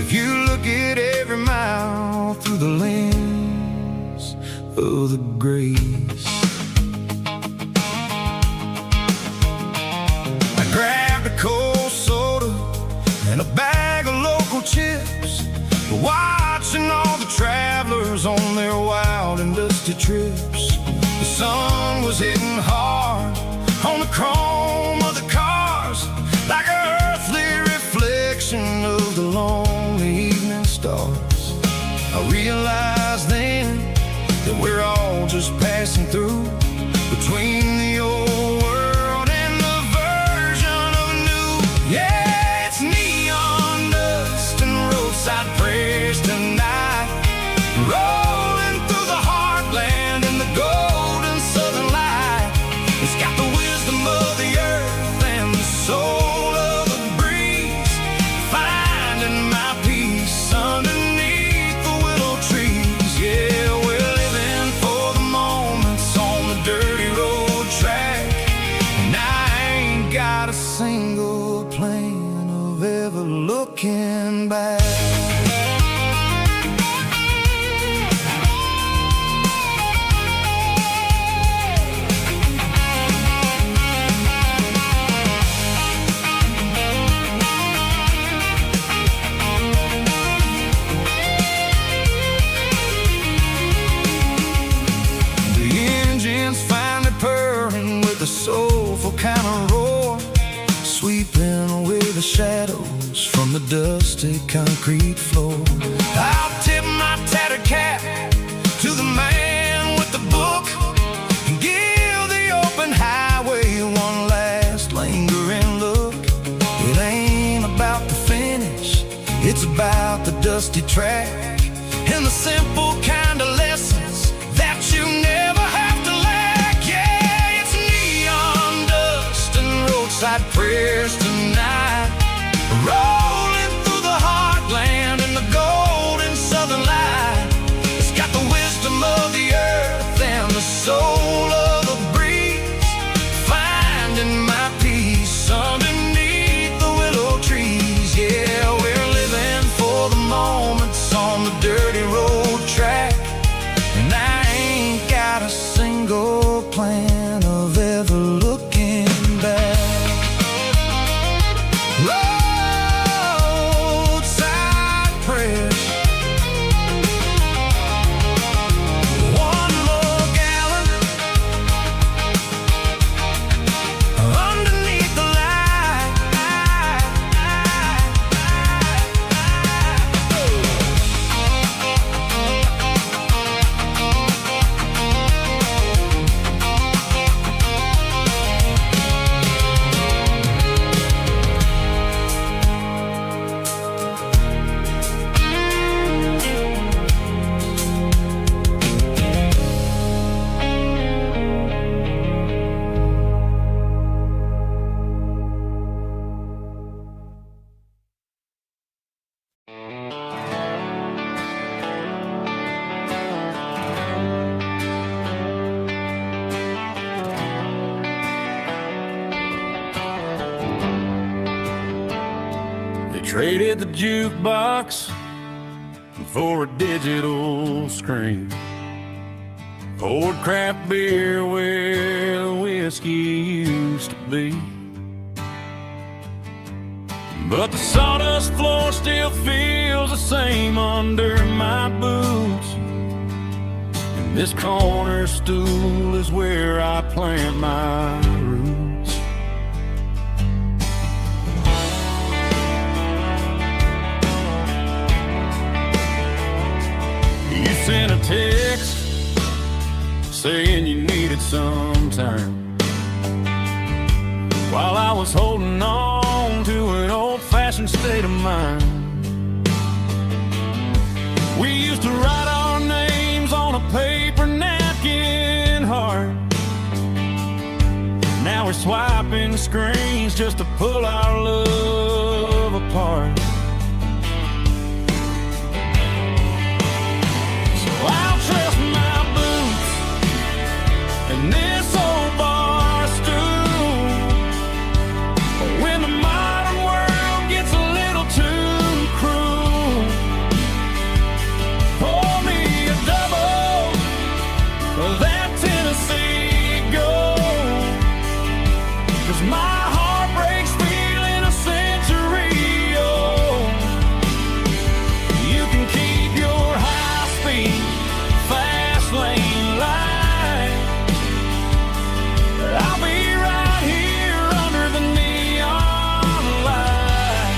if you look at every mile through the lens of the grace. I grabbed a cold soda and a bag of local chips, watching all the travelers on their wild and dusty trips. The sun was hitting hard on the chrome of the cars, like an earthly reflection of the lonely evening stars. I realized then that we're all just passing through between the old world and the version of new. Yeah, it's neon dust and roadside prayers tonight, rolling through the heartland in the golden southern light. It's got the wisdom of the earth and the soul of the breeze, finding my peace underneath the willow trees. Yeah, we're living for the moments on the dirty road track, and I ain't got a single plan of ever looking back. The engine's finally purring with a soulful kind of roar, sweeping away the shadows from the dusty concrete floor. I'll tip my tattered cap to the man with the book and give the open highway one last lingering look. It ain't about the finish, it's about the dusty track and the simple kind of lessons that you never have to lack. Yeah, it's neon dust and roadside prayers tonight, rolling through the heartland in the golden southern light. It's got the wisdom of the earth and the soul of the breeze, finding my peace underneath the willow trees. Yeah, we're living for the moments on the dirty road Traded the jukebox for a digital screen. Poured craft beer where the whiskey used to be. But the sawdust floor still feels the same under my boots. And this corner stool is where I plant my roots. You sent a text saying you needed some time, while I was holding on to an old-fashioned state of mind. We used to write our names on a paper napkin heart. Now we're swiping screens just to pull our love apart. So I'll trust my boots and this old bar stool when the modern world gets a little too cruel. Pour me a double of that Tennessee Gold, 'cause my heart breaks feeling a century old. You can keep your high-speed, fast lane light. I'll be right here under the neon light,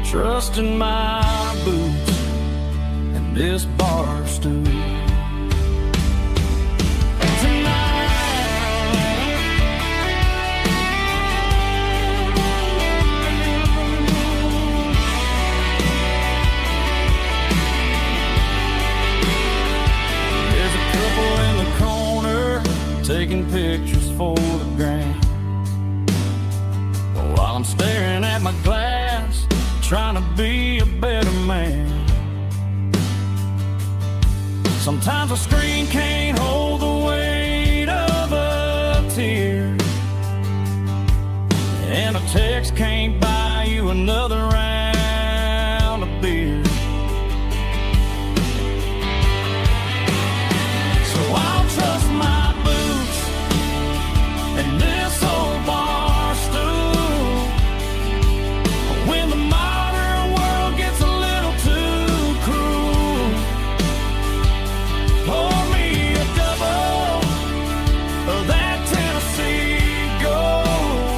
trusting my boots and this bar stool. There's a couple in the corner taking pictures for the gram, while I'm staring at my glass, trying to be a better man. Sometimes a screen can't hold the weight of a tear, and a text can't buy you another round of beer. So I'll trust my boots and this old bar stool when the modern world gets a little too cruel. Pour me a double of that Tennessee Gold,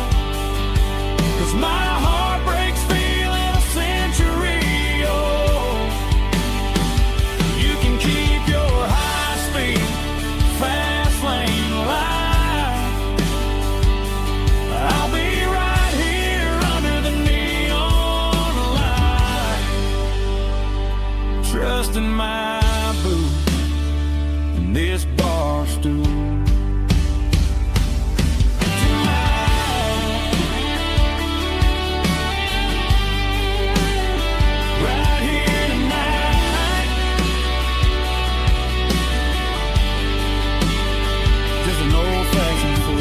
'cause my heart breaks feeling a century old. You can keep your high-speed, fast lane light. I'll be right here under the neon light, trusting my boots and this bar stool. Right here tonight, just an old-fashioned fool.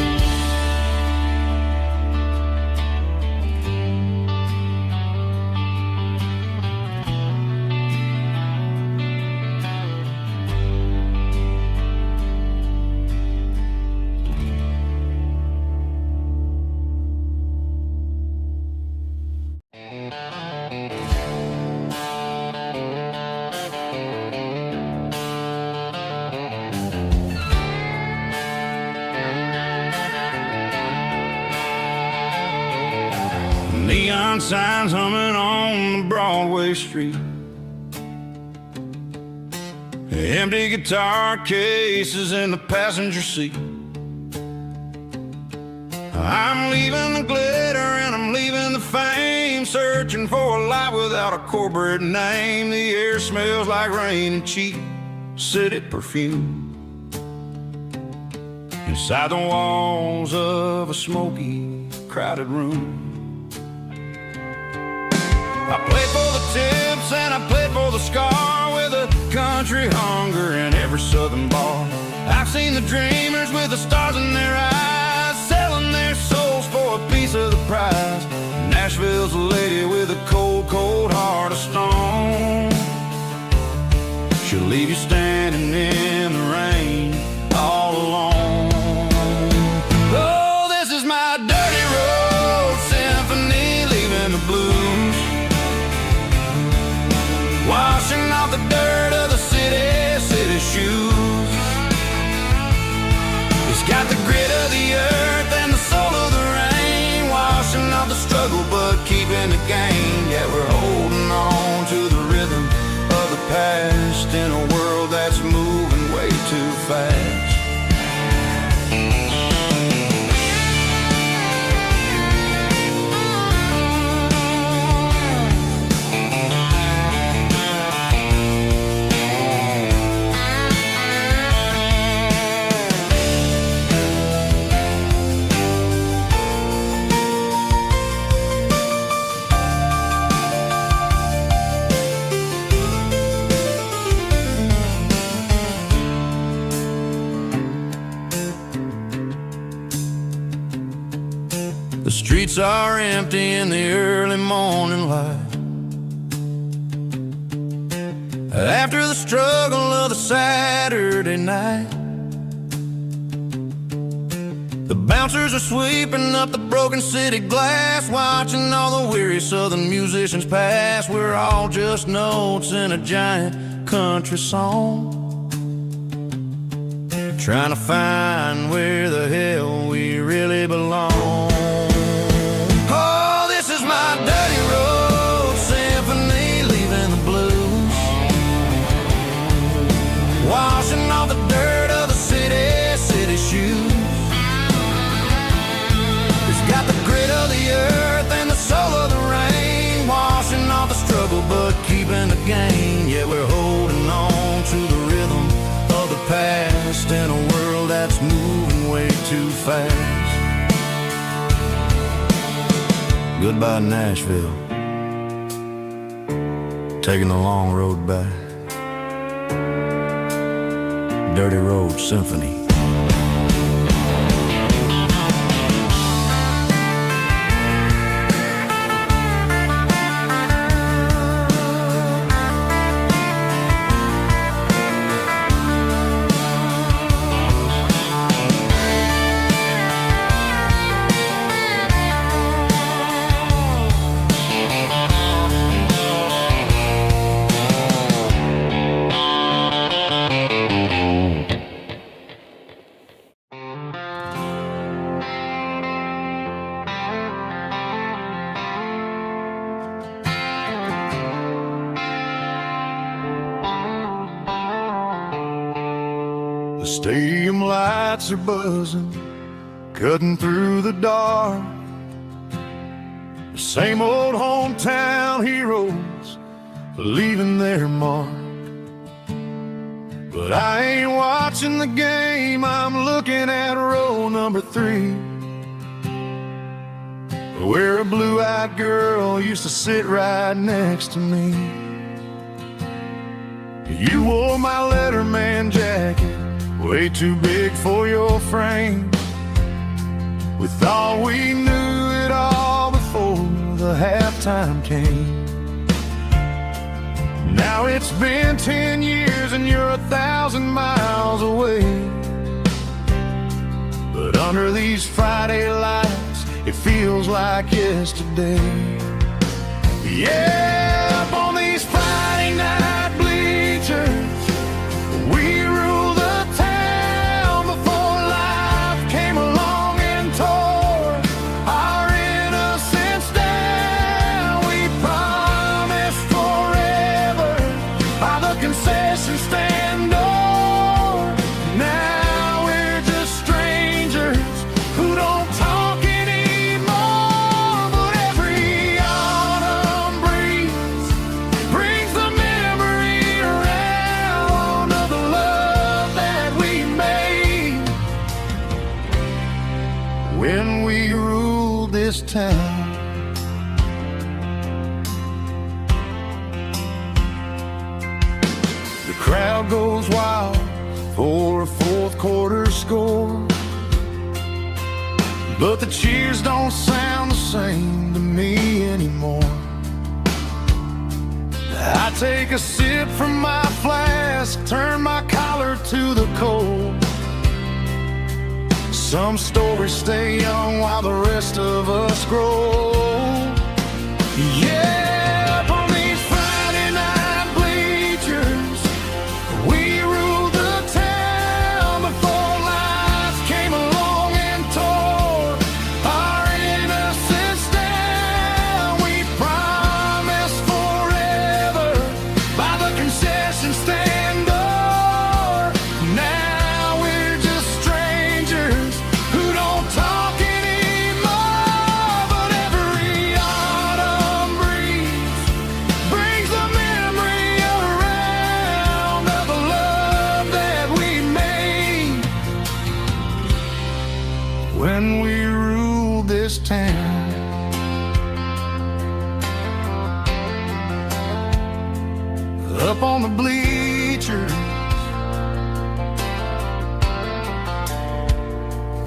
Neon signs humming on the Broadway street, empty guitar cases in the passenger seat. I'm leaving the glitter and I'm leaving the fame, searching for a life without a corporate name. The air smells like rain and cheap city perfume inside the walls of a smoky, crowded room. I played for the tips and I played for the scar, with a country hunger in every southern bar. I've seen the dreamers with the stars in their eyes, selling their souls for a piece of the prize. Nashville's a lady she'll leave you standing in the rain all alone. Oh, this is my dirty road symphony, leaving the blues, washing off the dirt of the city shoes. It's got the grit of the earth and the soul of the rain, washing off the struggle but keeping the gain. Yeah, we're holding on to the rhythm of the past in a world that's moving way too fast. The streets are empty in the early morning light, after the struggle of the Saturday night. The bouncers are sweeping up the broken city glass, watching all the weary southern musicians pass. We're all just notes in a giant country song, trying to find where the hell we really belong. My dirty road symphony, leaving the blues, washing off the dirt of the city shoes. It's got the grit of the earth and the soul of the rain, washing off the struggle but keeping the gain. Yeah, we're holding on to the rhythm of the past in a world that's moving way too fast. Goodbye, Nashville, taking the long road back. Dirty Road Symphony. The stadium lights are buzzing, cutting through the dark. The same old hometown heroes leaving their mark. But I ain't watching the game, I'm looking at row number 3, where a blue-eyed girl used to sit right next to me. You wore my Letterman jacket, way too big for your frame. We thought we knew it all before the halftime came. Now it's been 10 years and you're 1,000 miles away. But under these Friday lights, it feels like yesterday. Yeah, up on these Friday night bleachers, we rule the town before life came along and tore our innocence down. We promised forever by the concession stand door. Now we're just strangers who don't talk anymore. But every autumn breeze brings the memory around of the love that we made when we ruled this town. The crowd goes wild for a fourth quarter score, but the cheers don't sound the same to me anymore. I take a sip from my flask Some stories stay young while the rest of us grow. Yeah, up on these Friday night bleachers, we ruled the town before life came along and tore our innocence down. We promised forever by the concession stand door. Now we're just strangers who don't talk anymore. But every autumn breeze brings the memory around of the love that we made when we ruled this town. Up on the bleachers,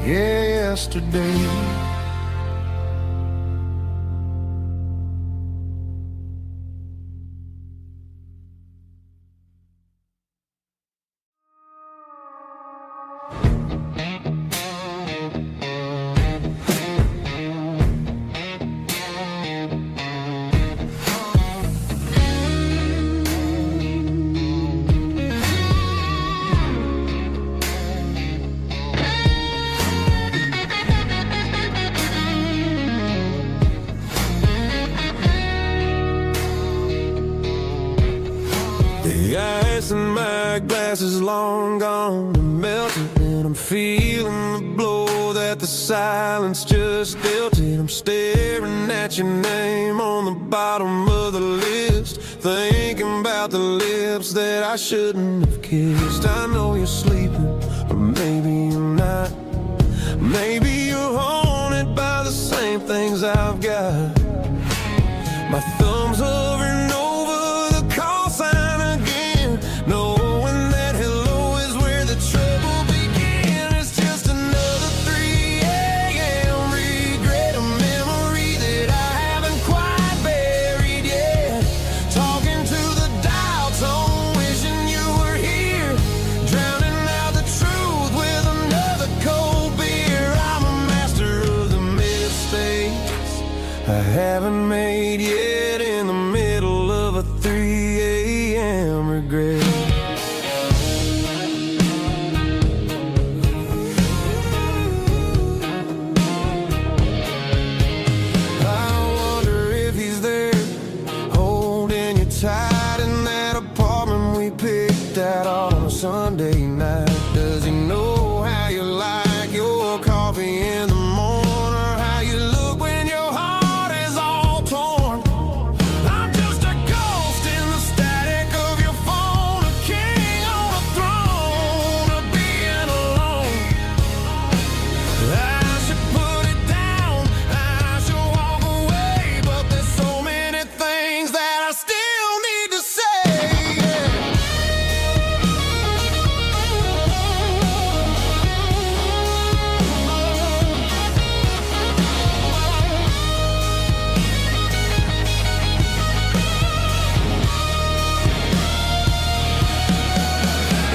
yesterday. The ice in my glass is long gone and melted, and I'm feeling the blow that the silence just dealt it. I'm staring at your name on the bottom of the list, thinking about the lips that I shouldn't have kissed. I know you're sleeping, or maybe you're not. Maybe you're haunted by the same things I've got. My thumb's hovering over the call sign again, knowing that hello is where the trouble began. It's just another 3 a.m. regret, a memory that I haven't quite buried yet. Talking to the dial tone, wishing you were here, drowning out the truth with another cold beer. I'm a master of the mistakes I haven't made yet, in the middle of a 3 a.m. regret. I wonder if he's there, holding you tight in that apartment we picked out on a Sunday night. Does he know how you like your coffee in the morning, or how you look when your heart is all torn? I'm just a ghost in the static of your phone, a king on a throne of being alone. I should put it down, I should walk away, but there's so many things that I still need to say.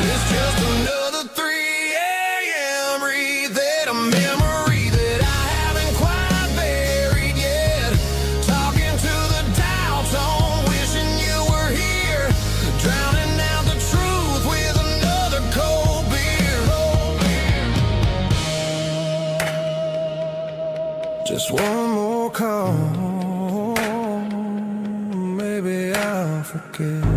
It's just another 3 a.m. read, a memory that I haven't quite buried yet. Talking to the dial tone, wishing you were here, drowning out the truth with another cold beer. Just one more call, maybe I'll forget.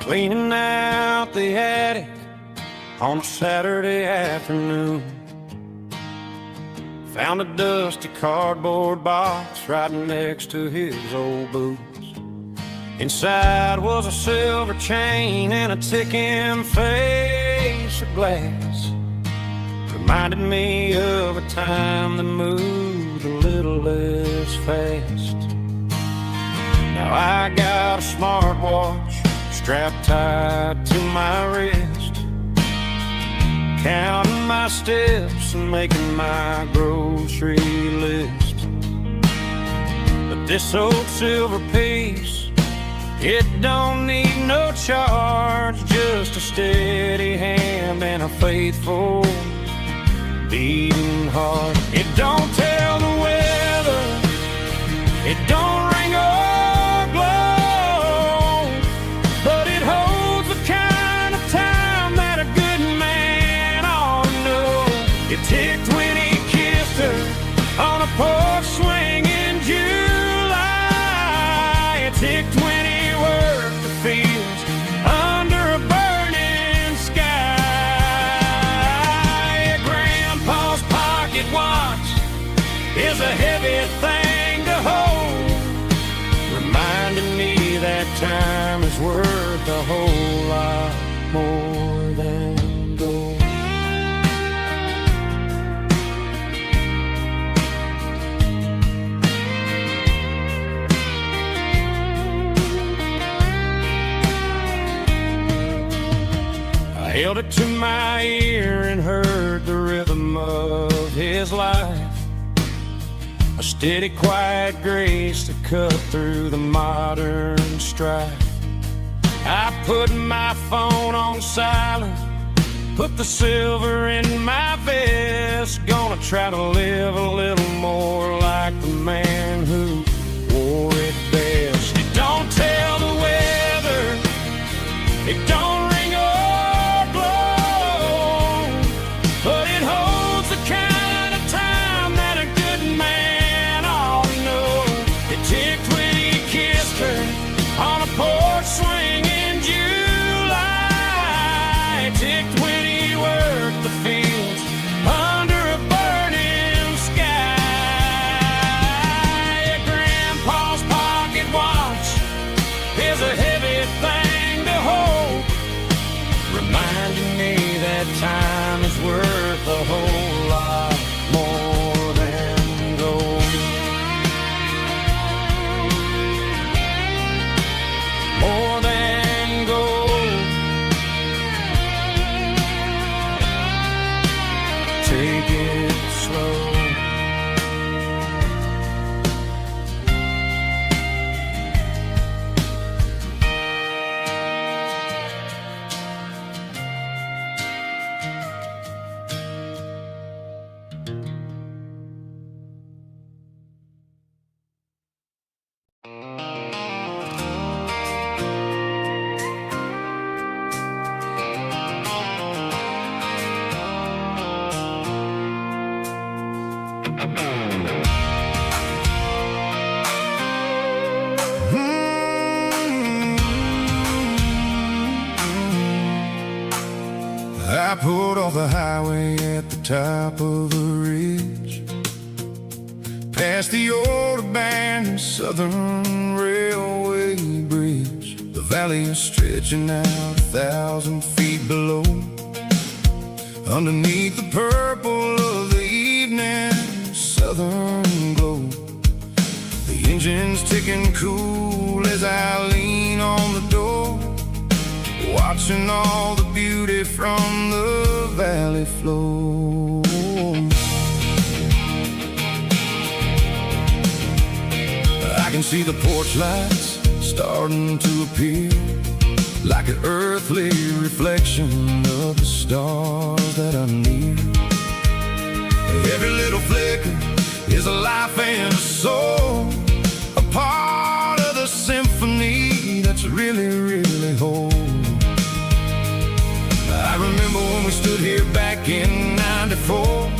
cleaning out the attic on a Saturday afternoon. Found a dusty cardboard box right next to his old boots. Inside was a silver chain and a ticking face of glass. Reminded me of a time that moved a little less fast. Now I got a smartwatch strapped tight to my wrist, counting my steps and making my grocery list. But this old silver piece, it don't need no charge, just a steady hand and a faithful beating heart. It don't tell the weather, it don't ring or glow, but it holds the kind of time that a good man ought to know. It ticked when he kissed her on a porch swing in July. It ticked when he worked the fields under a burning sky. Grandpa's pocket watch is a heavy thing to hold, reminding me that time is worth a whole lot more than gold. I held it to my ear and heard the rhythm of his life, a steady, quiet grace that cut through the modern strife. I put my phone on silent, put the silver in my vest. Gonna try to live a little more like the man who wore it best. It don't tell the weather, it don't ring or blow, but it holds the kind of time that a good man ought to know. It ticked when he kissed her on a porch swing in July. It ticked when he worked the fields under a burning sky. Grandpa's pocket watch is a heavy thing to hold, reminding me that time is worth a whole lot more than gold. More than gold. Take it slow. I pulled off the highway at the top of the ridge, past the old abandoned Southern Railway bridge. The valley is stretching out 1,000 feet below, underneath the purple of the evening southern glow. The engine's ticking cool as I lean on the door, watching all the beauty from the valley flow. I can see the porch lights starting to appear, like an earthly reflection of the stars that are near. Every little flicker is a life and a soul, a part of the symphony that's really, really whole. I remember when we stood here back in '94,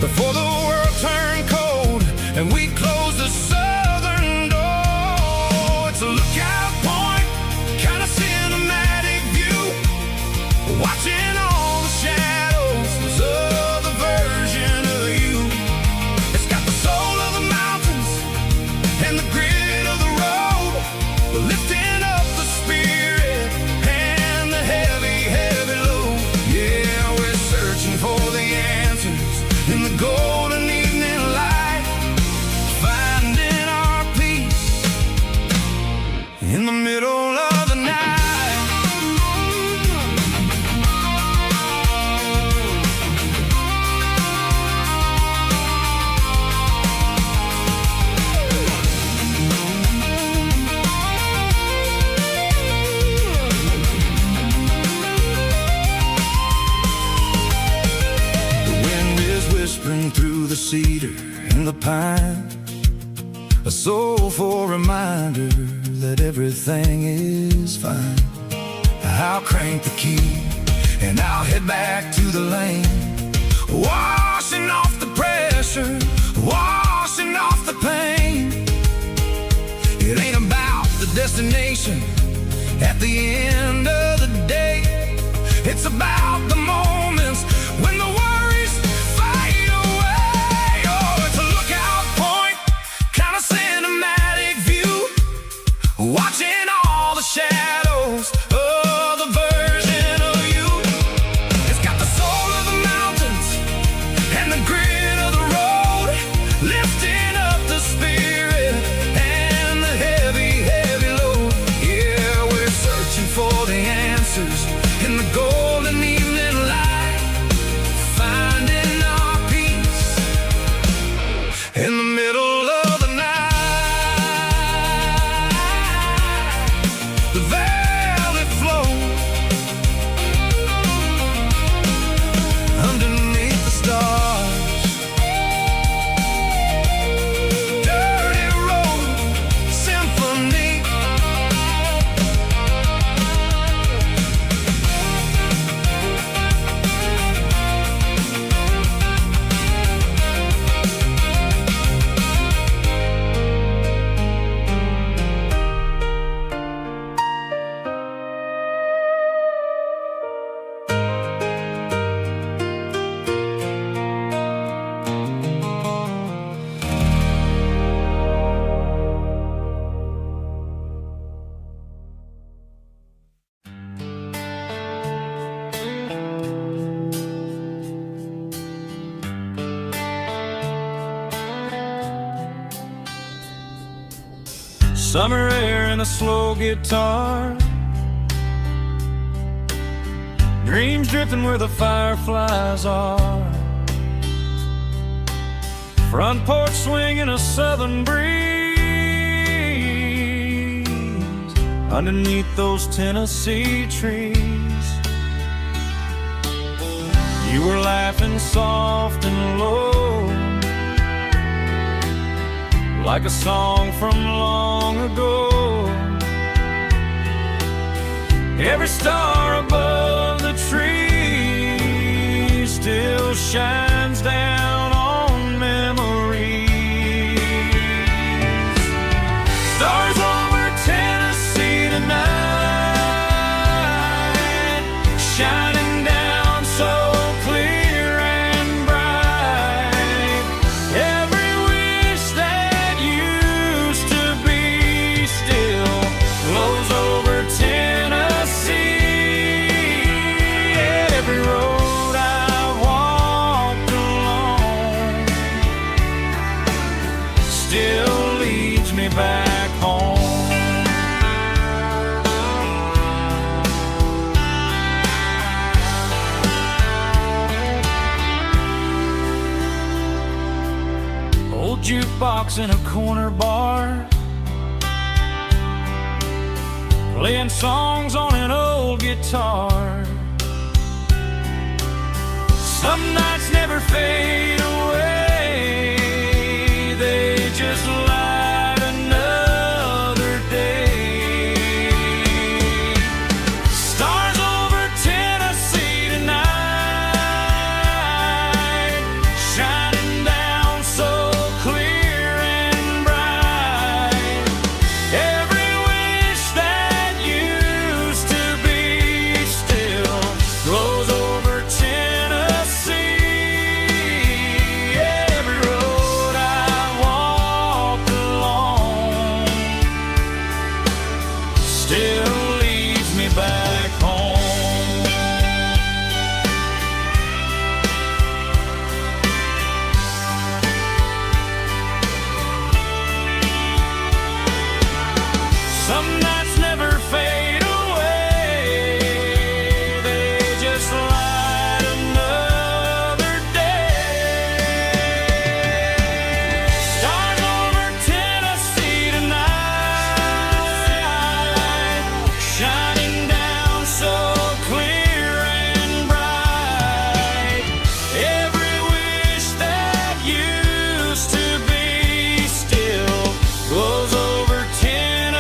before the world turned cold and we closed the southern door. It's a lookout point, kind of and the grit of the road, lifting up the spirit and the heavy, heavy load. Yeah, we're searching for the answers in the golden evening light, finding our peace in the middle of the night. Through the cedar and the pine, a soulful reminder that everything is fine. I'll crank the key and I'll head back to the lane, washing off the pressure, washing off the pain. It ain't about the destination at the end of the day, it's about the moments when the worries fade away. Oh, it's a lookout point, kind of cinematic view, watching all the shadows of the version of you. It's got the soul of the mountains and the grit of the road, lifting up the spirit and the heavy, heavy load. Yeah, we're searching for the answers in the golden evening light, finding our peace in the middle of the night. The valley flows underneath the stars, dirty road symphony. Summer air and a slow guitar, dreams drifting where the fireflies are, front porch swinging a southern breeze underneath those Tennessee trees. You were laughing soft and low, like a song from long ago. Every star above the tree still shines down on memories. Stars over Tennessee tonight, shining down so clear and bright. Every wish that used to be still flows over Tennessee. Every road I've walked along still leads me back home. Old jukebox in a corner bar, playing songs on an old guitar. Some nights never fade away, they just light another day. Stars over Tennessee tonight, shining down so clear and bright. Every wish that used to be still glows over Tennessee. Some nights never fade away, they just light another day. Stars over Tennessee tonight, shining down so clear and bright. Every wish that used to be still glows over Tennessee.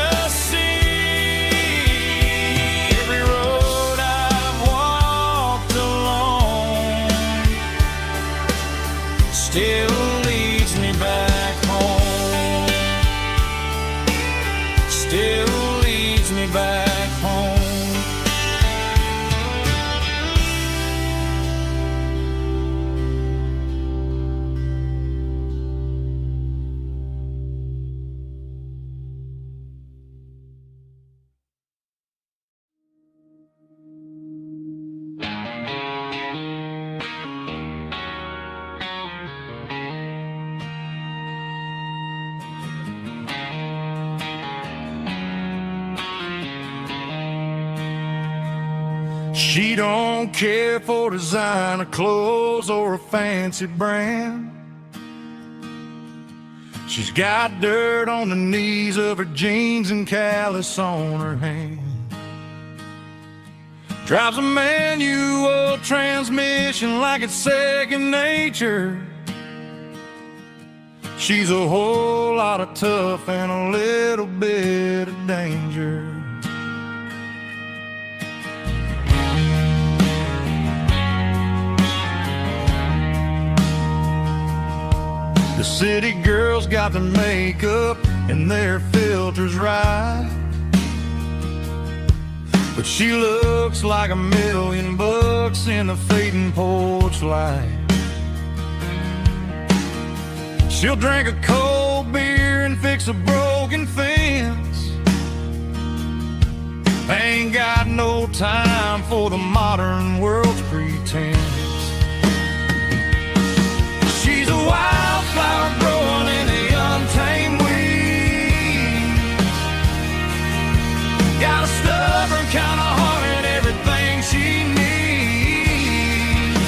Every road I've walked alone still leads me back home. Still leads me back home. She don't care for designer clothes or a fancy brand. She's got dirt on the knees of her jeans and callus on her hand. Drives a manual transmission like it's second nature. She's a whole lot of tough and a little bit of danger. The city girls got their makeup and their filters right, but she looks like $1,000,000 in the fading porch light. She'll drink a cold beer and fix a broken fence. Ain't got no time for the modern world's pretense. She's a wildflower growing in the untamed weeds. Got a stubborn kind of heart and everything she needs.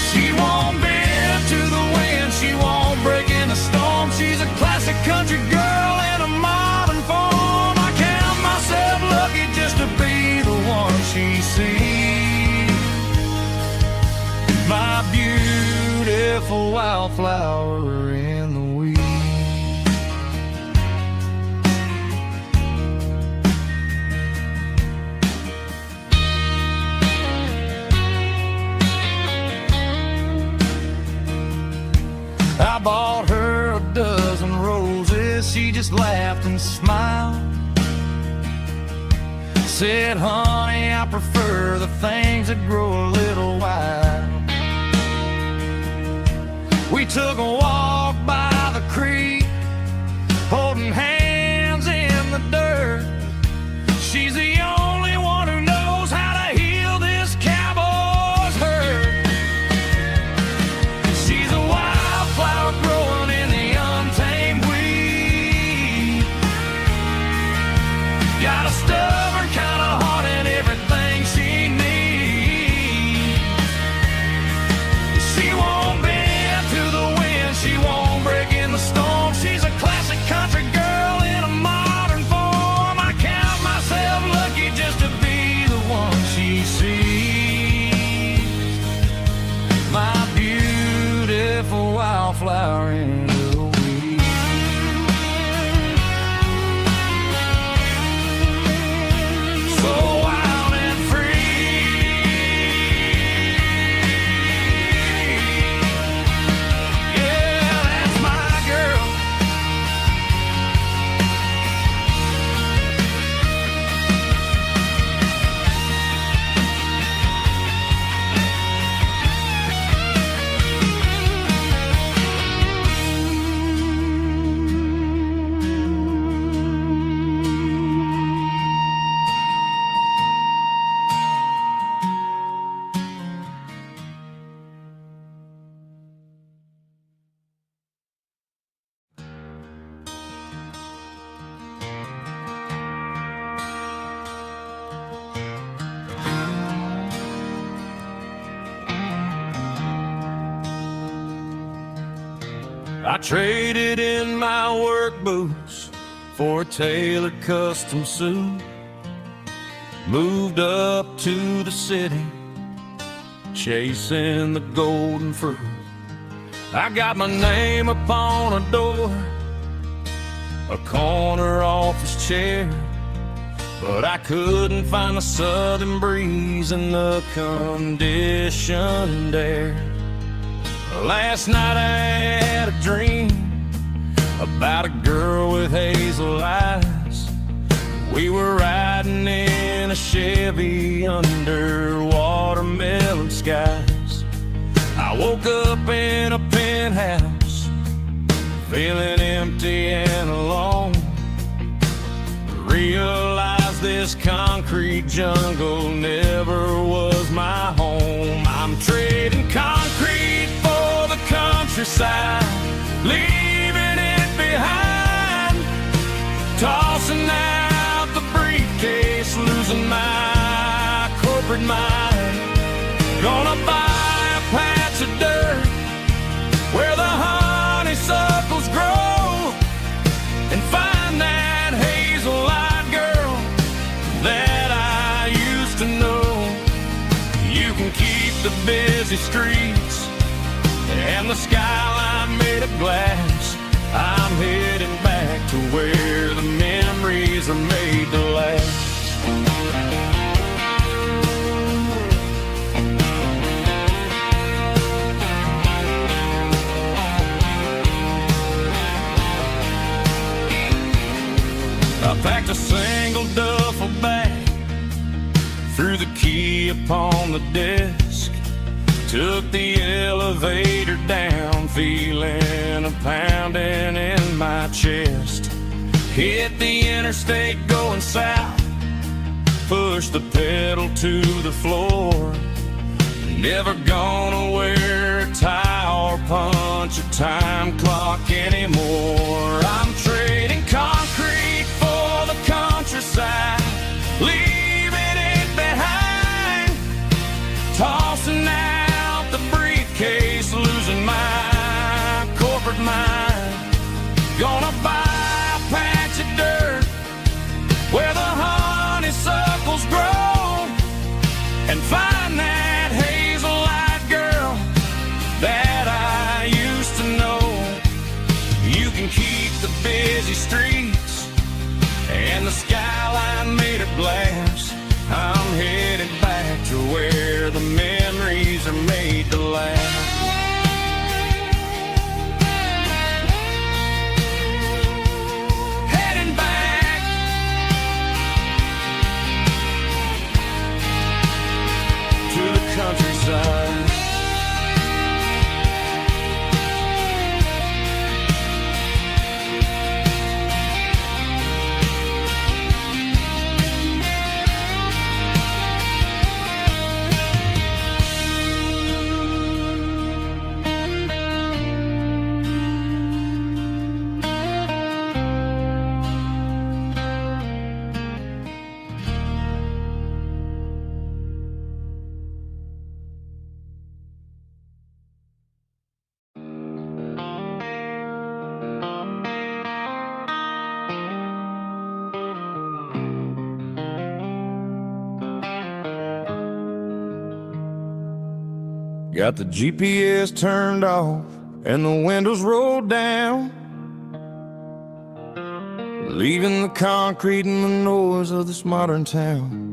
She won't bend to the wind, she won't break in a storm. She's a classic country girl in a modern form. I count myself lucky just to be the one she sees. My beautiful wildflower in the weeds. I bought her a dozen roses, she just laughed and smiled. Said, honey, I prefer the things that grow a little wild. We took a walk by the creek, holding hands in the dirt. She's the only one who knows how to heal this cowboy's hurt. She's a wildflower growing in the untamed weed. Got a stubborn kind of heart and everything she needs. She won't bend to the wind, she won't I traded in my work boots for a tailored custom suit. Moved up to the city, chasing the golden fruit. I got my name upon a door, a corner office chair, but I couldn't find the southern breeze in the conditioned air. Last night I had a dream about a girl with hazel eyes. We were riding in a Chevy under watermelon skies. I woke up in a penthouse, feeling empty and alone. Realized this concrete jungle never was my home. I'm trading concrete for the countryside, leaving it behind, tossing out the briefcase, losing my corporate mind. Gonna buy a patch of dirt where the honeysuckles grow and find that hazel-eyed girl that I used to know. You can keep the busy streets and the skyline made of glass. I'm heading back to where the memories are made to last. I packed a single duffel bag, threw the key upon the desk, took the elevator down, feeling a pounding in my chest. Hit the interstate going south, pushed the pedal to the floor. Never gonna wear a tie or punch a time clock anymore. I'm trading concrete for the countryside, leaving it behind, tossing out the briefcase, losing my corporate mind. Gonna buy a patch of dirt where the honeysuckles grow and find that hazel-eyed girl that I used to know. You can keep the busy streets and the skyline made of glass. I'm headed back to where the memories are made to last. Heading back to the countryside. Got the GPS turned off and the windows rolled down, leaving the concrete and the noise of this modern town.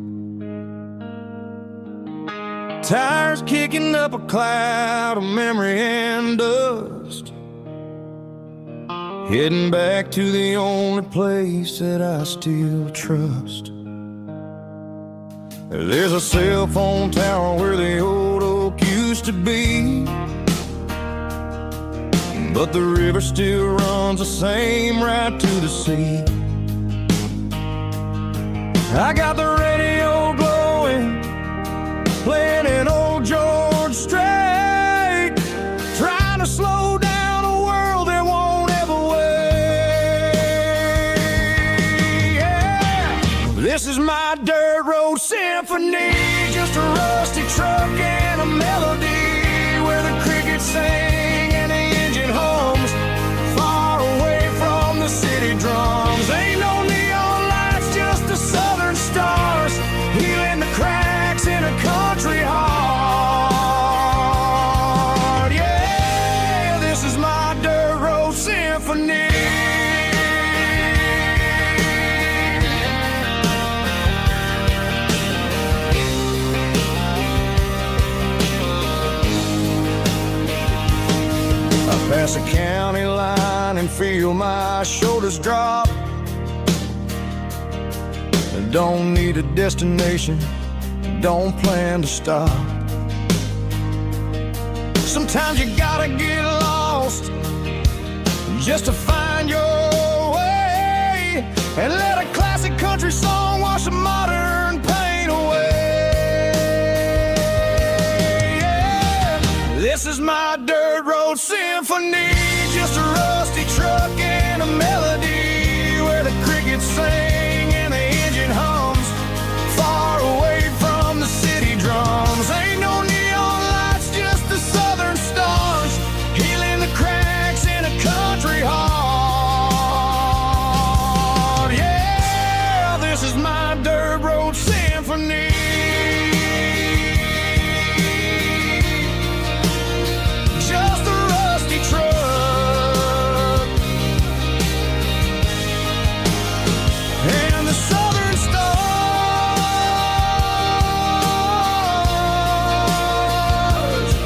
Tires kicking up a cloud of memory and dust, heading back to the only place that I still trust. There's a cell phone tower where the old oak used to be, but the river still runs the same right to the sea. I got the radio glowing, playing an old George Strait, trying to slow down a world that won't ever wait. Yeah. This is my dirt road symphony, just a rusty truck and a melody where the crickets sing and the engine hums cross a county line and feel my shoulders drop. I don't need a destination, don't plan to stop. Sometimes you gotta get lost just to find your way, and let a classic country song wash the modern pain away. Yeah. This is my dirt road symphony, just a rusty truck and a melody where the crickets sing and the engine hums, far away from the city drums. Ain't no neon lights, just the southern stars, healing the cracks in a country heart. Yeah, this is my dirt road symphony. Just a rusty truck and the southern stars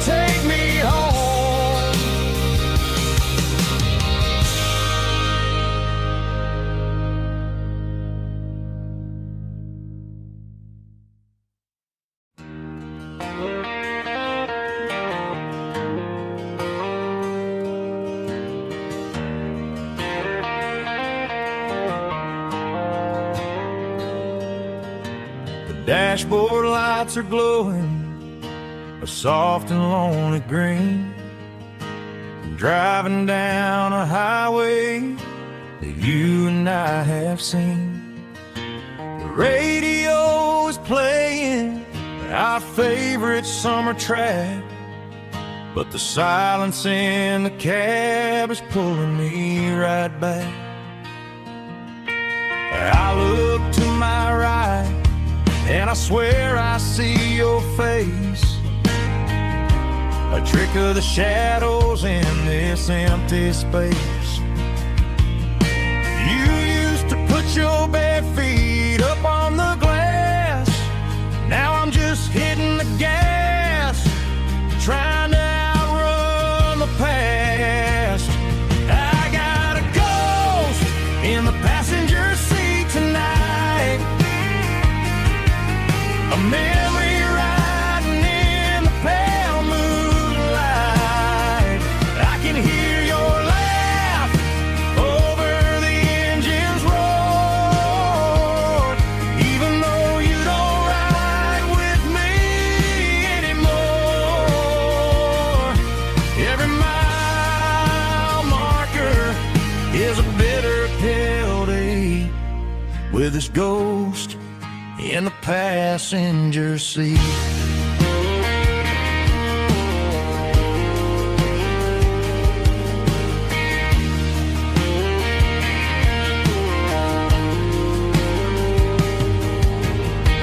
take me home. The dashboard lights are glowing a soft and lonely green. I'm driving down a highway that you and I have seen. The radio is playing our favorite summer track, but the silence in the cab is pulling me right back. I look to my right and I swear I see your face, a trick of the shadows in this empty space. You used to put your bare feet up on the glass, now I'm just hitting the gas, trying to outrun the past. I got a ghost in the passenger seat tonight, a memory riding in the pale moonlight. I can hear your laugh over the engine's roar, even though you don't ride with me anymore. Every mile marker is a bitter pill to eat, with this ghost in the passenger seat.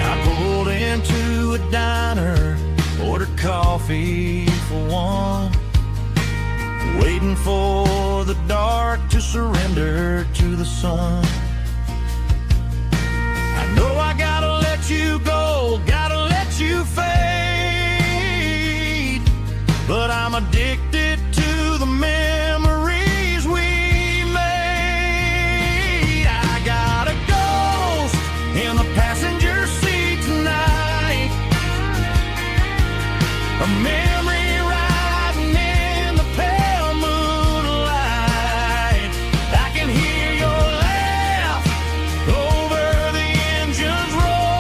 I pulled into a diner, ordered coffee for one, waiting for the dark to surrender to the sun. I know I gotta let you go, gotta let you fade, but I'm addicted to the memories we made. I got a ghost in the passenger seat tonight, a memory riding in the pale moonlight. I can hear your laugh over the engine's roar,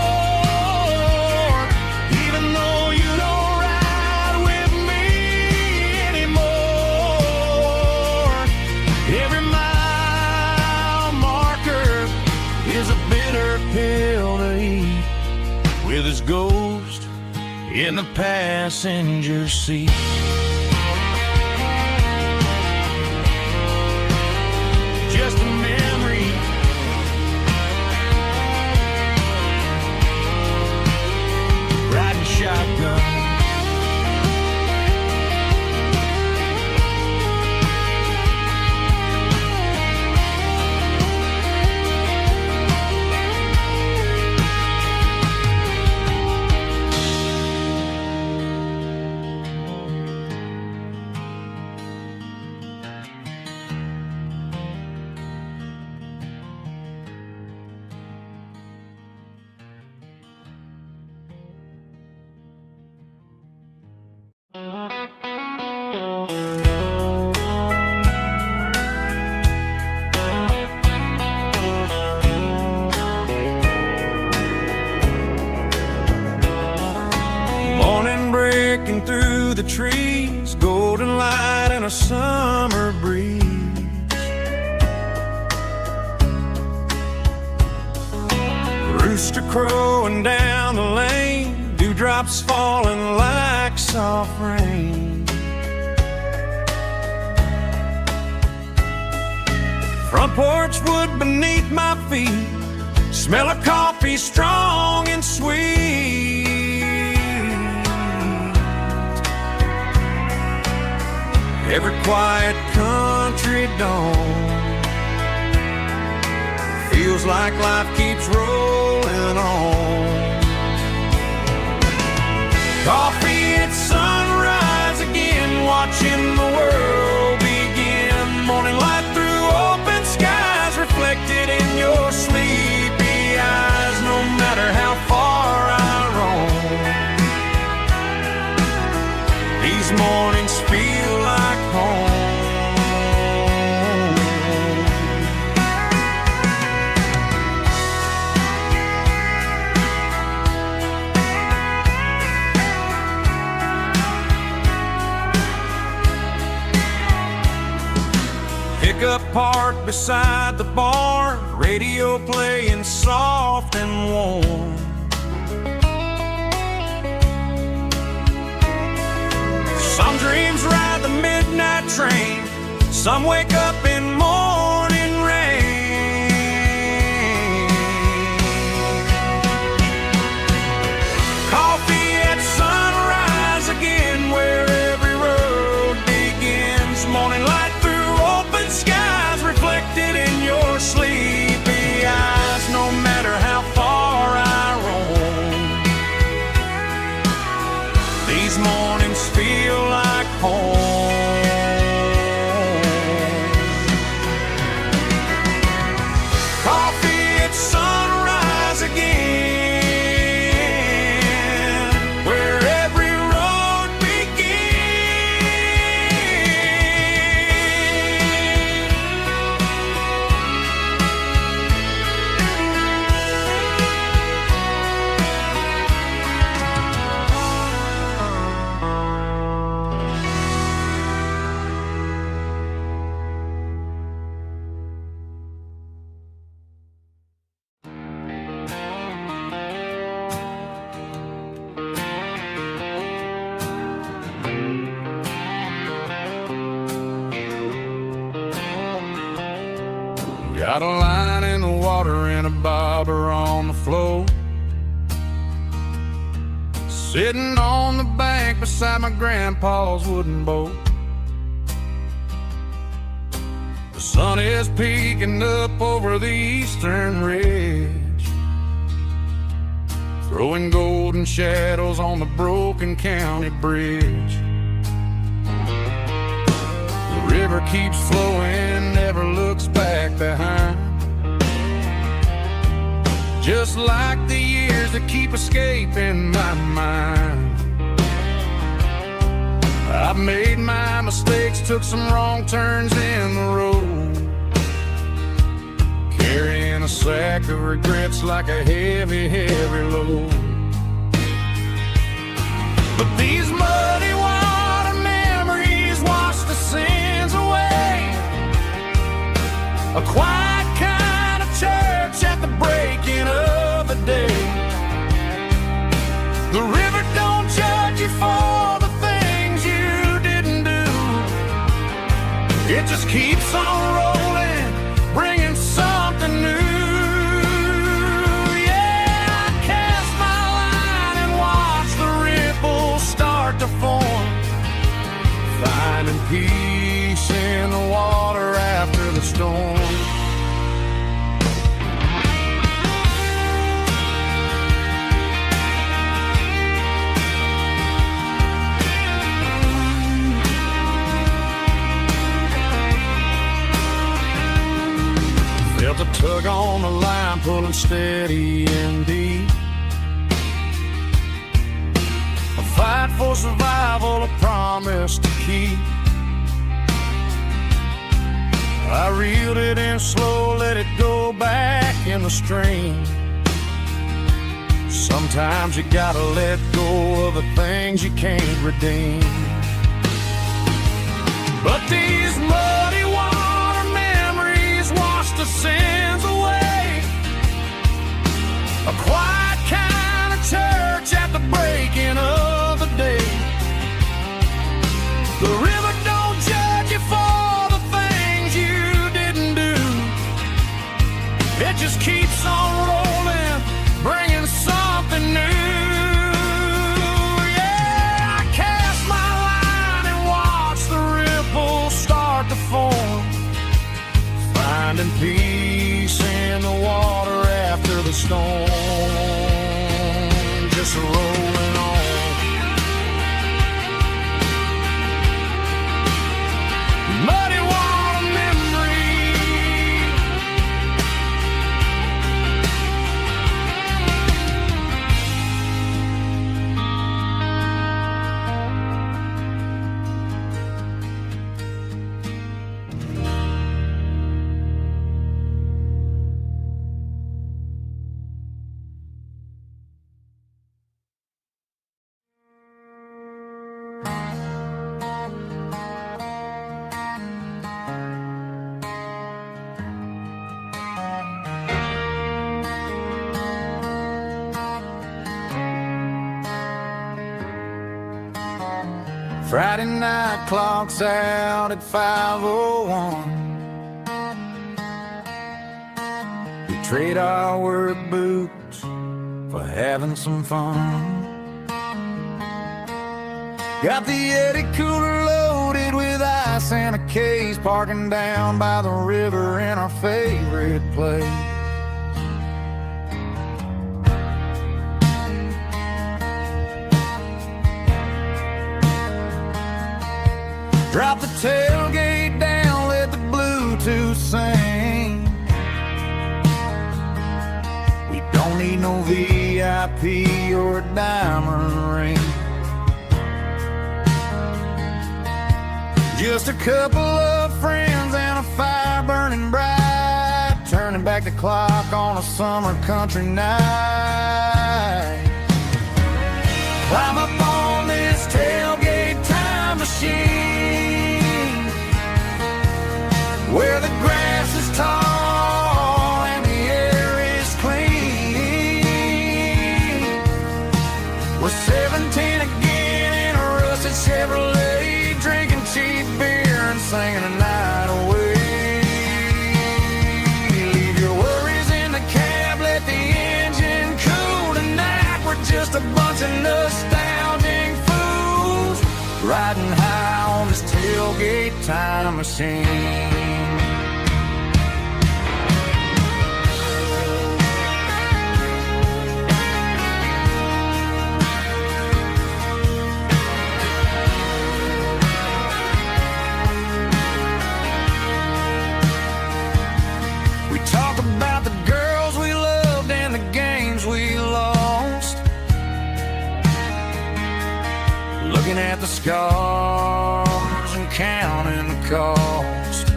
even though you don't ride with me anymore. Every mile marker is a bitter pill to eat, with his ghost in the passenger seat. Just a memory, riding shotgun. the trees, golden light and a summer breeze. Rooster crowing down the lane, dewdrops falling like soft rain. Front porch wood beneath my feet, smell of coffee strong and sweet. Every quiet country dawn feels like life keeps rolling on. Coffee at sunrise again, watching the world begin. Morning light through open skies, reflected in your sleepy eyes. No matter how far I roam, these mornings feel like home. Pickup parked beside the barn, radio playing soft and warm. Some dreams ride the midnight train, some wake up in morning rain. Coffee at sunrise again, where every road begins. Morning light through open skies, reflected in your sleepy eyes. No matter how far I roam, these mornings feel like home. Coffee at sunrise again, where every road got a line in the water and a bobber on the floor. Sitting on the bank beside my grandpa's wooden boat. The sun is peeking up over the eastern ridge, throwing golden shadows on the broken county bridge. The river keeps flowing, never looks back behind, just like the years that keep escaping my mind. I've made my mistakes, took some wrong turns in the road, carrying a sack of regrets like a heavy, heavy load. But these muddy water memories wash the sins away. A quiet kind of church at the breaking of the day. The river don't judge you for the things you didn't do. It just keeps on rolling, bringing something new. Yeah, I cast my line and watch the ripples start to form, finding peace in the water after the storm. Felt a tug on the line, pulling steady and deep. A fight for survival, a promise to keep. I reeled it in slow, let it go back in the stream. Sometimes you gotta let go of the things you can't redeem. But these muddy water memories wash the sins away. A quiet kind of church at the breaking of the day. The river don't judge you for the things you didn't do. It just keeps on rolling, bringing something new. Yeah, I cast my line and watch the ripples start to form, finding peace in the water after the storm. Just rolling on. Muddy water memory. Friday night clock's out at 5:01. We trade our work boots for having some fun. Got the Yeti cooler loaded with ice and a case, parking down by the river in our favorite place. Drop the tailgate down, let the Bluetooth sing. We don't need no VIP or a diamond ring. Just a couple of friends and a fire burning bright, turning back the clock on a summer country night. Climb up on this tailgate time machine, where the grass is tall and the air is clean. We're 17 again in a rusted Chevrolet, drinking cheap beer and singing the night away. Leave your worries in the cab, let the engine cool tonight. We're just a bunch of nostalgic fools, riding high on this tailgate time machine. We talk about the girls we loved and the games we lost, looking at the scars and counting the cost.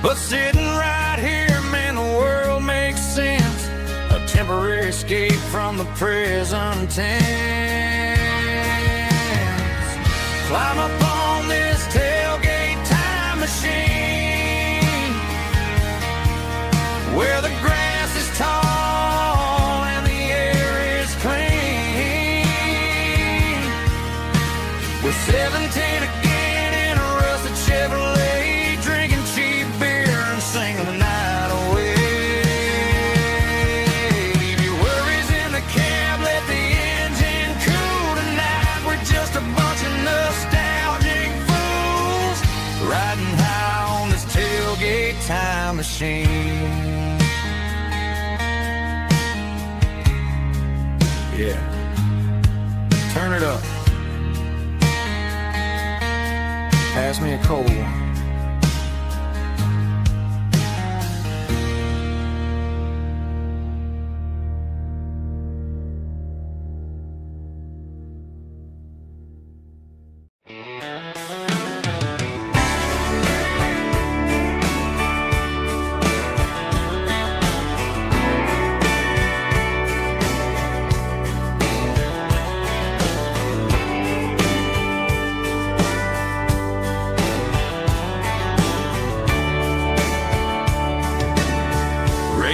But sitting right here, man, the world makes sense. A temporary escape from the present tense. Climb up on this tailgate time machine, where the grass is tall and the air is clean. We're 17 again in a rusted Chevrolet, drinking cheap beer and singing the night away. Leave your worries in the cab, let the engine cool tonight. We're just a bunch of nostalgic fools, riding high on this tailgate time machine. Yeah, turn it up. Pass me a cold one.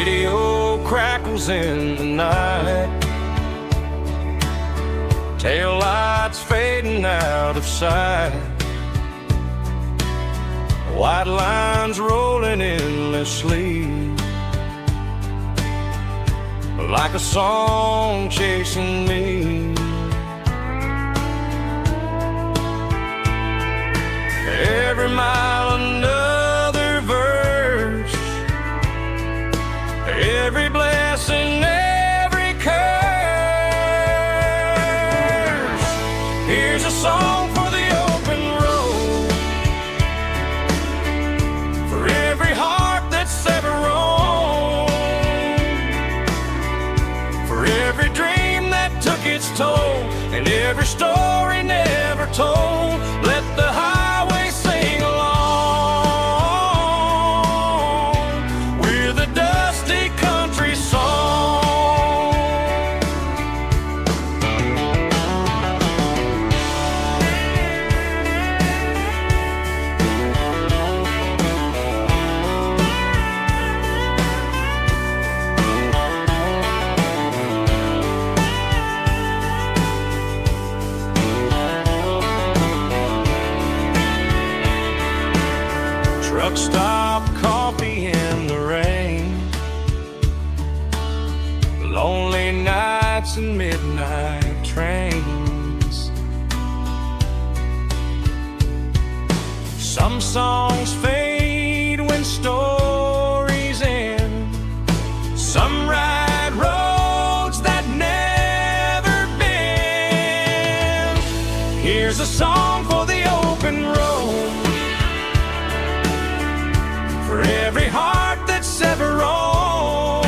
radio crackles in the night, tail lights fading out of sight, white lines rolling endlessly, like a song chasing me. Every mile another verse, every blessing, every curse. Here's a song for the open road, for every heart that's ever roamed, for every dream that took its toll, and every story never told. Let the highway sing along with a dusty country song. Truck stop, coffee in the rain, lonely nights and midnight trains. Some songs fade when stories end, some ride roads that never bend. Here's a song for the open road, for every heart that's ever roamed,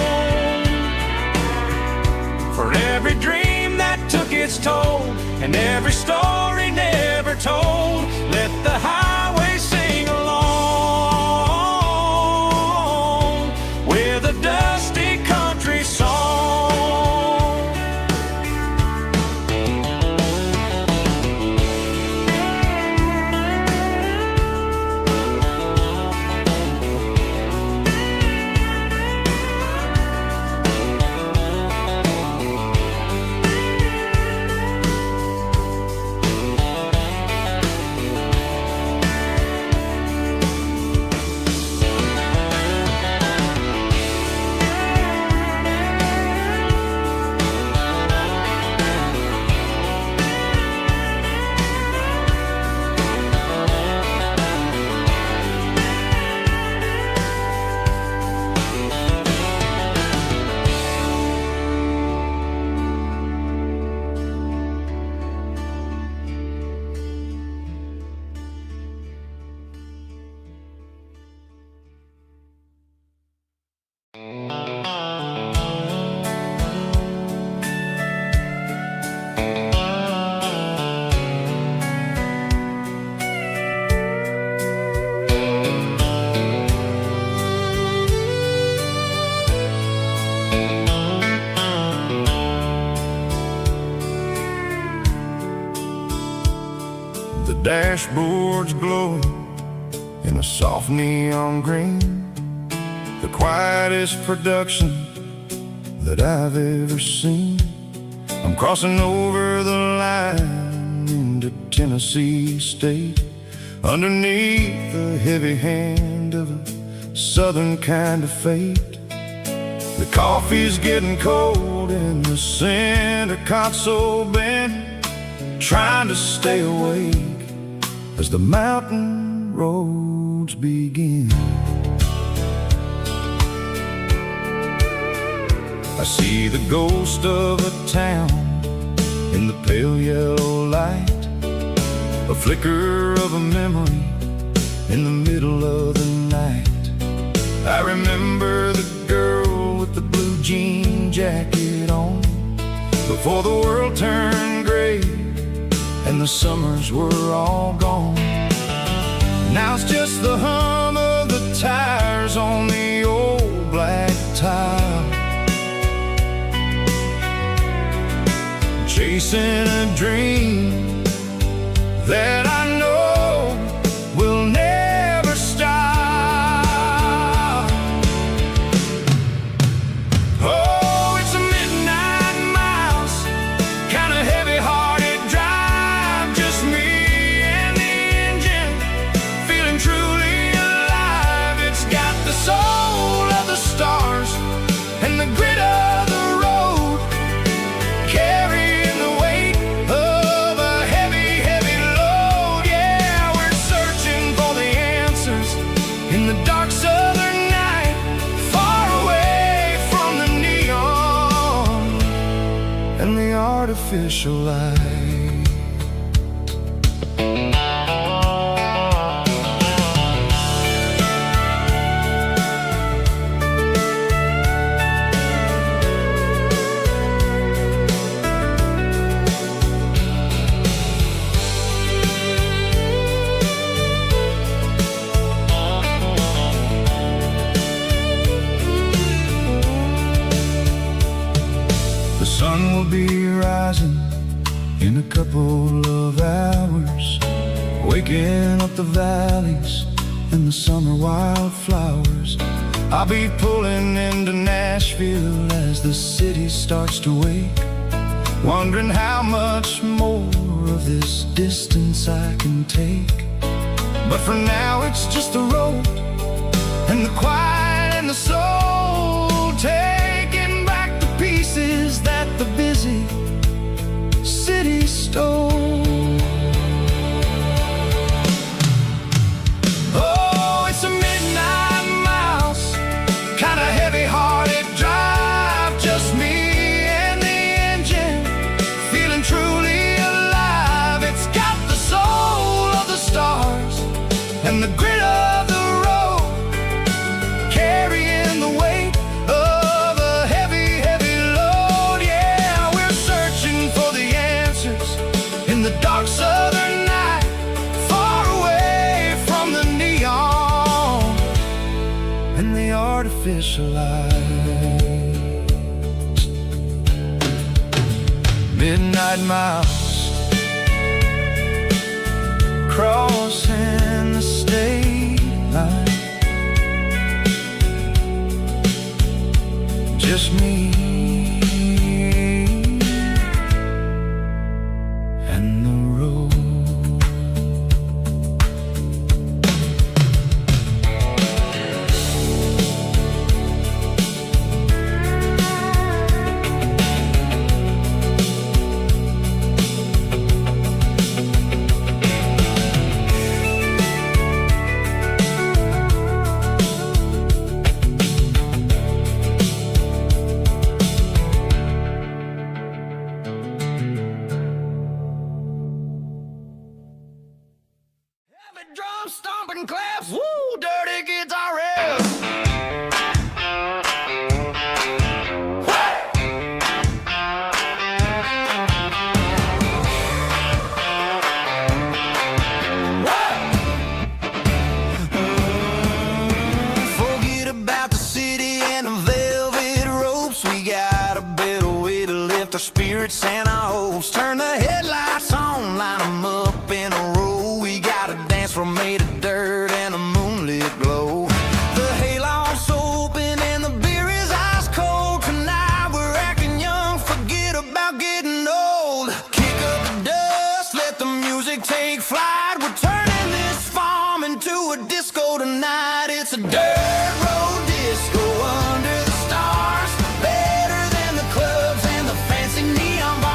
for every dream that took its toll, and every story never told. Let the highway sing along with a dusty country song. The dashboard's glowing in a soft neon green, the quietest production that I've ever seen. I'm crossing over the line into Tennessee State, underneath the heavy hand of a southern kind of fate. The coffee's getting cold in the center console bin, trying to stay awake as the mountain roads begin. I see the ghost of a town in the pale yellow light, a flicker of a memory in the middle of the night. I remember the girl with the blue jean jacket on, before the world turned gray and the summers were all gone. Now it's just the hum of the tires on the old black tile, chasing a dream that I know will never stop. artificial light. The sun will be rising in a couple of hours, waking up the valleys and the summer wildflowers. I'll be pulling into Nashville as the city starts to wake, wondering how much more of this distance I can take. But for now it's just the road and the quiet and the soul, taking back the pieces that the busy city stole. Oh, it's a midnight mouse, kinda heavy-hearted drive, just me and the engine, feeling truly alive. It's got the soul of the stars and the grit of the road, carrying the weight of a heavy, heavy load. Yeah, we're searching for the answers in the dark southern night, far away from the neon and the artificial lights. Midnight mouse, crossing the state line, just me and the road. Heavy drum stomping claps, woo, dirty guitar riffs. Forget about the city and the velvet ropes. We got a better way to lift our spirits and our hopes. Turn the headlights on, line 'em up in a row. We got a dance floor made of dirt and a moonlit glow. The hayloft's open and the beer is ice cold. Tonight we're acting young, forget about getting old. Kick up the dust, let the music take flight. We're turning this farm into a disco tonight. It's a dirt road disco under the stars, better than the clubs and the fancy neon bars.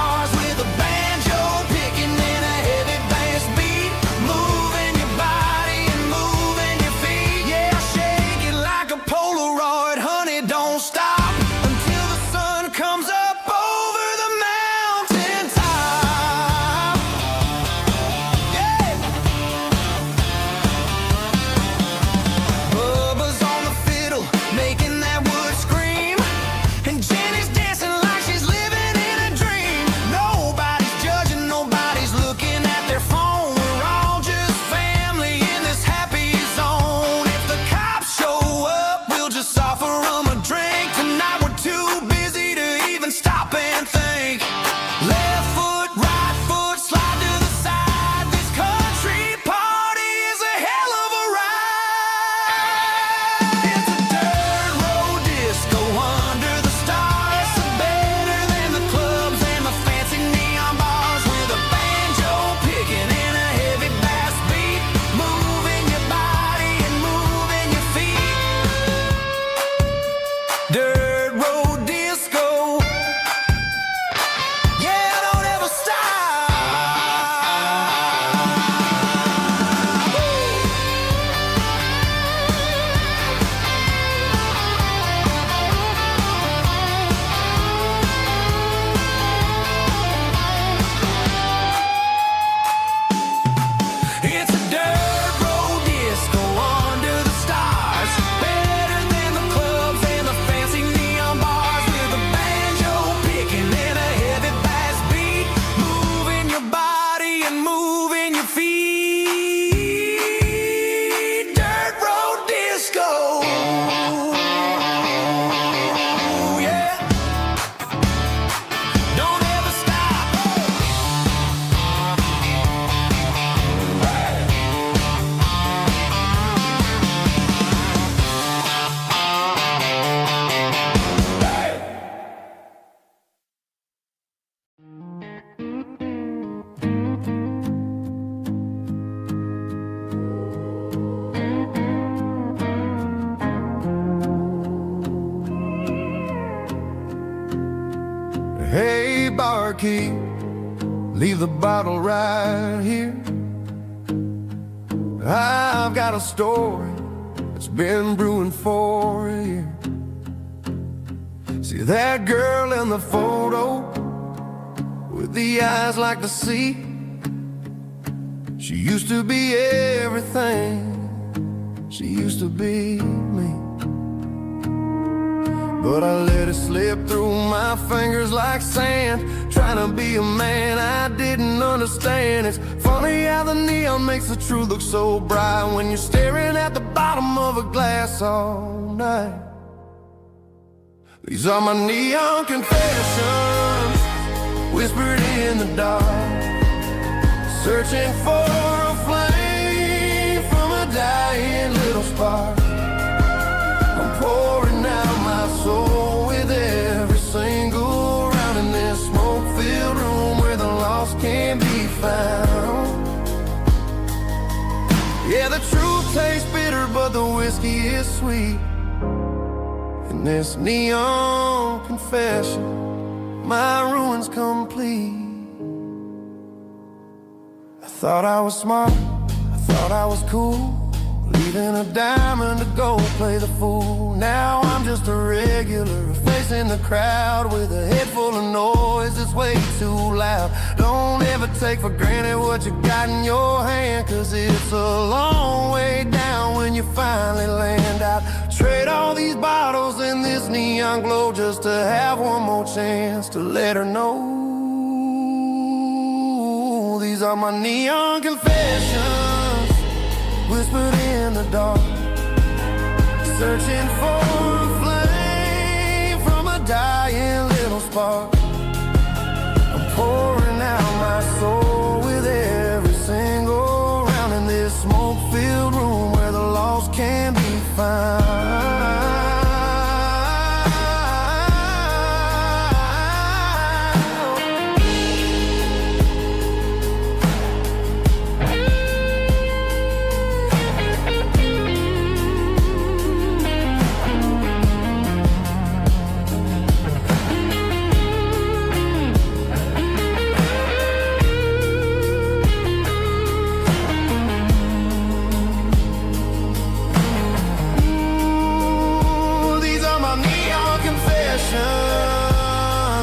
barkeep, leave the bottle right here. I've got a story that's been brewing for a year. See that girl in the photo with the eyes like the sea? She used to be everything, she used to be me. But I let it slip through my fingers like sand, trying to be a man I didn't understand. It's funny how the neon makes the truth look so bright when you're staring at the bottom of a glass all night. These are my neon confessions, whispered in the dark, searching for a flame from a dying little spark. I'm pouring out my soul with every single round in this smoke-filled room where the lost can't be found. Yeah, the truth tastes bitter, but the whiskey is sweet. In this neon confession, my ruin's complete. I thought I was smart, I thought I was cool, leaving a diamond to go play the fool. Now I'm just a regular, facing the crowd with a head full of noise that's way too loud. Don't ever take for granted what you got in your hand, cause it's a long way down when you finally land out. Trade all these bottles and this neon glow just to have one more chance to let her know. These are my neon confessions, whispered in the dark, searching for a flame from a dying little spark. I'm pouring out my soul with every single round in this smoke-filled room where the lost can be found.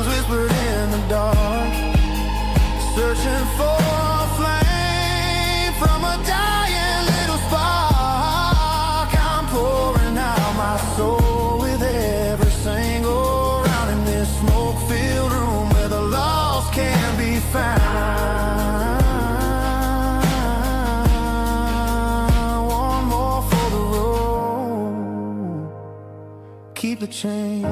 Whispered in the dark, searching for a flame from a dying little spark. I'm pouring out my soul with every single round in this smoke-filled room where the lost can be found. One more for the road, keep the change.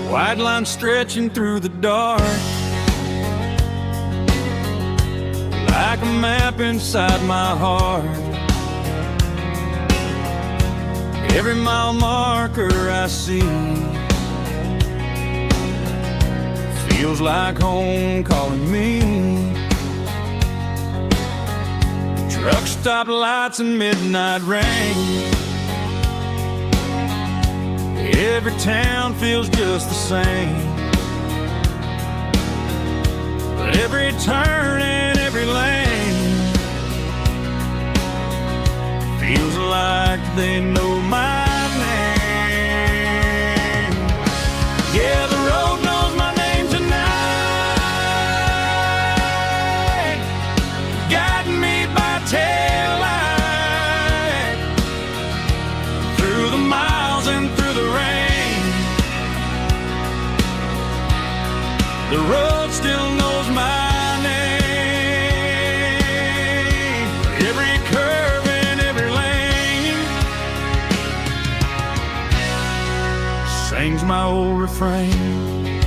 White line stretching through the dark, like a map inside my heart. Every mile marker I see feels like home calling me. Truck stop lights and midnight rain. Every town feels just the same, but every turn and every lane feels like they know my name. Yeah, the road knows my name tonight, guiding me by taillight through the miles and through the rain. The road still knows my name. Every curve and every lane my old refrain.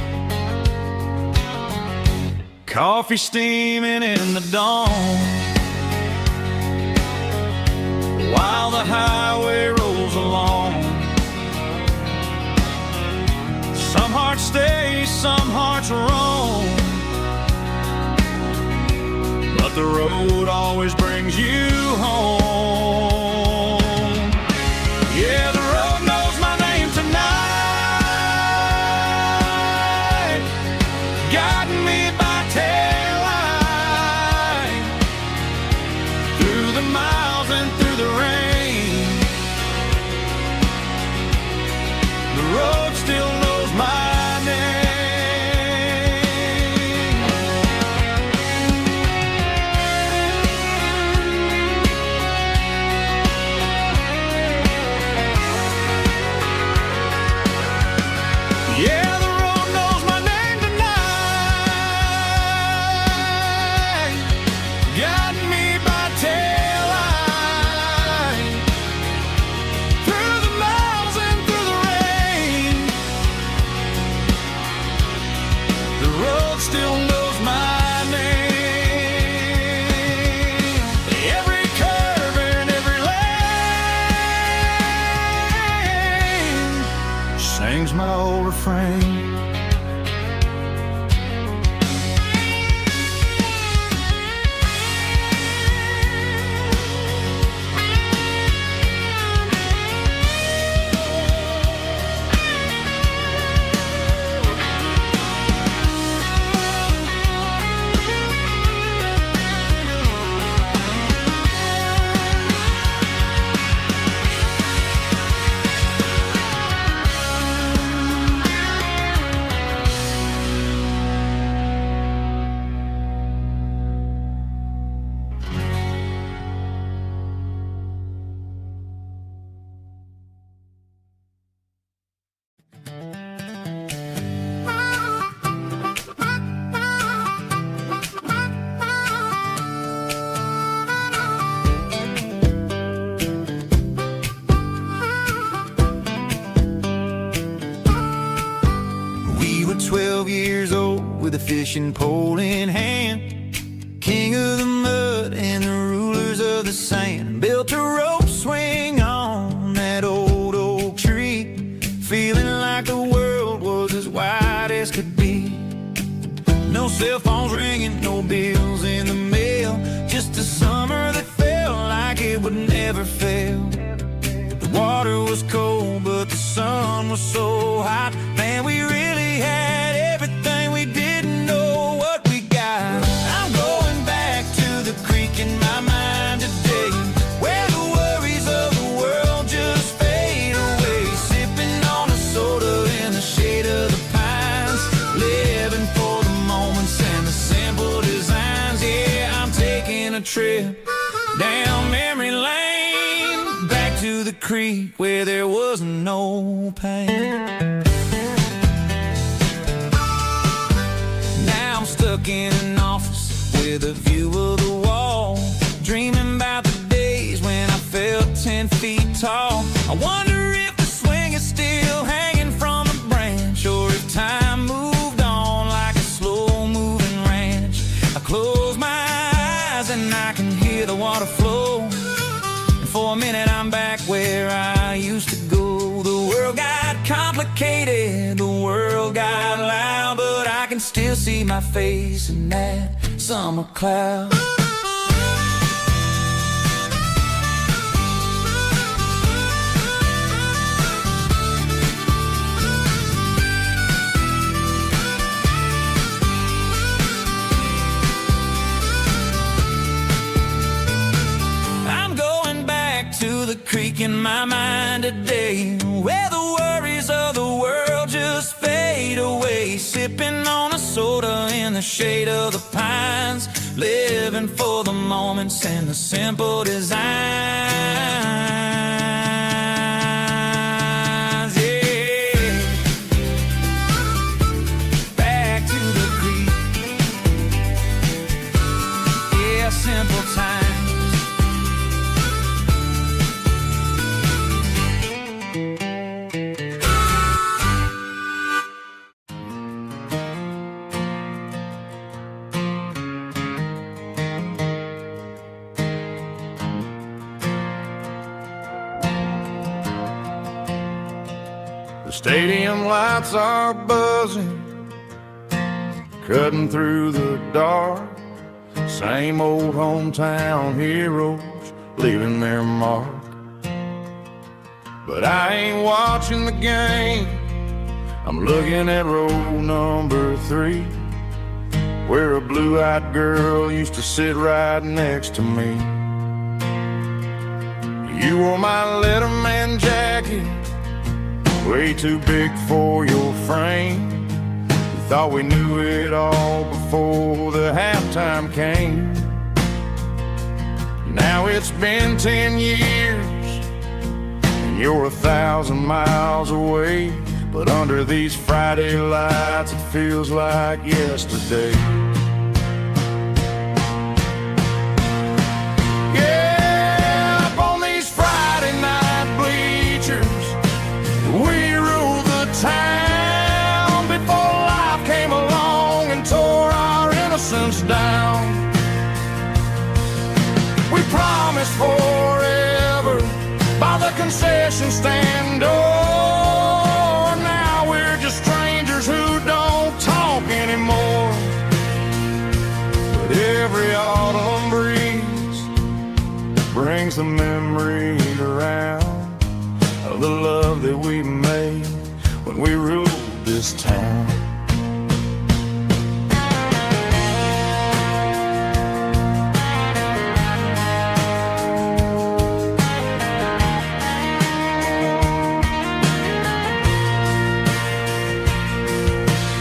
Coffee steaming in the dawn, while the highway rolls along. Some hearts stay, some hearts roam, but the road always brings you home. Yeah, the road knows my name tonight, guiding me by taillight, through the miles and through the rain. The road still knows my name. Yeah, the road knows my name tonight, guiding me by taillight, through the miles and through the rain. The road still knows my name. Every curve and every lane sings my old refrain. We were 12 years old with a fishing pole in hand, king of the mud and the rulers of the sand. Built a rope swing on that old oak tree, feeling like the world was as wide as could be. No cell phones ringing, no bills in the mail, just a summer that felt like it would never fail. The water was cold, but the sun was so hot. Man, we really had everything, we didn't know what we got. I'm going back to the creek in my mind today, where the worries of the world just fade away. Sipping on a soda in the shade of the pines, living for the moments and the simple designs. Yeah, I'm taking a trip down memory lane, back to the creek where there was no pain. Now I'm stuck in an office with a view of the wall, dreaming about the days when I felt 10 feet tall. I wonder if the swing is still hanging from a branch, or if time moved on like a slow-moving ranch. I close my eyes and I can hear the water flow, and for a minute I'm back where I used to go. The world got complicated, the world got loud, but I can still see my face in that summer cloud. I'm going back to the creek in my mind today, where the worries of the world just fade away. Sipping on a soda in the shade of the pines, living for the moments and the simple designs. Yeah, back to the creek. Yeah, simple times. Stadium lights are buzzing, cutting through the dark. Same old hometown heroes leaving their mark. But I ain't watching the game, I'm looking at row number 3, where a blue-eyed girl used to sit right next to me. You wore my Letterman jacket, way too big for your frame. We thought we knew it all before the halftime came. Now it's been 10 years, and you're 1,000 miles away. But under these Friday lights, it feels like yesterday. Yeah, up on these Friday night bleachers, we rule the town before life came along and tore our innocence down. We promised forever by the concession stand door. Now we're just strangers who don't talk anymore. But every autumn breeze brings the memories around of the love that we made when we ruled this town.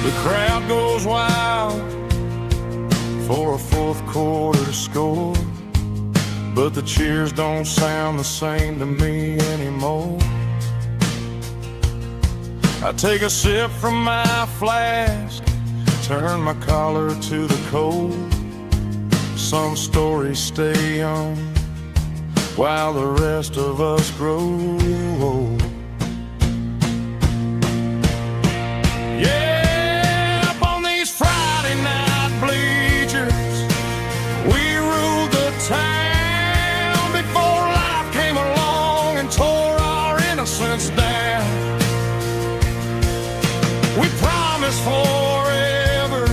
The crowd goes wild for a fourth quarter score, but the cheers don't sound the same to me anymore. I take a sip from my flask, turn my collar to the cold. Some stories stay young while the rest of us grow old. Yeah, up on these Friday night bleachers, we ruled the town before life came along and tore our innocence down. We promised forever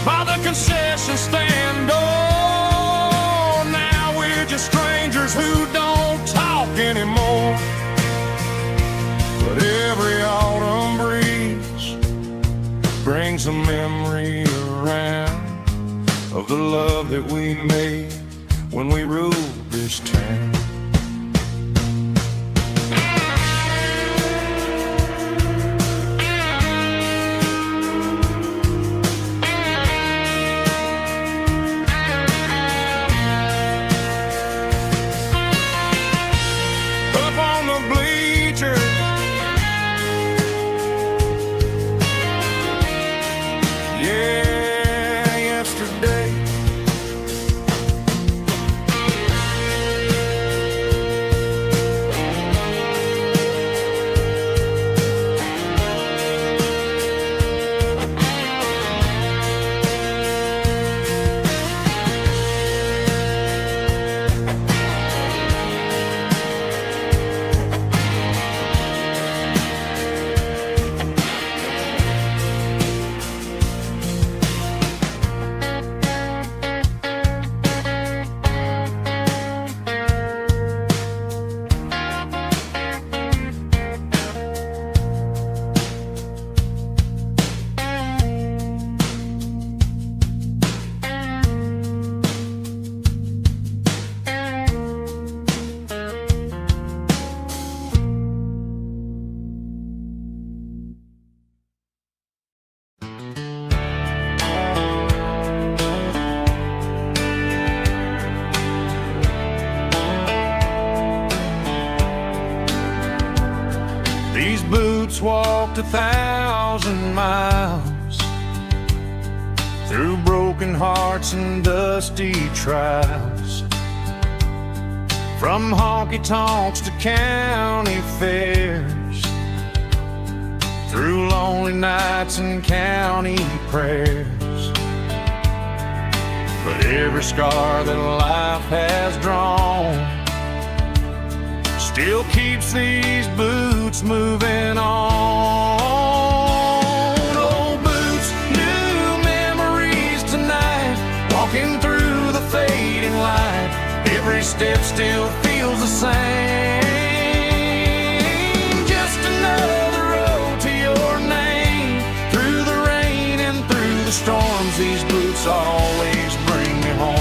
by the concession stand door. Now we're just strangers who don't talk anymore. But every autumn breeze brings a memory around of the love that we made when we ruled this town. Up on the bleachers, yeah, yesterday. These boots walked 1,000 miles through broken hearts and dusty trials, from honky-tonks to county fairs, through lonely nights and county prayers. But every scar that life has drawn still keeps these boots moving on. step still feels the same. Just another road to your name. Through the rain and through the storms, these boots always bring me home.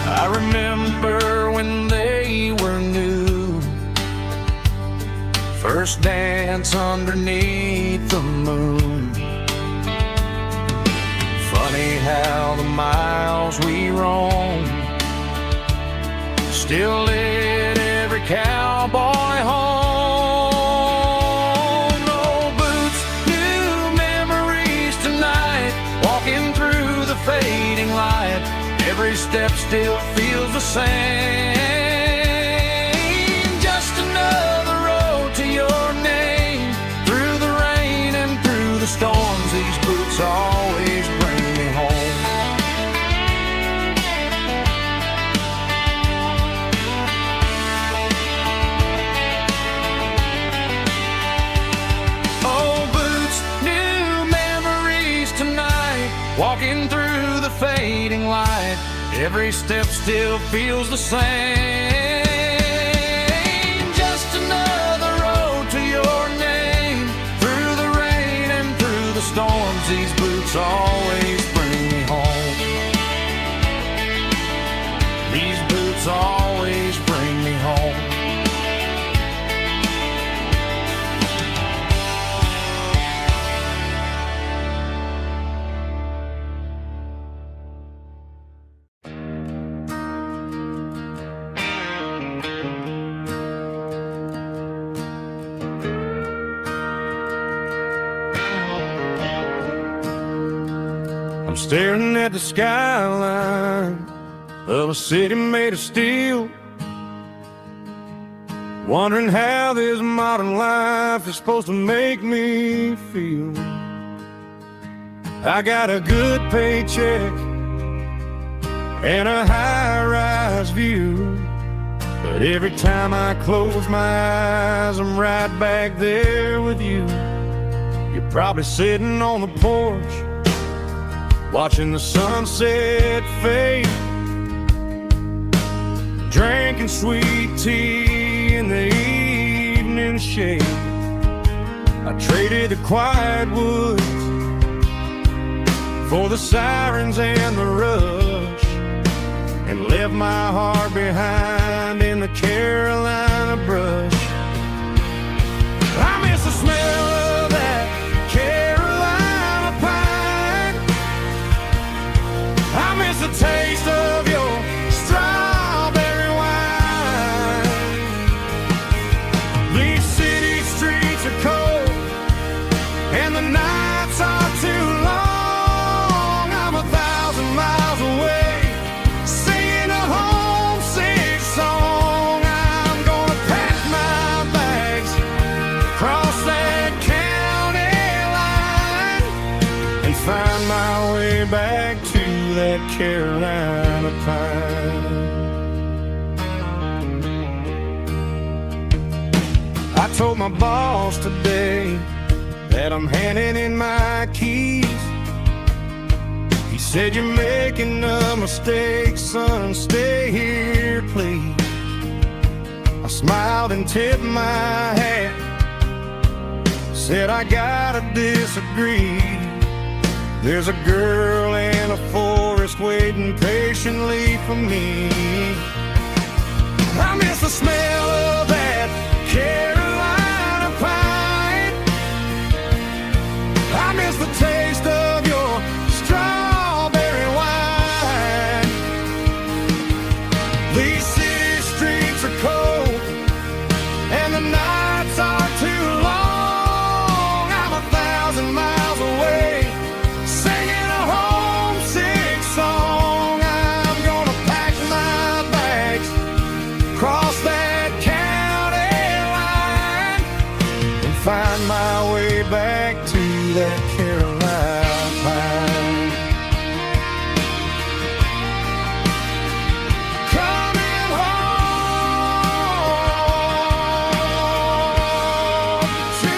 I remember when they were new, first dance underneath the moon. Funny how the miles we roam still lit every cowboy home. Old boots, new memories tonight, walking through the fading light. Every step still feels the same. Just another road to your name. Through the rain and through the storms, these boots always bring me home. Old boots, new memories tonight, walking through the fading light. Every step still feels the same. Just another road to your name. Through the rain and through the storms, these boots always bring me home. These boots always bring me home. I'm staring at the skyline of a city made of steel, wondering how this modern life is supposed to make me feel. I got a good paycheck and a high-rise view, but every time I close my eyes, I'm right back there with you. You're probably sitting on the porch, watching the sunset fade, drinking sweet tea in the evening shade. I traded the quiet woods for the sirens and the rush, and left my heart behind in the Carolina brush. I miss the smell of that Carolina pine. I miss the taste of your strawberry wine. These city streets are cold and the nights are too long. I'm 1,000 miles away, singing a homesick song. I'm gonna pack my bags, cross that county line, and find my way back to that Carolina pine. I told my boss today that I'm handing in my keys. He said, "You're making a mistake, son, stay here, please." I smiled and tipped my hat, said, "I gotta disagree. There's a girl in a forest waiting patiently for me." I miss the smell of that Carolina pine. I miss the taste of your strawberry wine. These city streets are cold and the nights are too long. I'm 1,000 miles away, singing a homesick song. I'm gonna pack my bags, cross that county line, and find my way back to that Carolina pine. Coming home to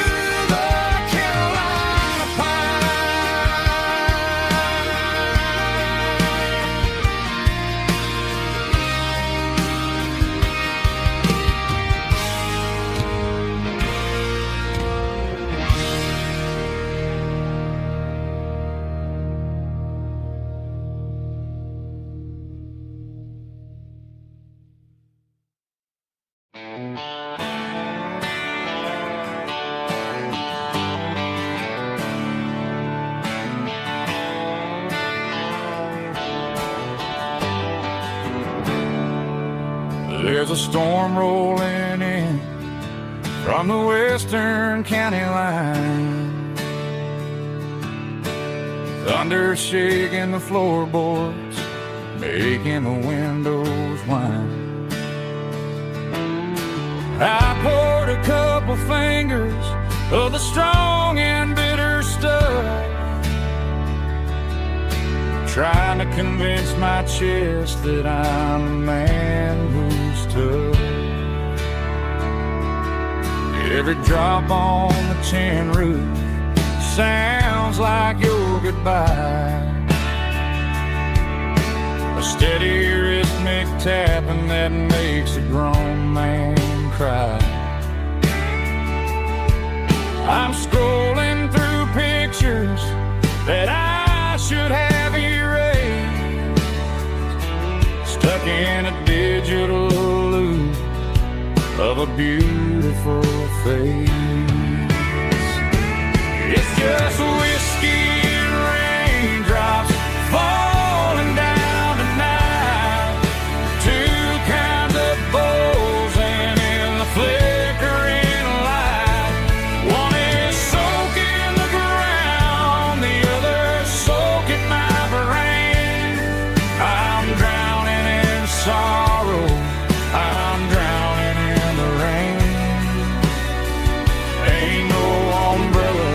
There's a storm rolling in from the western county line. Thunder shaking the floorboards, making the windows whine. I poured a couple fingers of the strong and bitter stuff, trying to convince my chest that I'm a man who's tough. Every drop on the tin roof sounds like your goodbye, a steady rhythmic tapping that makes a grown man cry. I'm scrolling through pictures that I should have erased, stuck in a digital loop of a beautiful face. It's just whiskey and raindrops falling down tonight, two kinds of bowls and in the flickering light. One is soaking the ground, the other soaking my brain. I'm drowning in sorrow, I'm drowning in the rain. Ain't no umbrella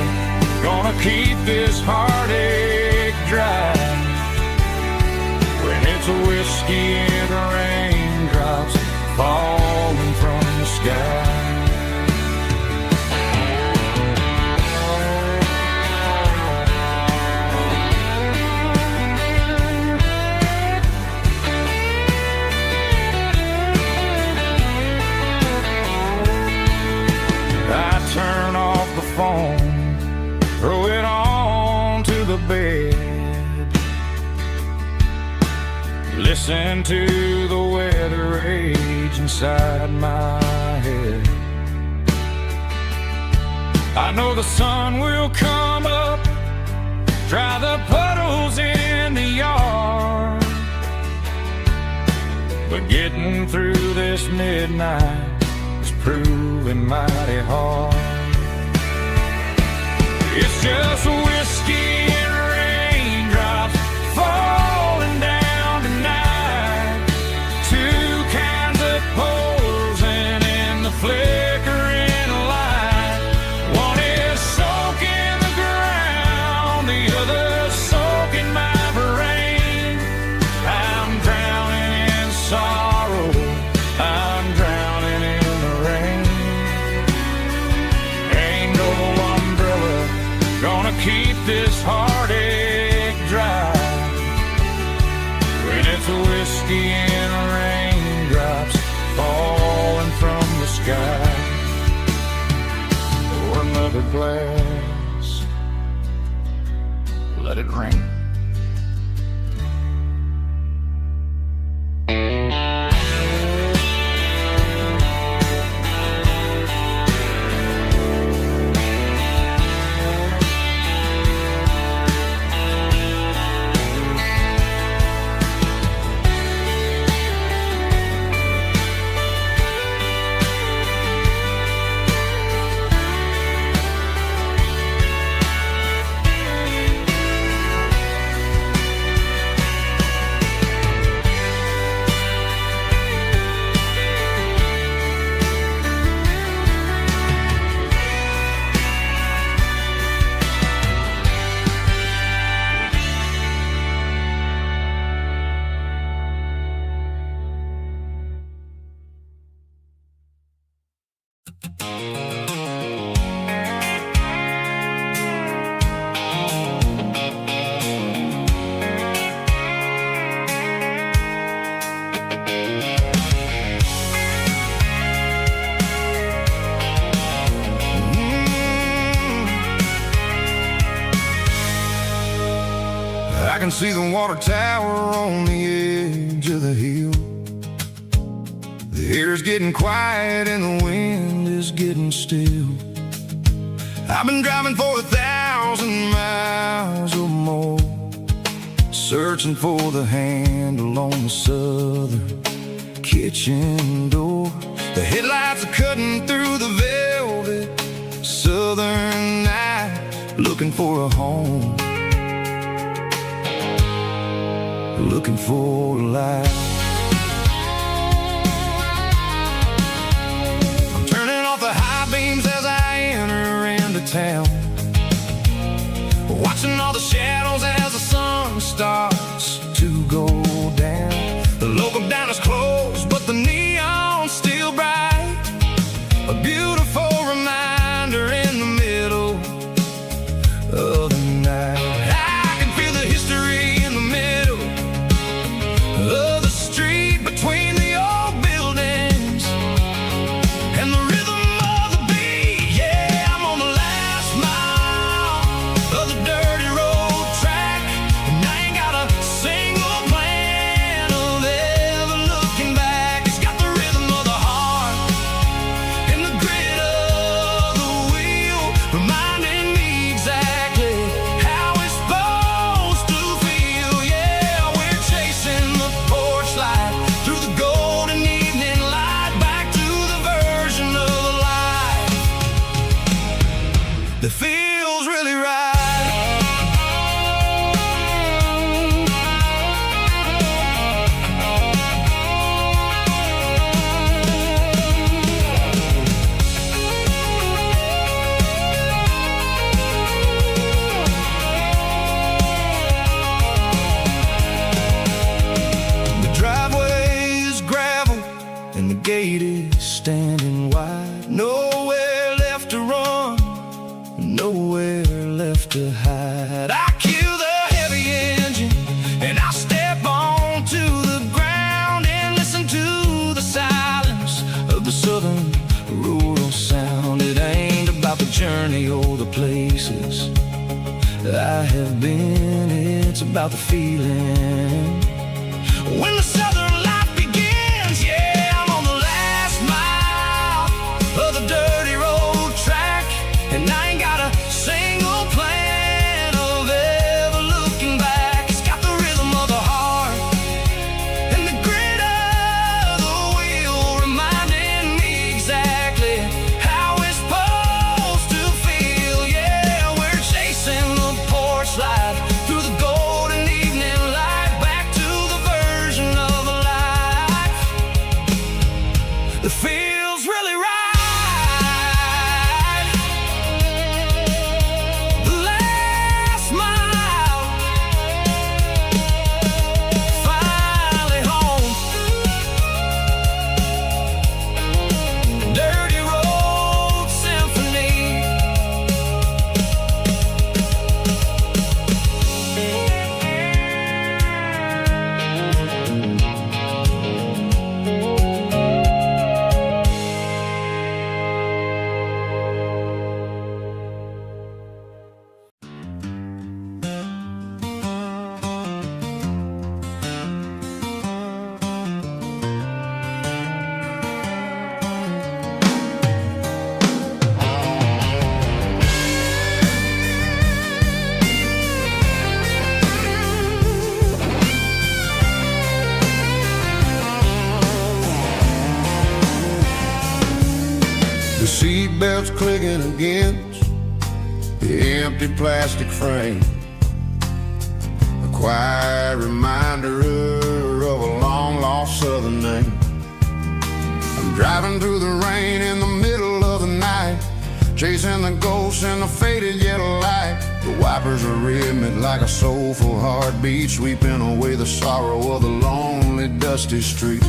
gonna keep this heartache dry when it's a whiskey and raindrops falling from the sky. I turn off the phone, throw it on to the bed, listen to the weather rage inside my head. I know the sun will come up, dry the puddles in the yard, but getting through this midnight is proving mighty hard. It's just whiskey and raindrops falling down tonight, two kinds of poles and in the flickering light. One is soaking the ground, the other soaking my brain. I'm drowning in sorrow, I'm drowning in the rain. Ain't no umbrella gonna keep this heartache dry when it's a whiskey and raindrops falling from the sky. Pour another glass, let it rain. I can see the water tower on the edge of the hill. The air's getting quiet and the wind is getting still. I've been driving for 1,000 miles or more, searching for the handle on the southern kitchen door. The headlights are cutting through the velvet southern night, looking for a home, looking for a life. I'm turning off the high beams as I enter into town, watching all the shadows as the sun starts to go down. The local diner's closed, but the neon's still bright, a beautiful reminder in the middle of the night. I can feel the history in the middle of the street, between the old buildings and the rhythm of the beat. Yeah, I'm on the last mile of the dirty road track, and I ain't got a single plan of ever looking back. It's got the rhythm of the heart and the grit of the wheel, reminding me exactly how it's supposed to feel. Yeah, we're chasing the porch light through the golden evening light, back to the version of life that feels really right. The driveway is gravel and the gate is standing wide. Nowhere left to run, nowhere left to hide. I kill the heavy engine and I step onto the ground and listen to the silence of the southern rural sound. It ain't about the journey or the places I have been, it's about the feeling when the southern life begins. Yeah, I'm on the last mile of the dirty road track, and I ain't got a single plan of ever looking back. It's got the rhythm of the heart and the grit of the wheel, reminding me exactly how it's supposed to feel. Yeah, we're chasing the porch light through the golden evening light, back to the version of life that feels really right. The last mile, finally home. Dirty road symphony. The seatbelt's clicking against the empty plastic frame, a quiet reminder of a long-lost southern name. I'm driving through the rain in the middle of the night, chasing the ghosts in the faded yellow light. The wipers are rhythmic like a soulful heartbeat, sweeping away the sorrow of the lonely, dusty street.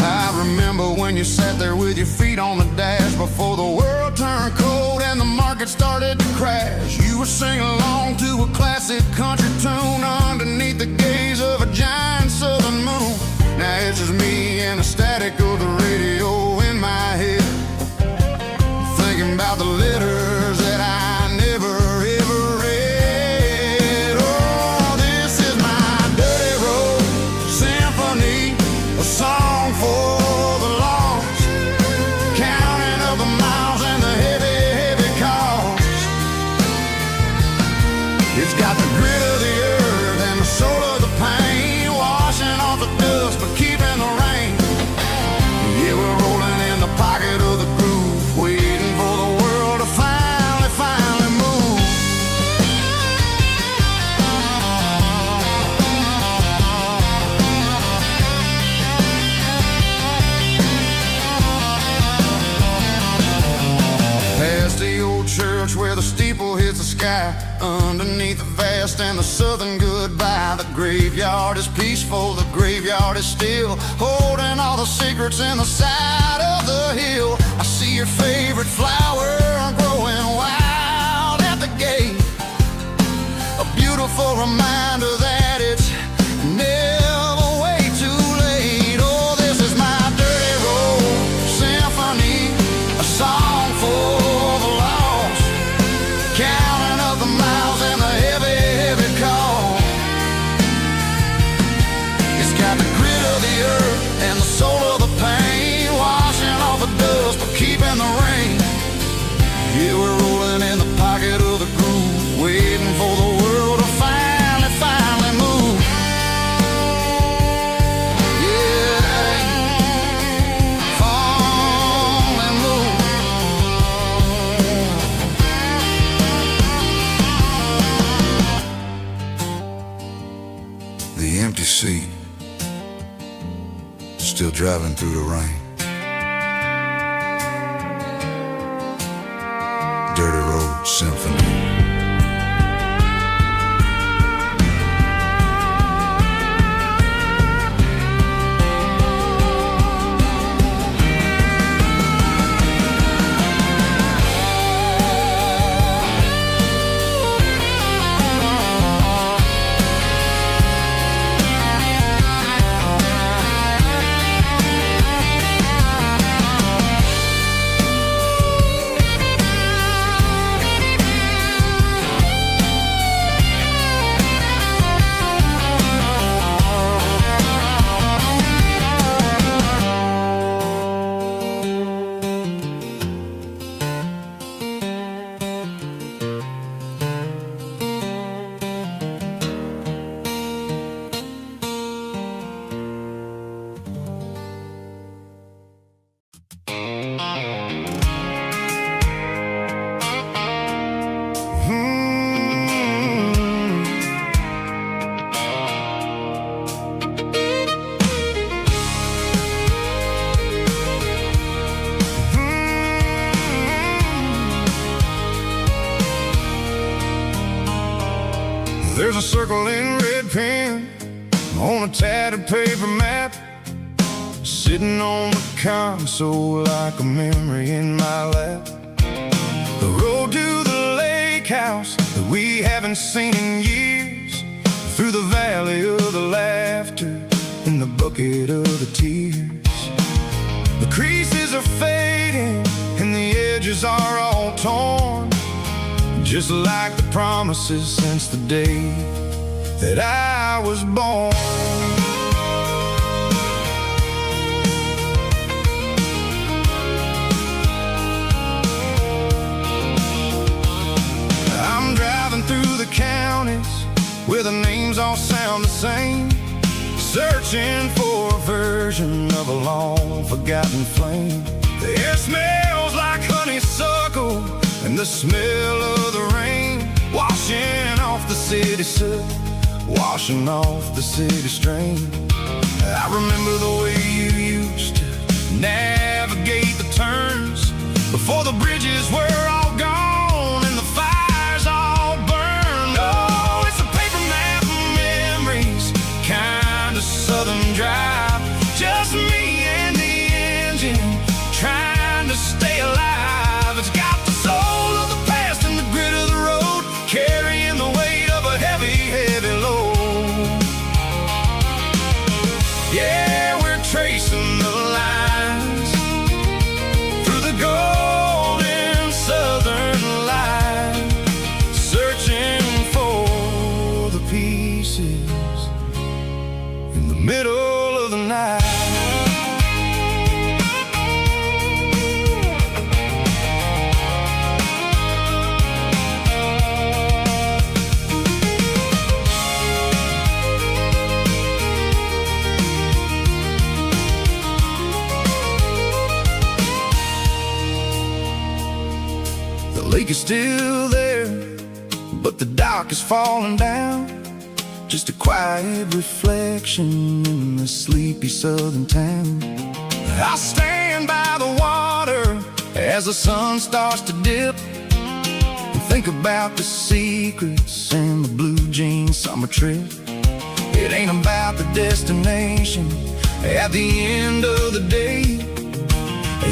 I remember when you sat there with your feet on the dash, before the world turned cold and the market started to crash. You were singing along to a classic country tune underneath the gaze of a giant southern moon. Now it's just me and the static of the radio in my head, thinking about the letters that I never ever read. Oh, this is my dirty road symphony, a song for the lost, counting up the miles and the heavy, heavy cost. It's got the grit of the earth sky, underneath the vast and the southern goodbye. The graveyard is peaceful, the graveyard is still, holding all the secrets in the side of the hill. I see your favorite flower growing wild at the gate, a beautiful reminder that it's never way too late. Oh, this is my dirty road symphony, a song for the lost, counting up the miles and the heavy, heavy call. It's got the grit of the earth and the soul of the pain, washing off the dust but keeping the rain. Yeah, we're rolling in the pocket of the groove, waiting for the world to finally move. Yeah, finally move. The empty seat, still driving through the rain. Dirty road symphony. There's a circle in red pen on a tattered paper map, sitting on the console like a memory in my lap. The road to the lake house that we haven't seen in years, through the valley of the laughter in the bucket of the tears. The creases are fading and the edges are all torn, just like the promises since the day that I was born. I'm driving through the counties where the names all sound the same, searching for a version of a long forgotten flame. The air smells like honeysuckle and the smell of the rain, washing off the city soot, washing off the city strain. I remember the way you used to navigate the turns before the bridges were all gone and the fires all burned. Oh, it's a paper map of memories, kind of southern drive, just me and the engine trying to stay alive. It's got the soul of the past and the grit of the road, carrying the weight of a heavy, heavy load. Yeah, we're tracing the lines through the golden southern light, searching for the pieces in the middle of the night. The lake is still there, but the dock is falling down, just a quiet reflection in the sleepy southern town. I'll stand by the water as the sun starts to dip and think Think about the secrets in the blue jeans summer trip. It ain't about the destination at the end of the day.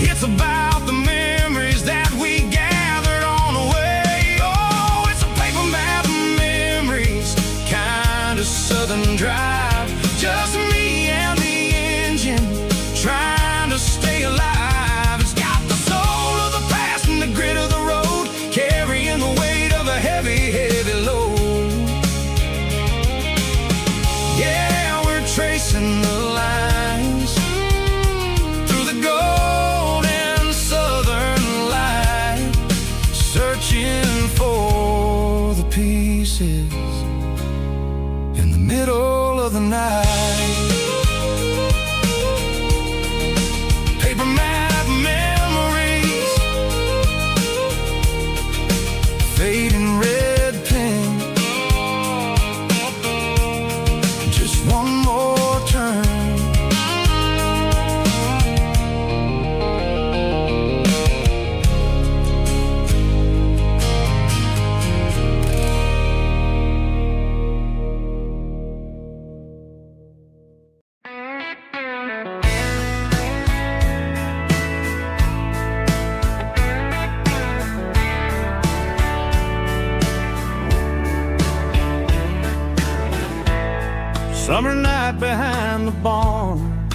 It's about the memories that we gathered on the way. Oh, it's a paper map of memories, kind of southern drive. Just me and the engine, trying to stay alive. It's got the soul of the past and the grit of the road, carrying the weight of a heavy, heavy load. Yeah, we're tracing the lines through the golden southern light, searching for the pieces in the middle of the night. Paper map memories, fading red pen, just one more turn. Summer night behind the barn,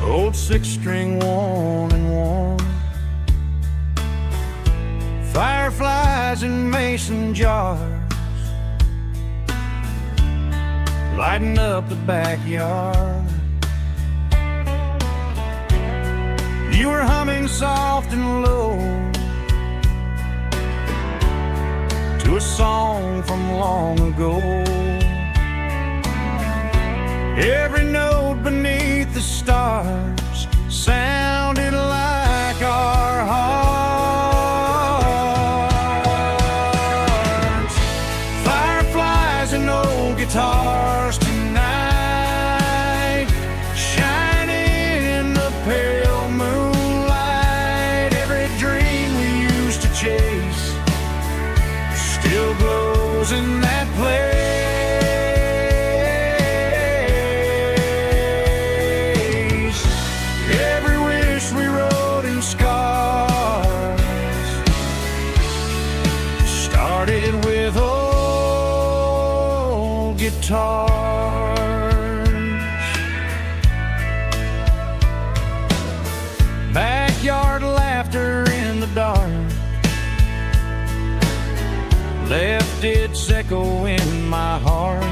old six-string worn and worn, fireflies in mason jars, lighting up the backyard. You were humming soft and low to a song from long ago. Every note beneath the stars sounded like our hearts. Fireflies and old guitars tonight, shining in the pale moonlight. Every dream we used to chase still glows in that place. Every wish we wrote in scars started with old guitars. Backyard laughter in the dark left its echo in my heart.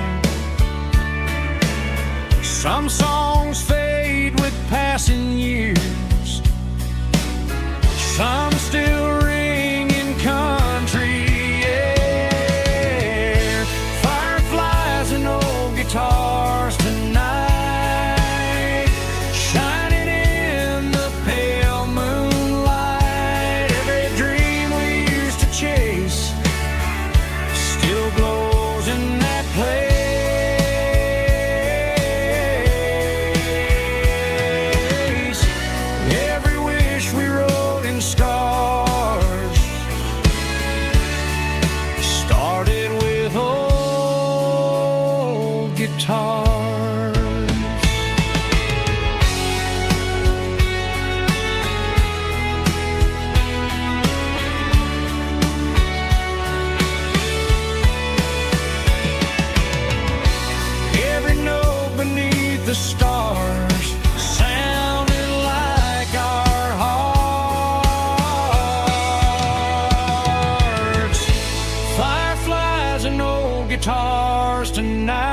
Some songs fade with passing years, some still ring in country air. Fireflies and old guitars tonight, shining in the pale moonlight. Every dream we used to chase still glows in that place. Every wish we wrote in scars started with old guitars. Every note beneath the stars sounded like our hearts. Fireflies and old guitars tonight,